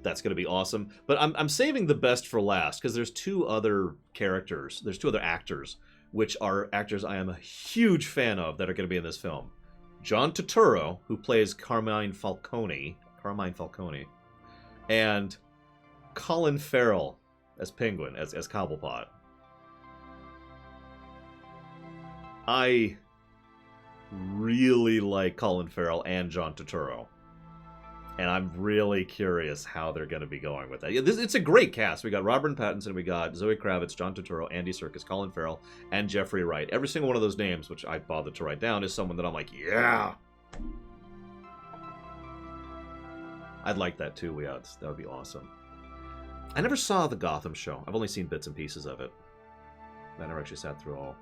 That's going to be awesome. But I'm saving the best for last, because there's two other characters. There's two other actors, which are actors I am a huge fan of that are going to be in this film. John Turturro, who plays Carmine Falcone, and Colin Farrell as Penguin, as Cobblepot. I really like Colin Farrell and John Turturro. And I'm really curious how they're going to be going with that. It's a great cast. We got Robert Pattinson, we got Zoe Kravitz, John Turturro, Andy Serkis, Colin Farrell, and Jeffrey Wright. Every single one of those names, which I bothered to write down, is someone that I'm like, yeah! I'd like that too, yeah. That would be awesome. I never saw the Gotham show. I've only seen bits and pieces of it. I never actually sat through all.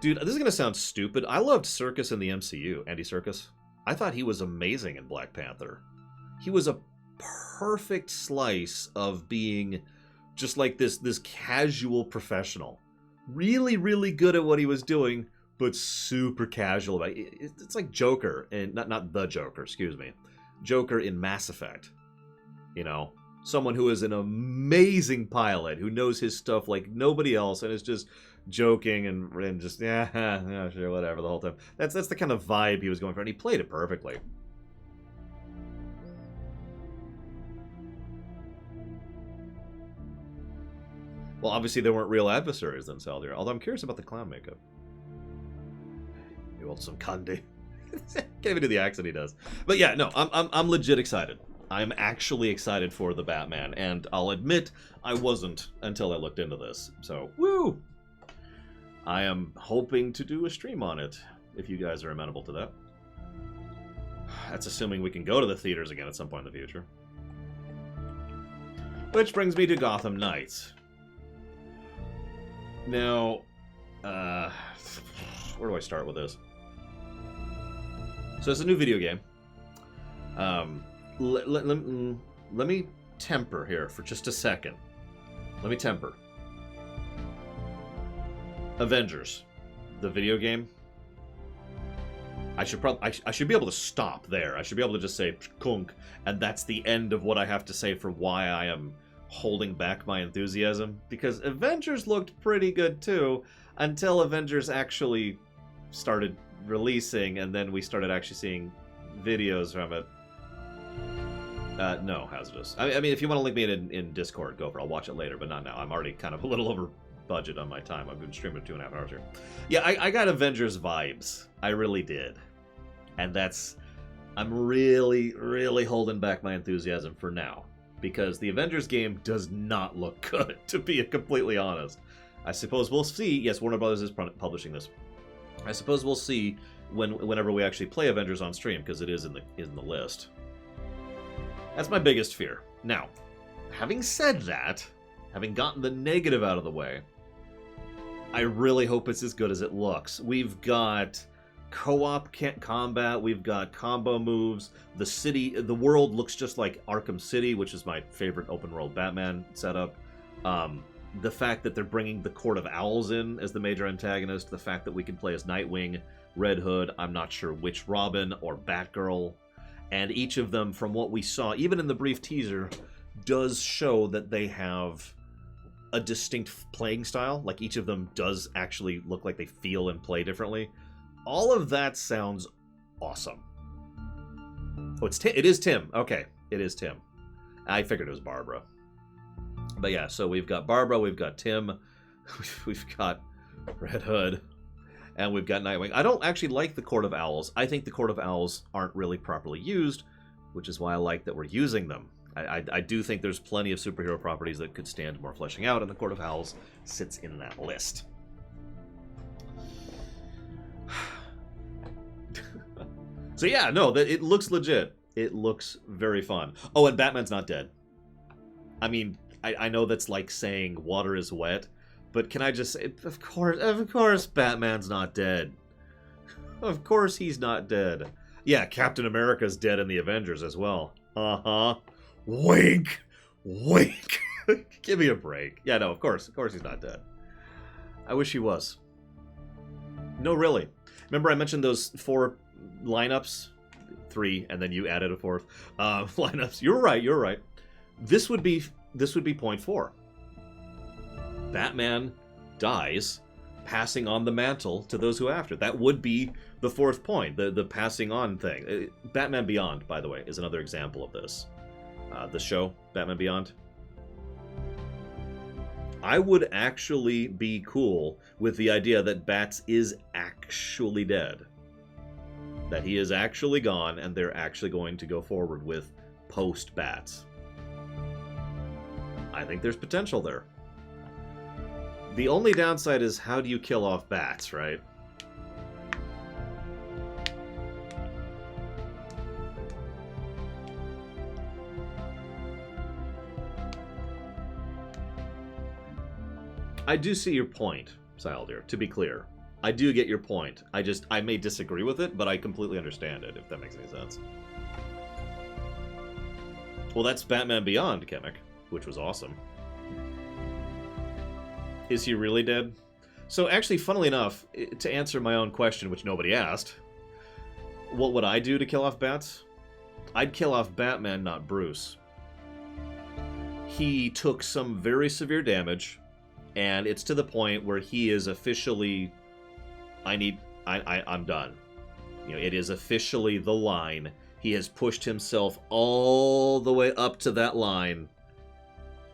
Dude, this is going to sound stupid. I loved Serkis in the MCU, Andy Serkis. I thought he was amazing in Black Panther. He was a perfect slice of being just like this casual professional. Really, really good at what he was doing, but super casual about it. It's like Joker, and not the Joker, excuse me. Joker in Mass Effect. You know, someone who is an amazing pilot, who knows his stuff like nobody else, and is just joking and just yeah, sure, whatever the whole time. That's the kind of vibe he was going for, and he played it perfectly. Well, obviously they weren't real adversaries then, Saldir. Although I'm curious about the clown makeup. You want some candy? Can't even do the accent he does. But yeah, no, I'm legit excited. I'm actually excited for the Batman, and I'll admit I wasn't until I looked into this. So, woo! I am hoping to do a stream on it, if you guys are amenable to that. That's assuming we can go to the theaters again at some point in the future. Which brings me to Gotham Knights. Now, where do I start with this? So it's a new video game. Let me temper here for just a second. Let me temper. Avengers, the video game. I should be able to stop there. I should be able to just say kunk, and that's the end of what I have to say for why I am holding back my enthusiasm. Because Avengers looked pretty good too, until Avengers actually started releasing, and then we started actually seeing videos from it. No, Hazardous. I mean, if you want to link me in Discord, go for it. I'll watch it later, but not now. I'm already kind of a little over budget on my time. I've been streaming 2.5 hours here. Yeah, I got Avengers vibes. I really did. And I'm really, really holding back my enthusiasm for now. Because the Avengers game does not look good, to be completely honest. I suppose we'll see. Yes, Warner Brothers is publishing this. I suppose we'll see whenever we actually play Avengers on stream, because it is in the list. That's my biggest fear. Now, having said that, having gotten the negative out of the way, I really hope it's as good as it looks. We've got co-op combat, we've got combo moves, the world looks just like Arkham City, which is my favorite open-world Batman setup. The fact that they're bringing the Court of Owls in as the major antagonist, the fact that we can play as Nightwing, Red Hood, I'm not sure which Robin, or Batgirl, and each of them, from what we saw, even in the brief teaser, does show that they have a distinct playing style. Like, each of them does actually look like they feel and play differently. All of that sounds awesome. Oh, it is Tim. Okay, it is Tim. I figured it was Barbara. But yeah, so we've got Barbara, we've got Tim, we've got Red Hood, and we've got Nightwing. I don't actually like the Court of Owls. I think the Court of Owls aren't really properly used, which is why I like that we're using them. I do think there's plenty of superhero properties that could stand more fleshing out, and the Court of Owls sits in that list. So yeah, no, it looks legit. It looks very fun. Oh, and Batman's not dead. I mean, I know that's like saying water is wet, but can I just say, of course Batman's not dead. Of course he's not dead. Yeah, Captain America's dead in the Avengers as well. Uh-huh. Wink! Wink! Give me a break. Yeah, no, of course he's not dead. I wish he was. No, really. Remember I mentioned those 4 lineups? 3, and then you added a 4th. Lineups. You're right. This would be point 4. Batman dies, passing on the mantle to those who after. That would be the 4th point, the passing on thing. Batman Beyond, by the way, is another example of this. The show, Batman Beyond. I would actually be cool with the idea that Bats is actually dead. That he is actually gone, and they're actually going to go forward with post-Bats. I think there's potential there. The only downside is, how do you kill off Bats, right? I do see your point, Sildir, to be clear. I do get your point. I may disagree with it, but I completely understand it, if that makes any sense. Well, that's Batman Beyond, Chemic, which was awesome. Is he really dead? So actually, funnily enough, to answer my own question, which nobody asked, what would I do to kill off Bats? I'd kill off Batman, not Bruce. He took some very severe damage, and it's to the point where he is officially... I'm done. You know, it is officially the line. He has pushed himself all the way up to that line.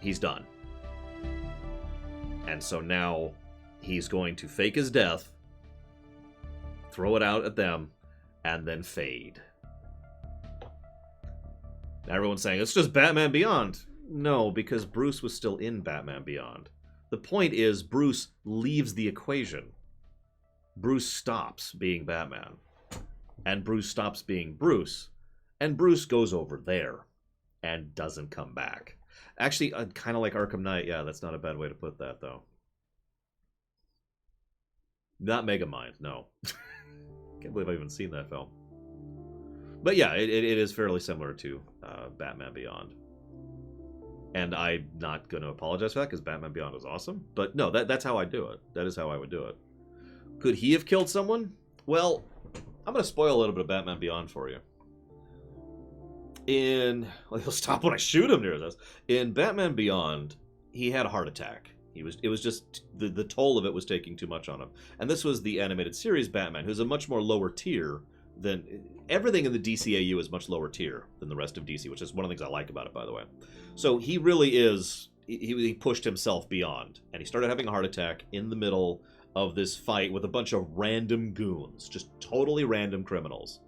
He's done. And so now he's going to fake his death, throw it out at them, and then fade. Everyone's saying, it's just Batman Beyond. No, because Bruce was still in Batman Beyond. The point is, Bruce leaves the equation. Bruce stops being Batman. And Bruce stops being Bruce. And Bruce goes over there and doesn't come back. Actually, kind of like Arkham Knight. Yeah, that's not a bad way to put that, though. Not Megamind, no. Can't believe I've even seen that film. But yeah, it is fairly similar to Batman Beyond. And I'm not going to apologize for that, because Batman Beyond is awesome. But no, that's how I do it. That is how I would do it. Could he have killed someone? Well, I'm going to spoil a little bit of Batman Beyond for you. Well, he'll stop when I shoot him near this. In Batman Beyond, he had a heart attack. It was just, the toll of it was taking too much on him. And this was the animated series Batman, who's a much more lower tier than... Everything in the DCAU is much lower tier than the rest of DC, which is one of the things I like about it, by the way. So he really is... He pushed himself beyond. And he started having a heart attack in the middle of this fight with a bunch of random goons. Just totally random criminals.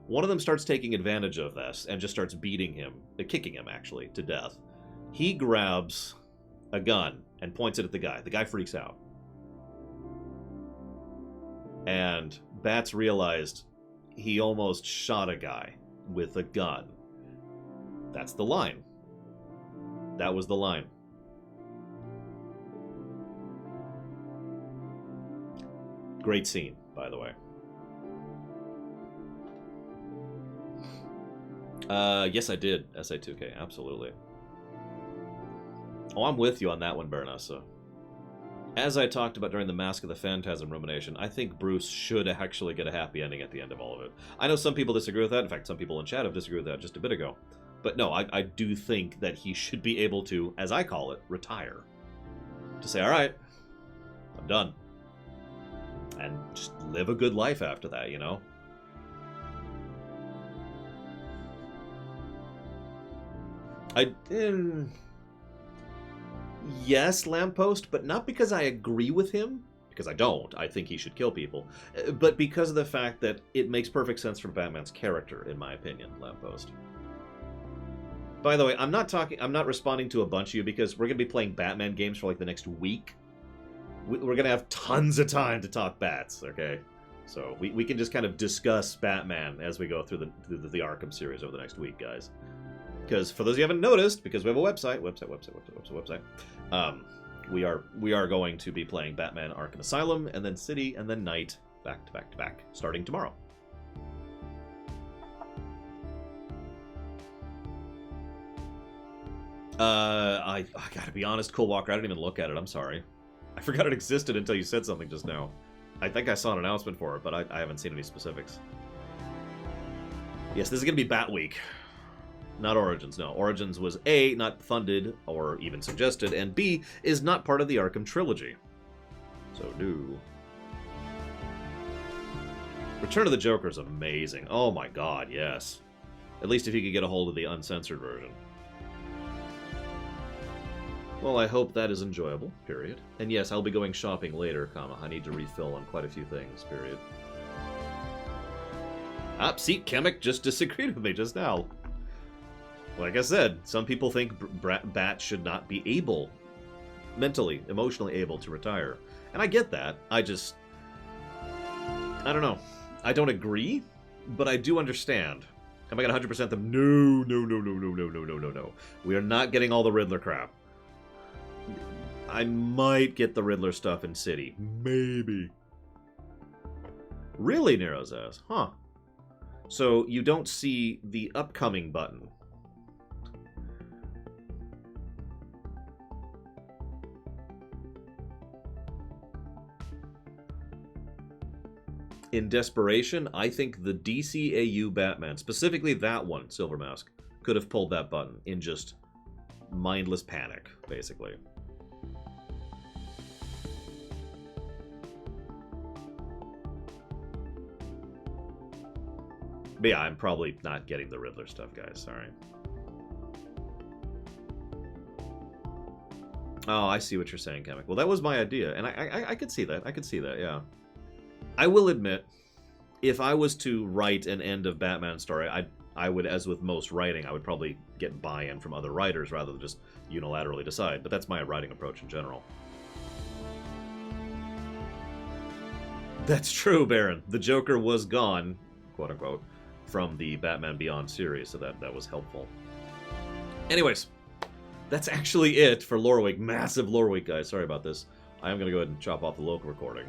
One of them starts taking advantage of this and just starts beating him, kicking him, actually, to death. He grabs a gun and points it at the guy. The guy freaks out. And Bats realized he almost shot a guy with a gun. That's the line. That was the line. Great scene, by the way. Yes, I did. SA2K, absolutely. Oh, I'm with you on that one, Baronessa. As I talked about during the Mask of the Phantasm rumination, I think Bruce should actually get a happy ending at the end of all of it. I know some people disagree with that. In fact, some people in chat have disagreed with that just a bit ago. But no, I do think that he should be able to, as I call it, retire. To say, all right, I'm done. And just live a good life after that, you know? Yes, Lamppost, but not because I agree with him, because I don't. I think he should kill people. But because of the fact that it makes perfect sense for Batman's character, in my opinion, Lamppost. By the way, I'm not responding to a bunch of you because we're going to be playing Batman games for like the next week. We're going to have tons of time to talk Bats, okay? So we can just kind of discuss Batman as we go through the Arkham series over the next week, guys. Because for those of you who haven't noticed, because we have a website, we are going to be playing Batman Arkham Asylum, and then City, and then Night, back to back to back, starting tomorrow. I gotta be honest, Cool Walker, I didn't even look at it, I'm sorry. I forgot it existed until you said something just now. I think I saw an announcement for it, but I haven't seen any specifics. Yes, this is gonna be Bat Week. Not Origins, no. Origins was A, not funded or even suggested, and B, is not part of the Arkham trilogy. So, no. Return of the Joker is amazing. Oh my god, yes. At least if you could get a hold of the uncensored version. Well, I hope that is enjoyable, period. And yes, I'll be going shopping later, comma. I need to refill on quite a few things, period. See, Chemic just disagreed with me just now. Like I said, some people think Bat should not be able, mentally, emotionally able to retire. And I get that. I don't know. I don't agree, but I do understand. Am I going to 100% them? No. We are not getting all the Riddler crap. I might get the Riddler stuff in City. Maybe. Really, Nero says. Huh. So you don't see the upcoming button. In desperation, I think the DCAU Batman, specifically that one, Silver Mask, could have pulled that button in just mindless panic, basically. But yeah, I'm probably not getting the Riddler stuff, guys. Sorry. Oh, I see what you're saying, Chemic. Well, that was my idea, and I could see that. I could see that, yeah. I will admit, if I was to write an end of Batman story, I would, as with most writing, I would probably get buy-in from other writers rather than just unilaterally decide. But that's my writing approach in general. That's true, Baron. The Joker was gone, quote-unquote, from the Batman Beyond series, so that was helpful. Anyways, that's actually it for Loreweek. Massive Loreweek, guys. Sorry about this. I am going to go ahead and chop off the local recording.